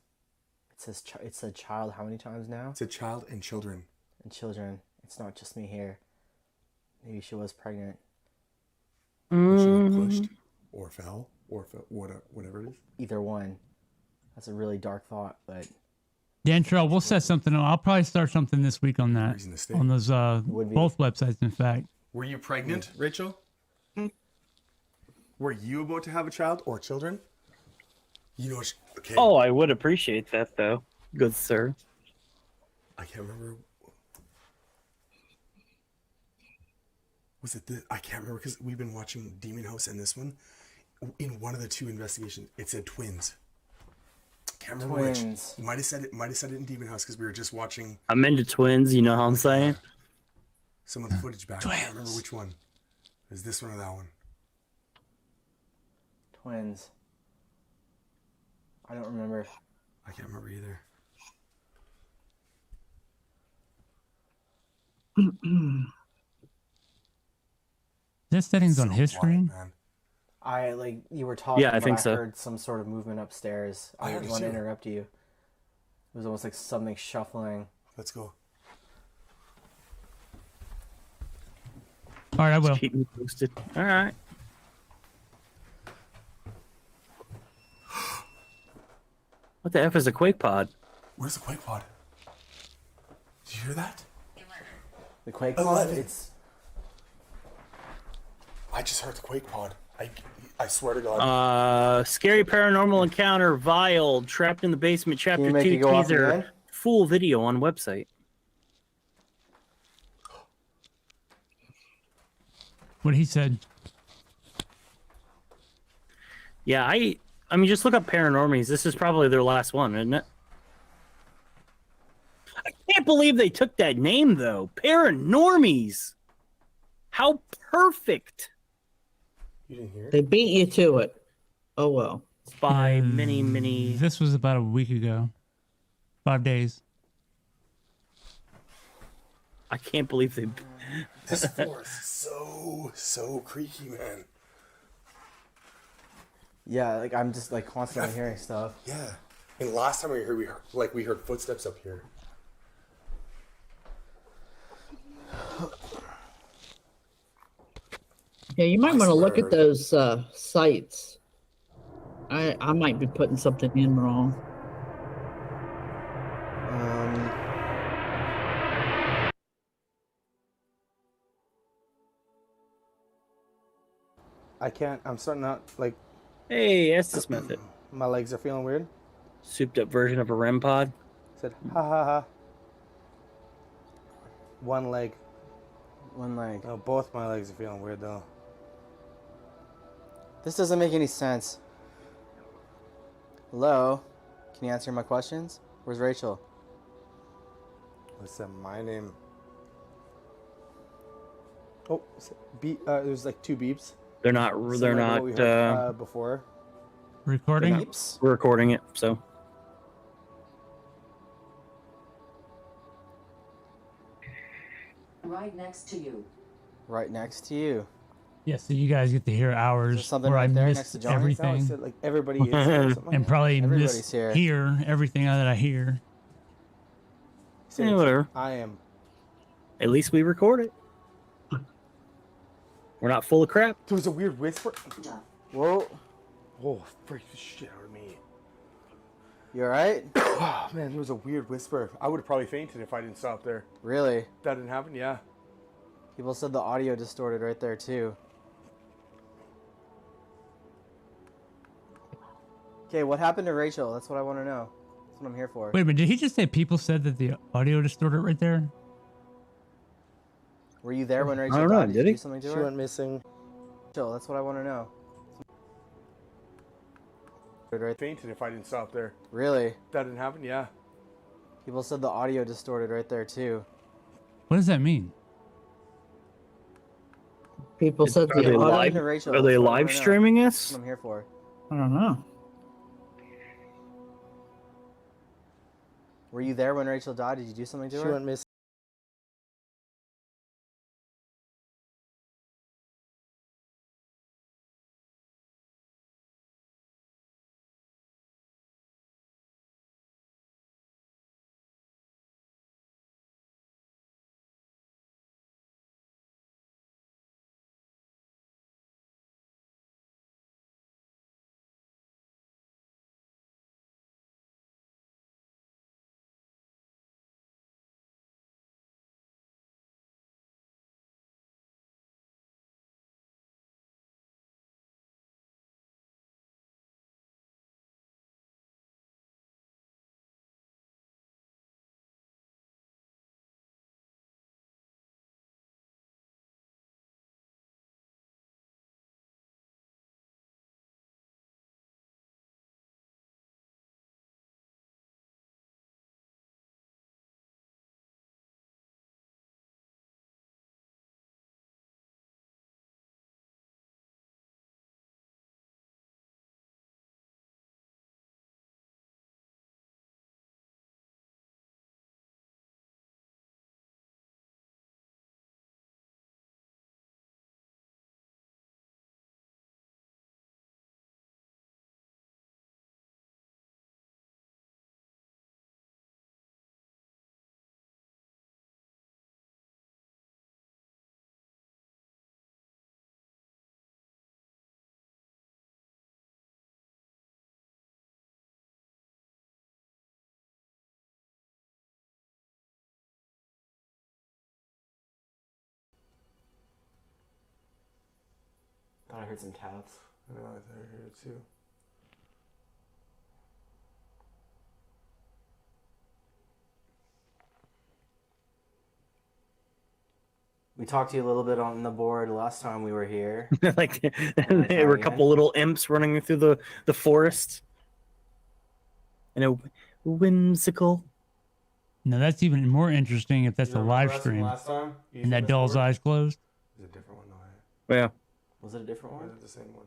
It said child how many times now? It's a child and children. And children. It's not just me here. Maybe she was pregnant. She got pushed or fell or whatever it is. Either one. That's a really dark thought, but Yeah, Trell, we'll set something. I'll probably start something this week on that. Reason to stay. On those both websites, in fact. Were you pregnant, Rachel? Were you about to have a child or children? You know, okay. Oh, I would appreciate that, though. Good sir. I can't remember. Was it this? I can't remember because we've been watching Demon House and this one. In one of the two investigations, it said twins. Can't remember which. You might have said it in Demon House because we were just watching. I'm into twins. You know how I'm saying? Some of the footage back. I can't remember which one. Is this one or that one? twins. I don't remember. I can't remember either. This settings on his screen? You were talking. Yeah, I think so. I heard some sort of movement upstairs. I didn't want to interrupt you. It was almost like something shuffling. Let's go. All right, I will. Just keep me posted. All right. What the F is a Quake Pod? Where's the Quake Pod? Did you hear that? The Quake Pod? I just heard the Quake Pod. I swear to God. Scary Paranormal Encounter, Vile, Trapped in the Basement, Chapter 2 teaser. Full video on website. What he said. Yeah, I mean, just look up Paranormies. This is probably their last one, isn't it? I can't believe they took that name, though. Paranormies. How perfect. You didn't hear it? They beat you to it. Oh, well. It's by many. This was about a week ago. 5 days. I can't believe they... This forest is so creaky, man. Yeah, like I'm just like constantly hearing stuff. Yeah. And last time we heard footsteps up here. Yeah, you might want to look at those sites. I might be putting something in wrong. I can't. I'm starting out like. Hey, that's this method. My legs are feeling weird. Souped up version of a REM pod. Said ha ha ha. One leg. No, both my legs are feeling weird though. This doesn't make any sense. Hello? Can you answer my questions? Where's Rachel? Listen, my name. Oh, there's like two beeps. They're not before. Recording? We're recording it, so. Right next to you. Right next to you. Yeah, so you guys get to hear hours where I missed everything. No, like everybody is here, something like and that. probably Everybody's missed here. hear everything that I hear. Yeah, whatever. I am. At least we record it. We're not full of crap. There was a weird whisper. Whoa. Oh, freak the shit out of me. You alright? Oh, man, there was a weird whisper. I would have probably fainted if I didn't stop there. Really? That didn't happen? Yeah. People said the audio distorted right there too. Okay, what happened to Rachel? That's what I want to know. That's what I'm here for. Wait a minute, did he just say people said that the audio distorted right there? Were you there when Rachel I don't know, died? did you he? do something to She her? went missing. Rachel, that's what I want to know. Right. Fainted if I didn't stop there. Really? That didn't happen? Yeah. People said the audio distorted right there too. What does that mean? People said Are they What live? happened to Rachel? Are they That's what I live wanna know. streaming That's us? what I'm here for. I don't know. Were you there when Rachel died? Did you do something to She her? went missing. Thought I heard some cats. I know, I heard it too. We talked to you a little bit on the board last time we were here. Like there were a couple little imps running through the forest. And a whimsical. Now that's even more interesting if that's You a remember live us from stream. last time? And that doll's eyes closed. It's a different one, though. Yeah. Was it a different Or one? is it the same one?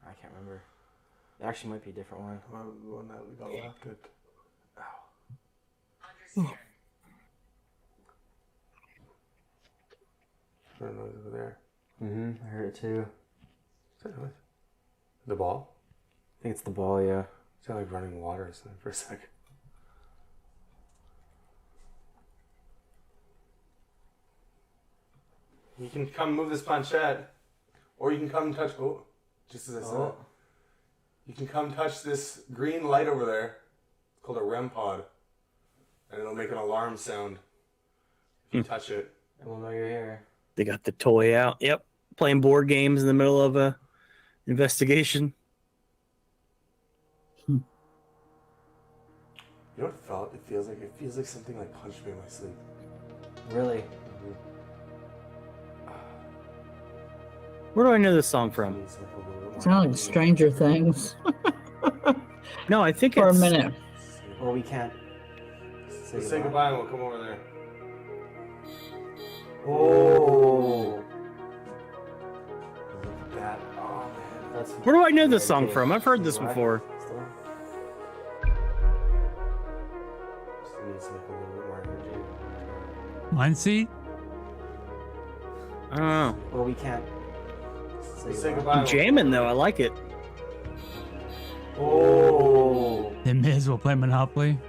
I can't remember. It actually might be a different one. The one that we got left. Good. I don't know over there. I heard it too. Is that noise? The ball? I think it's the ball, yeah. It sounded like running water or something for a second. You can come move this planchette, or you can come touch. Oh, just as I said, you can come touch this green light over there. It's called a REM pod, and it'll make an alarm sound if you touch it. And we'll know you're here. They got the toy out. Yep. Playing board games in the middle of a investigation. You know what it felt? It feels like something like punched me in my sleep. Really? Where do I know this song from? Sound like Stranger Things. No, I think For it's... a minute. Well, we can't Let's say goodbye and we'll come over there. Oh. Look at that. Oh, man. That's Where do I know this song from? I've heard this before. Just needs like a little bit more energy. Mind seat? I don't know. Well, we can't Let's say goodbye. I'm jamming though. I like it. Oh. The Miz will play Monopoly.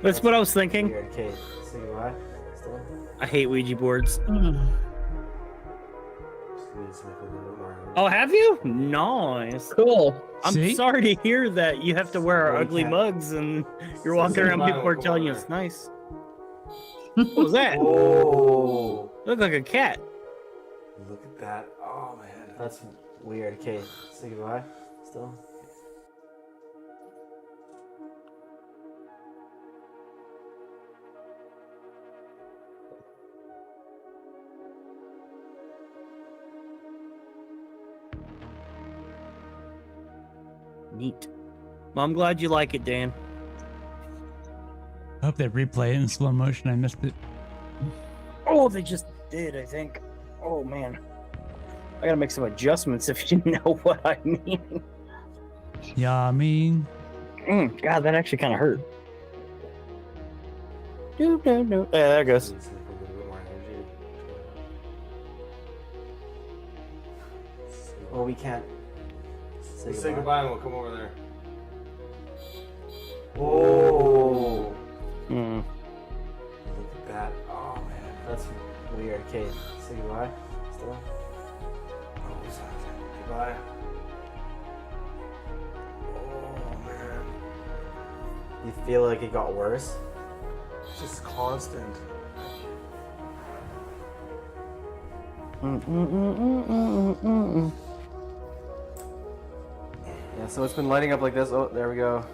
That's what I was thinking. Weird. Okay, say goodbye. Still. I hate Ouija boards. Just needs like a little bit more energy. Oh, have you? Nice. Cool. I'm See? sorry to hear that you have to wear our Well, we ugly can't. mugs and you're walking around. Smile, People are come telling on you there. it's nice. What was that? Oh. Look like a cat. Look at that. Oh, man. That's weird. Okay, say goodbye. Still. Neat. Well, I'm glad you like it, Dan. I hope they replay it in slow motion. I missed it. Oh, they just did, I think. Oh, man. I gotta make some adjustments if you know what I mean. Yeah, I mean, God, that actually kind of hurt. Yeah, there it goes. Well, we can't Say goodbye and we'll come over there. Whoa. Mm. Look at that. Oh, man. That's weird. Okay, say goodbye. Still. Oh, sorry. Goodbye. Oh, man. You feel like it got worse? It's just constant. Yeah, so it's been lighting up like this. Oh, there we go.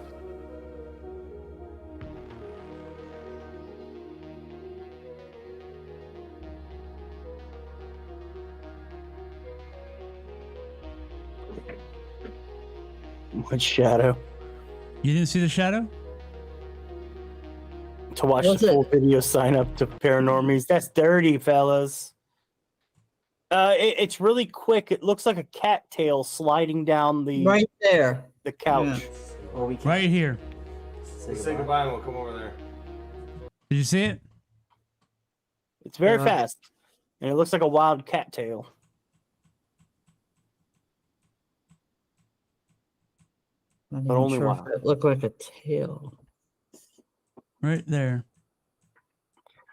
What shadow? You didn't see the shadow? To watch What's the full it? video, sign up to Paranormies. That's dirty, fellas. It's really quick. It looks like a cattail sliding down the Right there. the couch. Yeah. Well, we can't Right here. Say goodbye and we'll come over there. Did you see it? It's very Yeah. fast, and it looks like a wild cattail. Not But even only sure one. if it looked like a tail. Right there.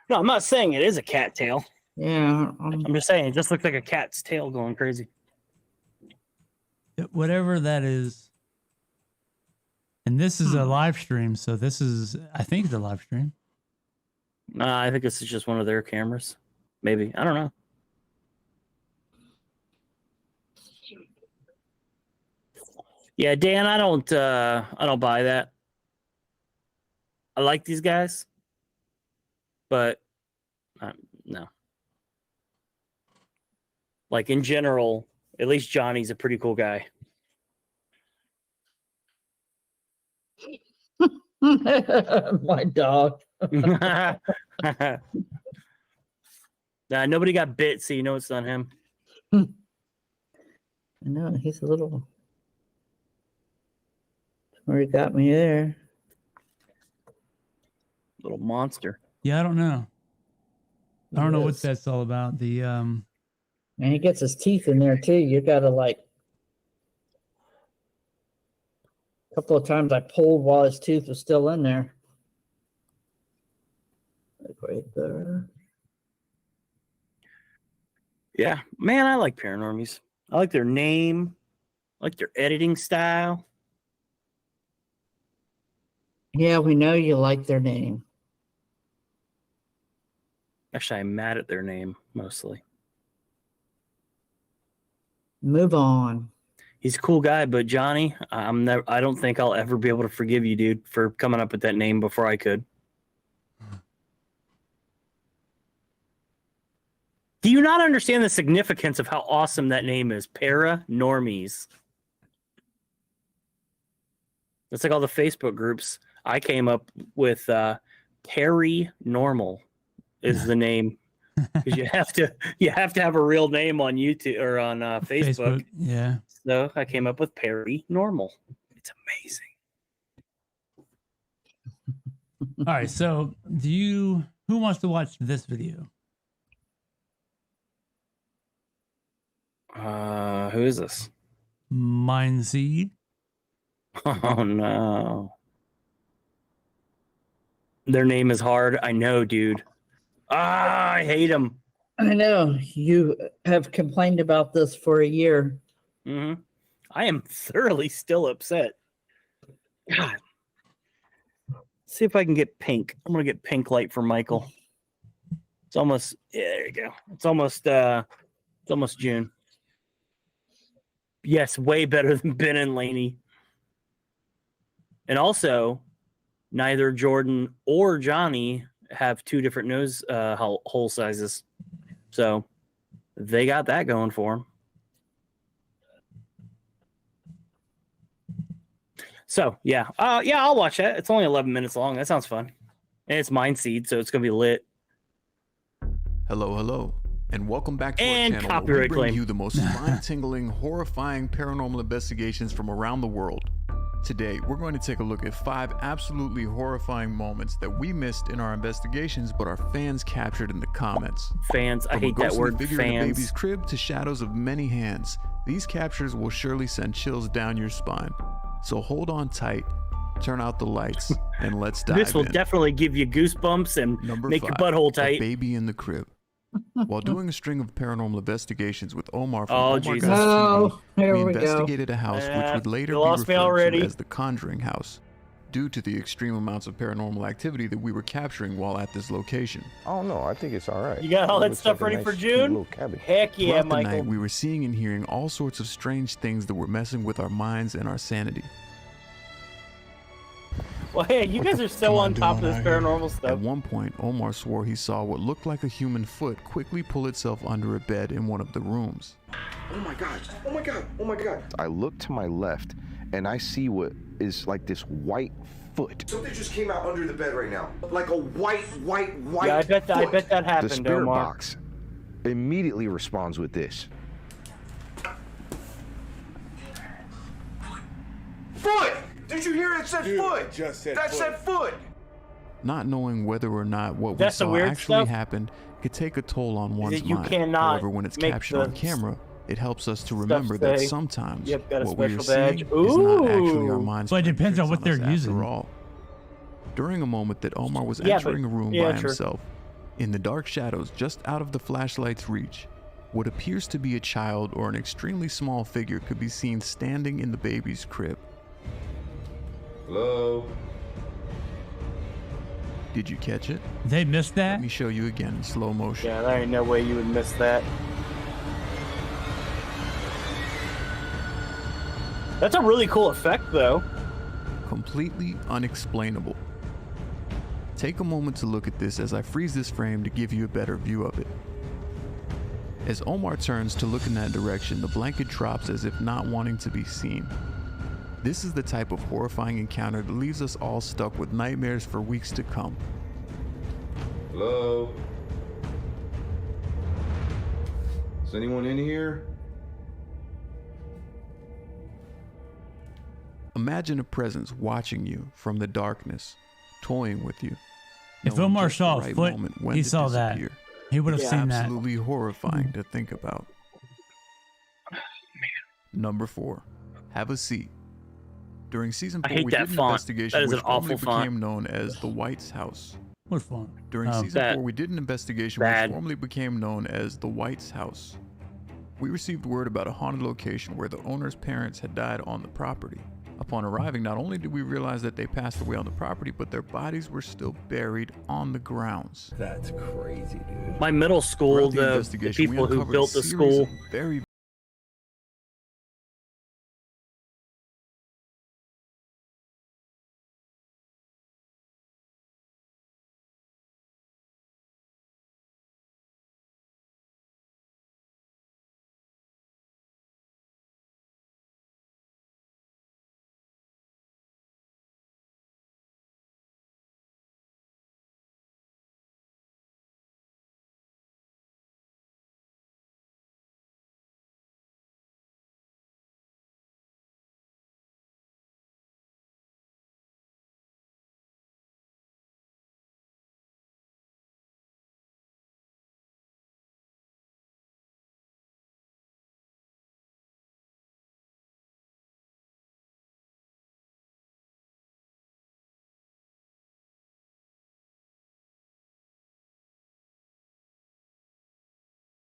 No, I'm not saying it is a cattail. Yeah. I'm just saying it just looks like a cat's tail going crazy. Whatever that is. And this is a live stream, so this is, I think it's a live stream. I think this is just one of their cameras. Maybe. I don't know. Yeah, Dan, I don't buy that. I like these guys, but no. Like in general, at least Johnny's a pretty cool guy. My dog. Nah, nobody got bit, so you know it's not him. I know, he's a little. Where he got me there. Little monster. Yeah, I don't know. I don't know what Yes. that's all about. The And he gets his teeth in there too. You gotta like. A couple of times I pulled while his tooth was still in there. Like right there. Yeah, man, I like Paranormies. I like their name. I like their editing style. Yeah, we know you like their name. Actually, I'm mad at their name mostly. Move on. He's a cool guy, but Johnny, I don't think I'll ever be able to forgive you, dude, for coming up with that name before I could. Do you not understand the significance of how awesome that name is? Paranormies. That's like all the Facebook groups. I came up with Paranormal is the name. Because you have to have a real name on YouTube or on Facebook. Yeah. So I came up with Paranormal. It's amazing. All right. So who wants to watch this video? Who is this? Mindseed. Oh no. Their name is hard. I know, dude. I hate them. I know you have complained about this for a year. Mm-hmm. I am thoroughly still upset. God. See if I can get pink. I'm gonna get pink light for Michael. It's almost there you go. It's almost June. Yes, way better than Ben and Lainey. And also, neither Jordan or Johnny have two different nose hole sizes. So they got that going for them. So, yeah. I'll watch that. It's only 11 minutes long. That sounds fun. And it's Mindseed, so it's going to be lit. Hello, and welcome back to And our channel where we copyright bring claim. you the most spine-tingling, horrifying paranormal investigations from around the world. Today, we're going to take a look at 5 absolutely horrifying moments that we missed in our investigations, but our fans captured in the comments. Fans, I From a hate that ghostly word, figure in a baby's fans. crib to shadows of many hands, these captures will surely send chills down your spine. So hold on tight, turn out the lights, and let's dive in. This will definitely give you goosebumps and Number make 5, your butthole a tight. baby in the crib. While doing a string of paranormal investigations with Omar from Oh, Omar Jesus. Guys Oh, TV, here we we go. investigated a house which would later you be lost me referred already. to as the Conjuring House, due to the extreme amounts of paranormal activity that we were capturing while at this location. Oh no, I think it's all right. You got all It that looks stuff like a ready for nice, cute June? little cabin. Heck yeah, Throughout the Michael. night, we were seeing and hearing all sorts of strange things that were messing with our minds and our sanity. Well, hey, you guys are so on top of this paranormal At stuff. one point, Omar swore he saw what looked like a human foot quickly pull itself under a bed in one of the rooms. Oh my god! Oh my god! Oh my god! I look to my left, and I see what is like this white foot. Something just came out under the bed right now, like a white. Yeah, I bet that The happened, spirit Omar. box immediately responds with this. Foot! Did you hear it said foot? Just said That foot. said foot. Not knowing whether or not what we That's the saw weird actually stuff. happened could take a toll on one's that you mind. cannot However, when it's make captured on the camera, it helps us to remember say, that sometimes "Yep, got a what we are special badge." seeing is not actually our Ooh. minds. Well, it depends on what playing they're tricks on us using. After all, during a moment that Omar was Yeah, entering but- a room yeah, by true. himself, in the dark shadows just out of the flashlight's reach, what appears to be a child or an extremely small figure could be seen standing in the baby's crib. Hello. Did you catch it? They missed that? Let me show you again in slow motion. Yeah, there ain't no way you would miss that. That's a really cool effect, though. Completely unexplainable. Take a moment to look at this as I freeze this frame to give you a better view of it. As Omar turns to look in that direction, the blanket drops as if not wanting to be seen. This is the type of horrifying encounter that leaves us all stuck with nightmares for weeks to come. Hello. Is anyone in here? Imagine a presence watching you from the darkness, toying with you. If knowing Omar just the saw a right foot, moment when he to saw that. disappear. He would have seen that. Absolutely horrifying to think about. Number 4, have a seat. During season 4, I hate we that did an font. investigation That is which an awful formerly font. became known as the White's House. What fun? During season Bad. 4, we did an investigation Bad. which formerly became known as the White's House. We received word about a haunted location where the owner's parents had died on the property. Upon arriving, not only did we realize that they passed away on the property, but their bodies were still buried on the grounds. That's crazy, dude. My middle school, Throughout the the investigation, we people who uncovered built a the series school, of very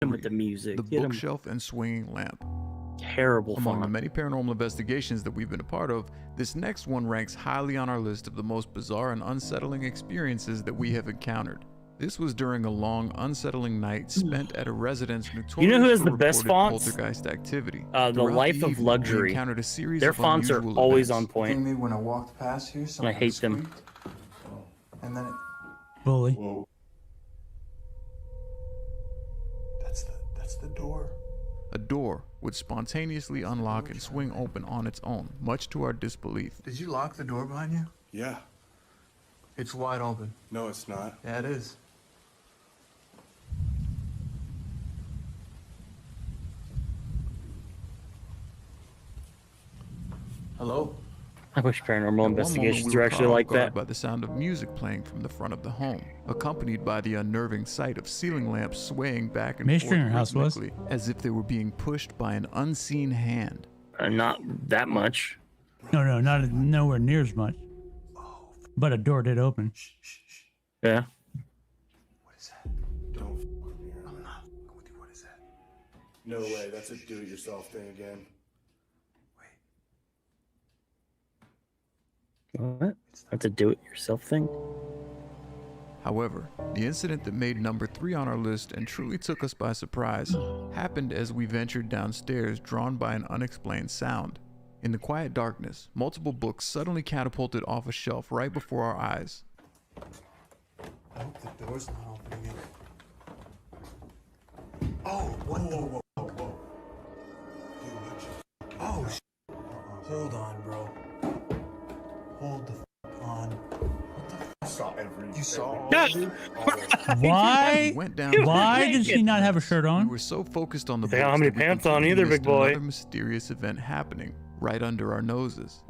with the music. the Get 'em. bookshelf and swinging lamp. Terrible Among the font. many paranormal investigations that we've been a part of, this next one ranks highly on our list of the most bizarre and unsettling experiences that we have encountered. This was during a long, unsettling night spent at a residence notorious You know who has for the best reported fonts? poltergeist activity. The Throughout Life of evening, we Luxury. encountered a series Their of fonts are unusual always events. on point. Me when I walked past here, And I hate them. and then it, Bully. Whoa. That's the door. A door would spontaneously unlock and swing open on its own, much to our disbelief. did you lock the door behind you? Yeah. It's wide open. No, it's not. Yeah, it is. Hello? I wish paranormal At one moment, investigations we were were actually caught off like guard that. by the sound of music playing from the front of the home, accompanied by the unnerving sight of ceiling lamps swaying back and Maestro in forth your house was? rhythmically, as if they were being pushed by an unseen hand. Not that much. No, not nowhere near as much. But a door did open. Yeah. Don't f with me. I'm not with you. What is that? No way. That's a do-it-yourself thing again. What? That's a do-it-yourself thing? However, the incident that made number 3 on our list and truly took us by surprise happened as we ventured downstairs, drawn by an unexplained sound. In the quiet darkness, multiple books suddenly catapulted off a shelf right before our eyes. I hope the door's not opening again. Oh, what the? Whoa. Dude, what? Oh, hold on, bro. Hold the on. What the? I saw everything. You saw all No. of it? Why? We went down. Why did she not have a shirt We on? were so focused on the They don't have books any that we pants on completely either, big missed boy. Another mysterious event happening right under our noses.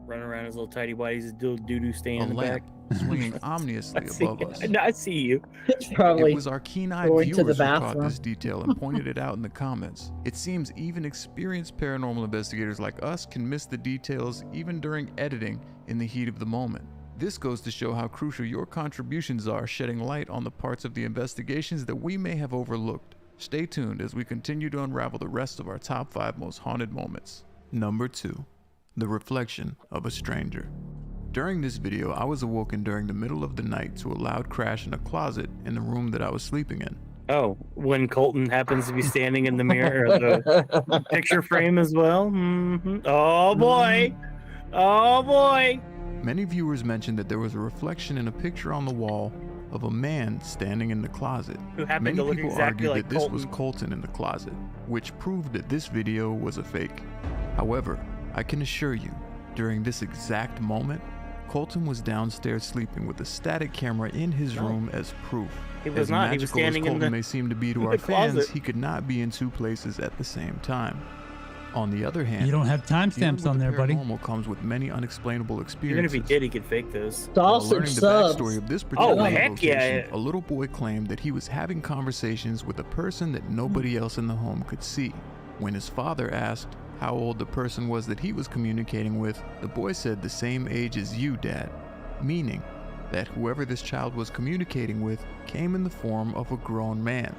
Running around his little tidy whities, his little doo-doo staying A in the lamp back. swinging ominously above us. I see you. It's probably It was our keen-eyed going to the viewers who caught bathroom. this detail and pointed it out in the comments. It seems even experienced paranormal investigators like us can miss the details even during editing in the heat of the moment. This goes to show how crucial your contributions are, shedding light on the parts of the investigations that we may have overlooked. Stay tuned as we continue to unravel the rest of our top 5 most haunted moments. Number 2. The reflection of a stranger. During this video, I was awoken during the middle of the night to a loud crash in a closet in the room that I was sleeping in. Oh, when Colton happens to be standing in the mirror or the picture frame as well. Oh boy. Oh boy. Many viewers mentioned that there was a reflection in a picture on the wall of a man standing in the closet. Who happened Many to look people exactly argued like that this Colton. was Colton in the closet, which proved that this video was a fake. However, I can assure you, during this exact moment, Colton was downstairs sleeping with a static camera in his room as proof. He was As not. He was magical as standing in Colton the may seem to be to in our the fans, closet. he could not be in 2 places at the same time. On the other hand, You don't have dealing timestamps with on the there, buddy. paranormal comes with many unexplainable Even experiences. if he did, he could fake those. While Sausage learning the subs. backstory of this Oh, particular heck location, yeah. a little boy claimed that he was having conversations with a person that nobody else in the home could see. When his father asked how old the person was that he was communicating with, the boy said the same age as you, Dad, meaning that whoever this child was communicating with came in the form of a grown man.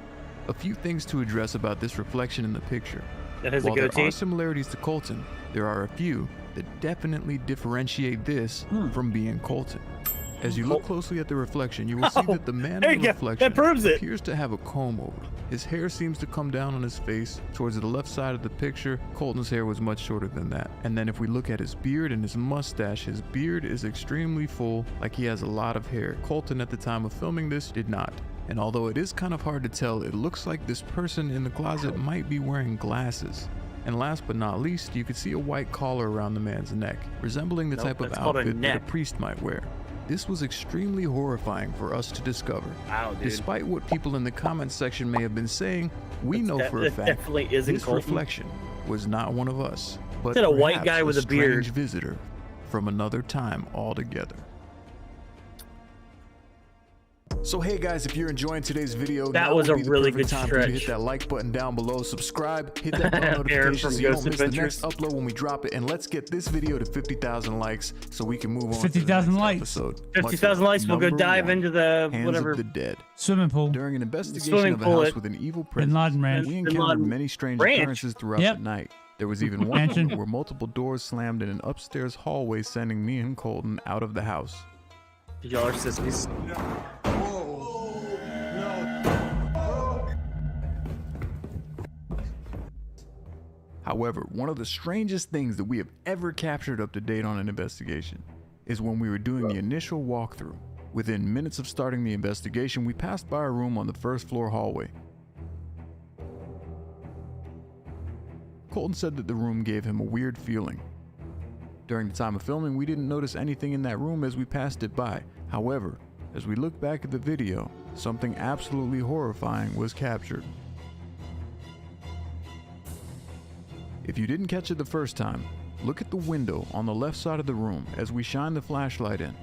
A few things to address about this reflection in the picture. That has a While there goatee. are similarities to Colton, there are a few that definitely differentiate this from being Colton. As you look closely at the reflection, you will see that the man there in the you go. reflection That proves it. appears to have a comb over. His hair seems to come down on his face. Towards the left side of the picture, Colton's hair was much shorter than that. And then if we look at his beard and his mustache, his beard is extremely full, like he has a lot of hair. Colton at the time of filming this did not. And although it is kind of hard to tell, it looks like this person in the closet might be wearing glasses. And last but not least, you could see a white collar around the man's neck, resembling the Nope, type of that's called a outfit that a neck. priest might wear. This was extremely horrifying for us to discover. Wow, dude. Despite what people in the comments section may have been saying, we know for a that fact definitely isn't this Colton. reflection was not one of us, but Is that a white perhaps guy with a beard? strange visitor from another time altogether. So hey guys, if you're enjoying today's video, That now was would a be the really perfect good time for you to stretch. hit that like button down below, subscribe, hit that bell Aaron notification from so you Ghost don't miss the Adventures. next upload when we drop it, and let's get this video to 50,000 likes so we can move on to the 50,000 next likes. episode. 50,000 Much likes. We'll go number dive 1, into the Hands whatever. of the Dead. Swimming pool. During an investigation Swimming of a pool house at with an evil Bin presence, Laden Ranch. we Bin encountered Laden many strange Ranch. occurrences throughout Yep. the night. There was even one Mansion. where multiple doors slammed in an upstairs hallway, sending me and Colton out of the house. Y'all are sissies. However, one of the strangest things that we have ever captured up to date on an investigation is when we were doing the initial walkthrough. Within minutes of starting the investigation, we passed by a room on the first floor hallway. Colton said that the room gave him a weird feeling. During the time of filming, we didn't notice anything in that room as we passed it by. However, as we look back at the video, something absolutely horrifying was captured. If you didn't catch it the first time, Look at the window on the left side of the room as we shine the flashlight in.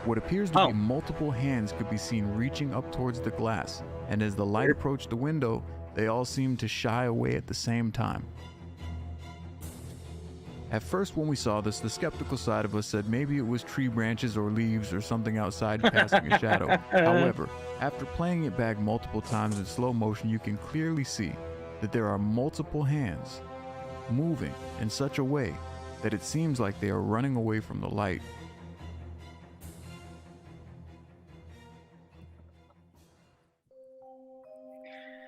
What appears to be multiple hands could be seen reaching up towards the glass, and as the light approached the window, they all seemed to shy away at the same time. At first when we saw this, the skeptical side of us said maybe it was tree branches or leaves or something outside casting a shadow. However, after playing it back multiple times in slow motion, you can clearly see that there are multiple hands moving in such a way that it seems like they are running away from the light.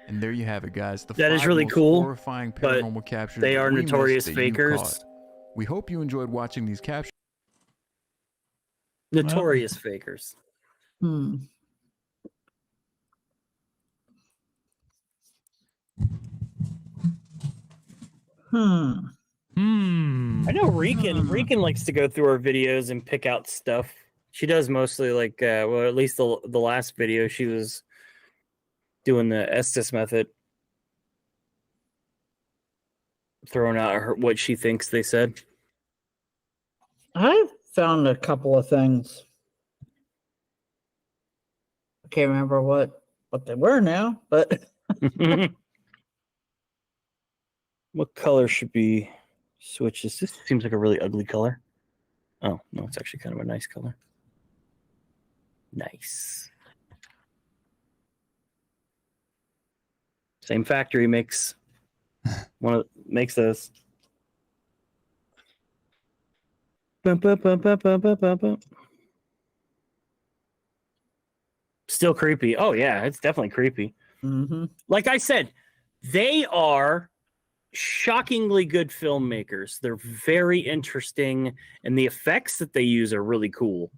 And there you have it, guys. That is really cool, horrifying but paranormal captures they are we missed notorious that you fakers. caught. We hope you enjoyed watching these captures. Notorious fakers. Hmm. I know Rican likes to go through our videos and pick out stuff. She does mostly like, well, at least the last video she was doing the Estes method, throwing out what she thinks they said. I found a couple of things. I can't remember what they were now, but What color should be switches? This seems like a really ugly color. Oh, no, it's actually kind of a nice color. Nice. Same factory makes makes those. Bum, bum, bum, bum, bum, bum, bum, bum. Still creepy. Oh yeah, it's definitely creepy. Mm-hmm. Like I said, they are shockingly good filmmakers. They're very interesting, and the effects that they use are really cool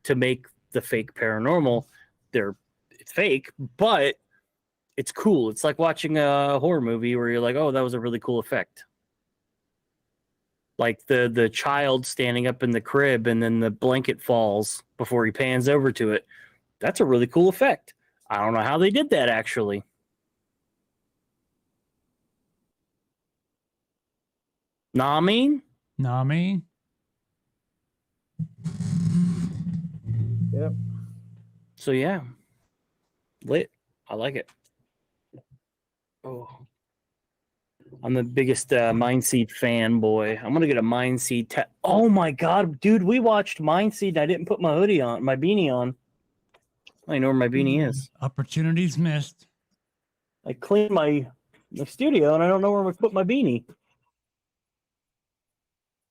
to make the fake paranormal. It's fake, but it's cool. It's like watching a horror movie where you're like, oh, that was a really cool effect. Like the child standing up in the crib and then the blanket falls before he pans over to it. That's a really cool effect. I don't know how they did that, actually. Nami? Yep. So, yeah. Lit. I like it. Oh. I'm the biggest Mindseed fanboy. I'm going to get a Mindseed. Oh, my God. Dude, we watched Mindseed and I didn't put my hoodie on, my beanie on. I don't know where my beanie is. Opportunities missed. I cleaned my studio and I don't know where I put my beanie.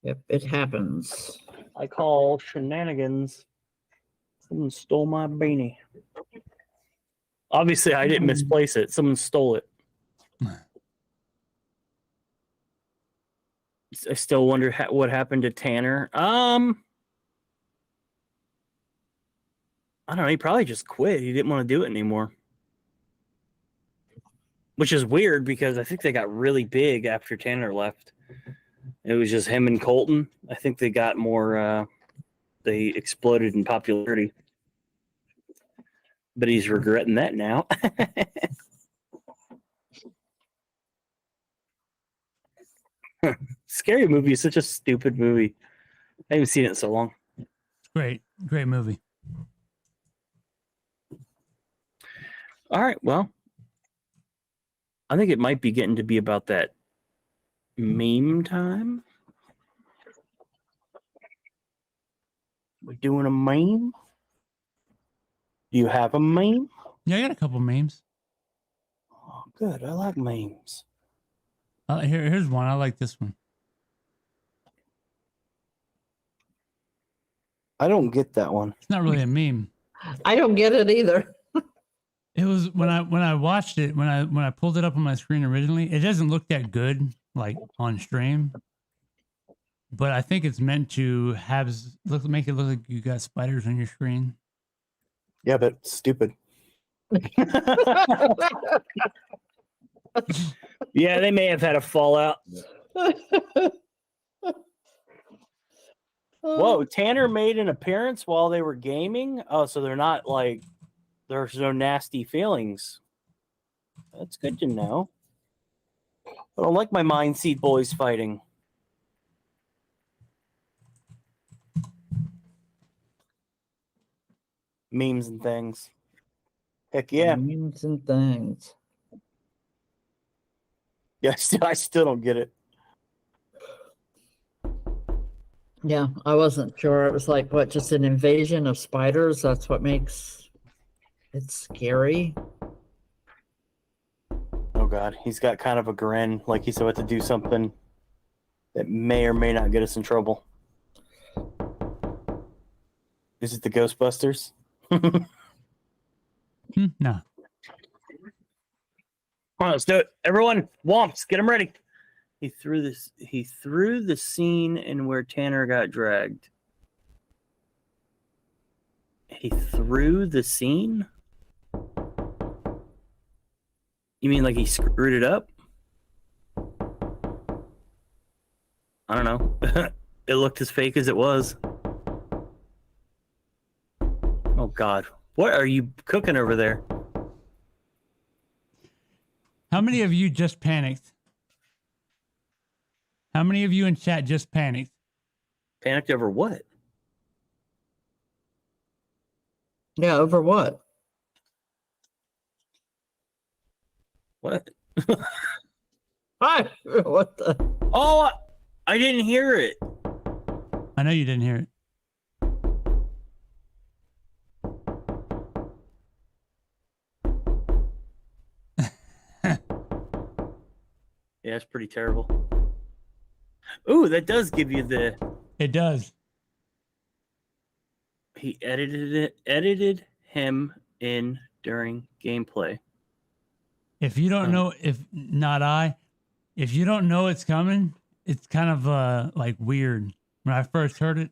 Yep, it happens. I call shenanigans. Someone stole my beanie. Obviously, I didn't misplace it. Someone stole it. I still wonder what happened to Tanner. I don't know. He probably just quit. He didn't want to do it anymore. Which is weird because I think they got really big after Tanner left. It was just him and Colton. I think they got more, they exploded in popularity. But he's regretting that now. Scary Movie is such a stupid movie. I haven't seen it in so long. Great movie. All right, well, I think it might be getting to be about that meme time. We're doing a meme? Do you have a meme? Yeah, I got a couple memes. Oh, good. I like memes. Here's one. I like this one. I don't get that one. It's not really a meme. I don't get it either. It was when I watched it, when I pulled it up on my screen originally, it doesn't look that good like on stream. But I think it's meant to make it look like you got spiders on your screen. Yeah, but stupid. Yeah, they may have had a fallout. Whoa, Tanner made an appearance while they were gaming? Oh, so they're not like, there's no nasty feelings. That's good to know. I don't like my Mind Seed boys fighting. Memes and things. Heck yeah. Memes and things. Yeah, I still don't get it. Yeah, I wasn't sure. It was like, what, just an invasion of spiders? That's what makes it scary. Oh God, he's got kind of a grin, like he's about to do something that may or may not get us in trouble. Is it the Ghostbusters? No. Come on, let's do it. Everyone, Womps, get him ready. He threw the scene in where Tanner got dragged. He threw the scene? You mean like he screwed it up? I don't know. It looked as fake as it was. Oh God. What are you cooking over there? How many of you just panicked? How many of you in chat just panicked? Panicked over what? Yeah, over what? What? Hi. What the? Oh, I didn't hear it. I know you didn't hear it. Yeah, it's pretty terrible. Ooh, that does give you the... It does. He edited him in during gameplay. If you don't know, if you don't know it's coming, it's kind of like weird. When I first heard it.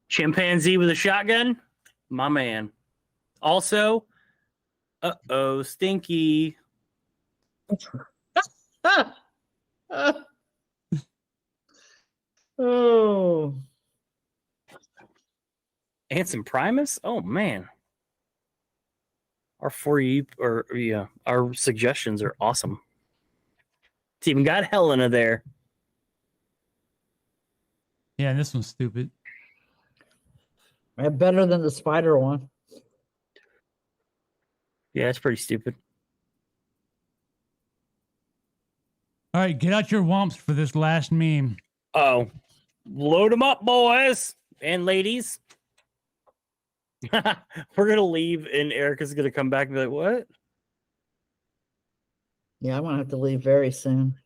Chimpanzee with a shotgun? My man. Also, Stinky. Oh. Hanson Primus? Oh man. Our our suggestions are awesome. It's even got Helena there. Yeah, this one's stupid. Better than the spider one. Yeah, it's pretty stupid. All right, get out your womps for this last meme. Oh, load them up, boys and ladies. We're gonna leave, and Erica's gonna come back and be like, "What?" Yeah, I'm gonna have to leave very soon.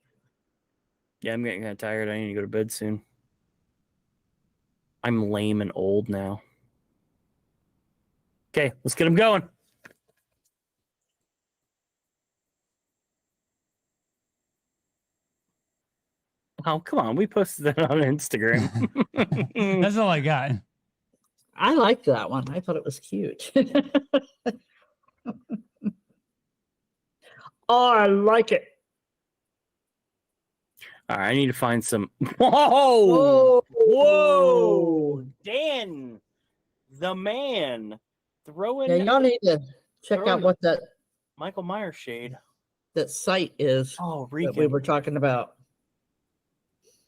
Yeah, I'm getting kind of tired. I need to go to bed soon. I'm lame and old now. Okay, let's get them going. Oh, come on. We posted that on Instagram. That's all I got. I liked that one. I thought it was cute. Oh, I like it. All right, I need to find some. Whoa! Whoa! Dan, the man, throwing. Yeah, y'all need to check out what that Michael Myers shade. That site is. Oh, that Regan. we were talking about.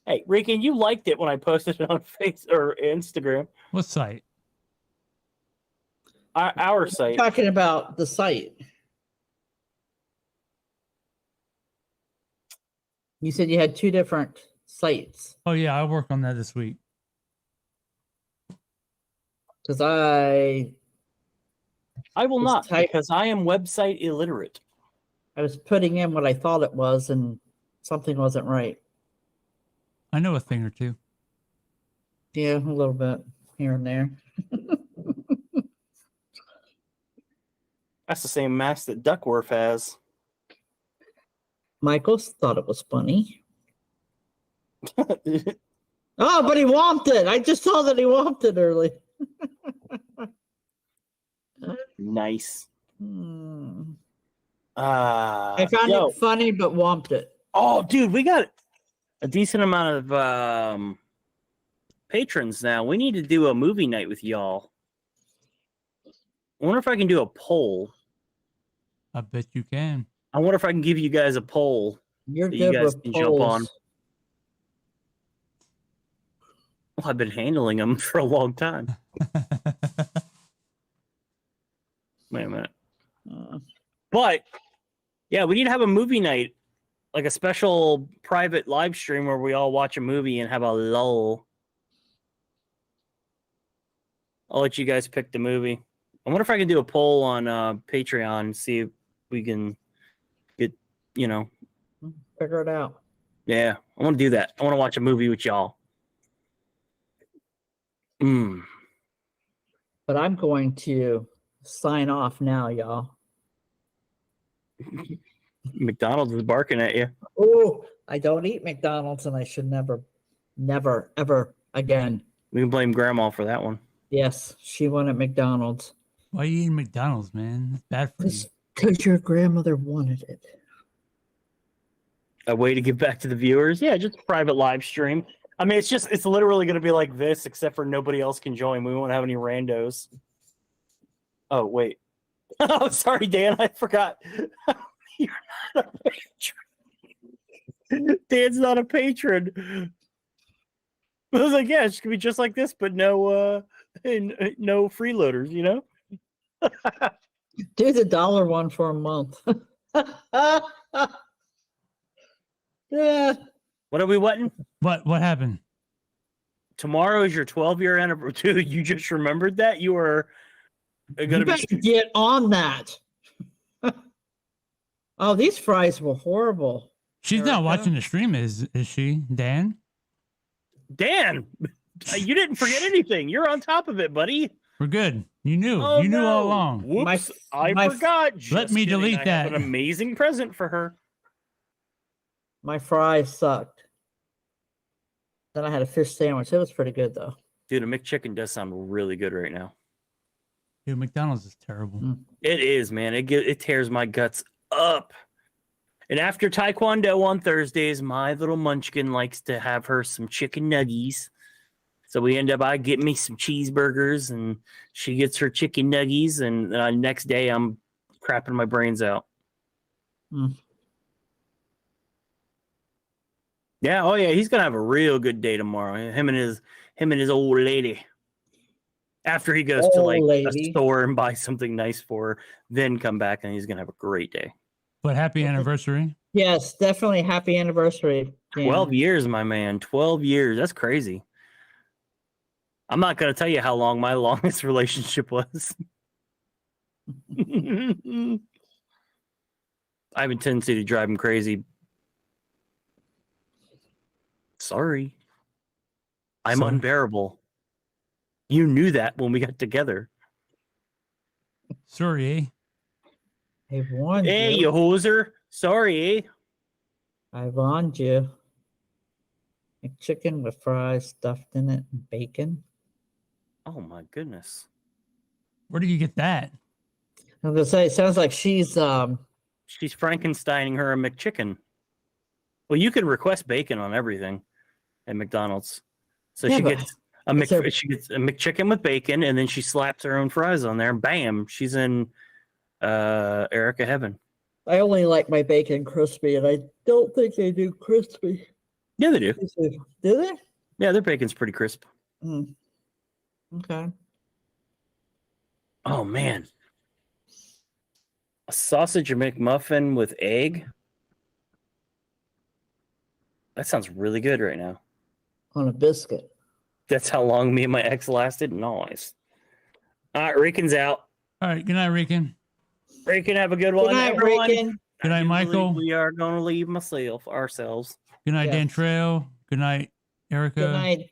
Hey, Regan, you liked it when I posted it on Facebook or Instagram. What site? Our site. Talking about the site. You said you had 2 different sites. Oh yeah, I'll work on that this week. Because I will not, because I am website illiterate. I was putting in what I thought it was, and something wasn't right. I know a thing or two. Yeah, a little bit here and there. That's the same mask that Duckworth has. Michaels thought it was funny. Oh, but he womped it. I just saw that he womped it early. Nice. I found it funny, but womped it. Oh, dude, we got a decent amount of patrons now. We need to do a movie night with y'all. I wonder if I can do a poll. I bet you can. I wonder if I can give you guys a poll You're that good you guys with can jump on. polls. Well, I've been handling them for a long time. Wait a minute. But yeah, we need to have a movie night, like a special private live stream where we all watch a movie and have a lull. I'll let you guys pick the movie. I wonder if I can do a poll on Patreon and see if we can get, Figure it out. Yeah, I want to do that. I want to watch a movie with y'all. But I'm going to sign off now, y'all. McDonald's is barking at you. Oh, I don't eat McDonald's, and I should never, ever again. We can blame Grandma for that one. Yes, she wanted McDonald's. Why are you eating McDonald's, man? It's bad for you. Because your grandmother wanted it. A way to give back to the viewers? Yeah, just a private live stream. I mean, it's literally going to be like this, except for nobody else can join. We won't have any randos. Oh, wait. Oh, sorry, Dan. I forgot. You're not a patron. Dan's not a patron. I was like, yeah, it's going to be just like this, but no freeloaders, Do the $1 one for a month. Yeah. What are we wetting? What happened? Tomorrow is your 12-year anniversary. Dude, you just remembered that? You are going to get on that. Oh, these fries were horrible. She's not watching the stream, is she, Dan? Dan, you didn't forget anything. You're on top of it, buddy. We're good. You knew. Oh, you knew no. all along. Whoops, I forgot. Let me delete I that. have an amazing present for her. My fries sucked. Then I had a fish sandwich. It was pretty good, though. Dude, a McChicken does sound really good right now. Dude, McDonald's is terrible. It is, man. It tears my guts up. And after Taekwondo on Thursdays, my little munchkin likes to have her some chicken nuggies. So we end up, I get me some cheeseburgers, and she gets her chicken nuggies, and next day I'm crapping my brains out. Yeah, oh yeah, he's gonna have a real good day tomorrow. Him and his old lady. After he goes to a store and buy something nice for her, then come back and he's gonna have a great day. But happy anniversary. Yes, definitely happy anniversary. Dan. 12 years, my man. 12 years. That's crazy. I'm not gonna tell you how long my longest relationship was. I have a tendency to drive him crazy. Sorry. I'm unbearable. You knew that when we got together. Sorry, eh? I warned you. Hey, you hoser. Sorry, eh? I warned you. A chicken with fries stuffed in it and bacon. Oh my goodness. Where did you get that? I was gonna say, it sounds like she's Frankensteining her a McChicken. Well, you can request bacon on everything at McDonald's. So Yeah, she but gets she gets a McChicken with bacon, and then she slaps her own fries on there, and bam, she's in Erica heaven. I only like my bacon crispy, and I don't think they do crispy. Yeah, they do. Do they? Yeah, their bacon's pretty crisp. Okay. Oh man, a sausage McMuffin with egg. That sounds really good right now. On a biscuit. That's how long me and my ex lasted. Nice. All right, Rican's out. All right, good night, Rican. Rican, have a good one. Good night, everyone. Rican. Good night, Michael. We are going to leave ourselves. Good night, Yes. Dan Trail. Good night, Erica. Good night,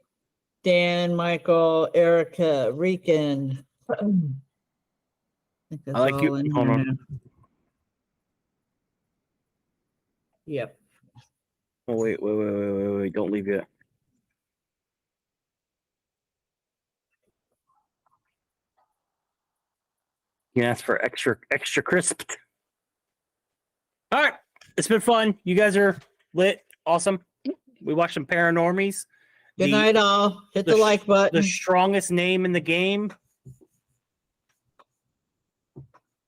Dan, Michael, Erica, Rican. I think that's I like all you. in Hold here on. now. Yep. Oh, wait. Don't leave yet. You can ask for extra crisped. All right. It's been fun. You guys are lit. Awesome. We watched some Paranormies. Good night, all. Hit the like button. The strongest name in the game.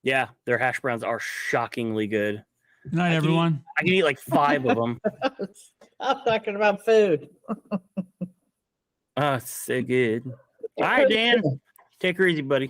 Yeah, their hash browns are shockingly good. Good night, everyone. I can eat like 5 of them. Stop talking about food. Oh, it's so good. All right, Dan. Take her easy, buddy.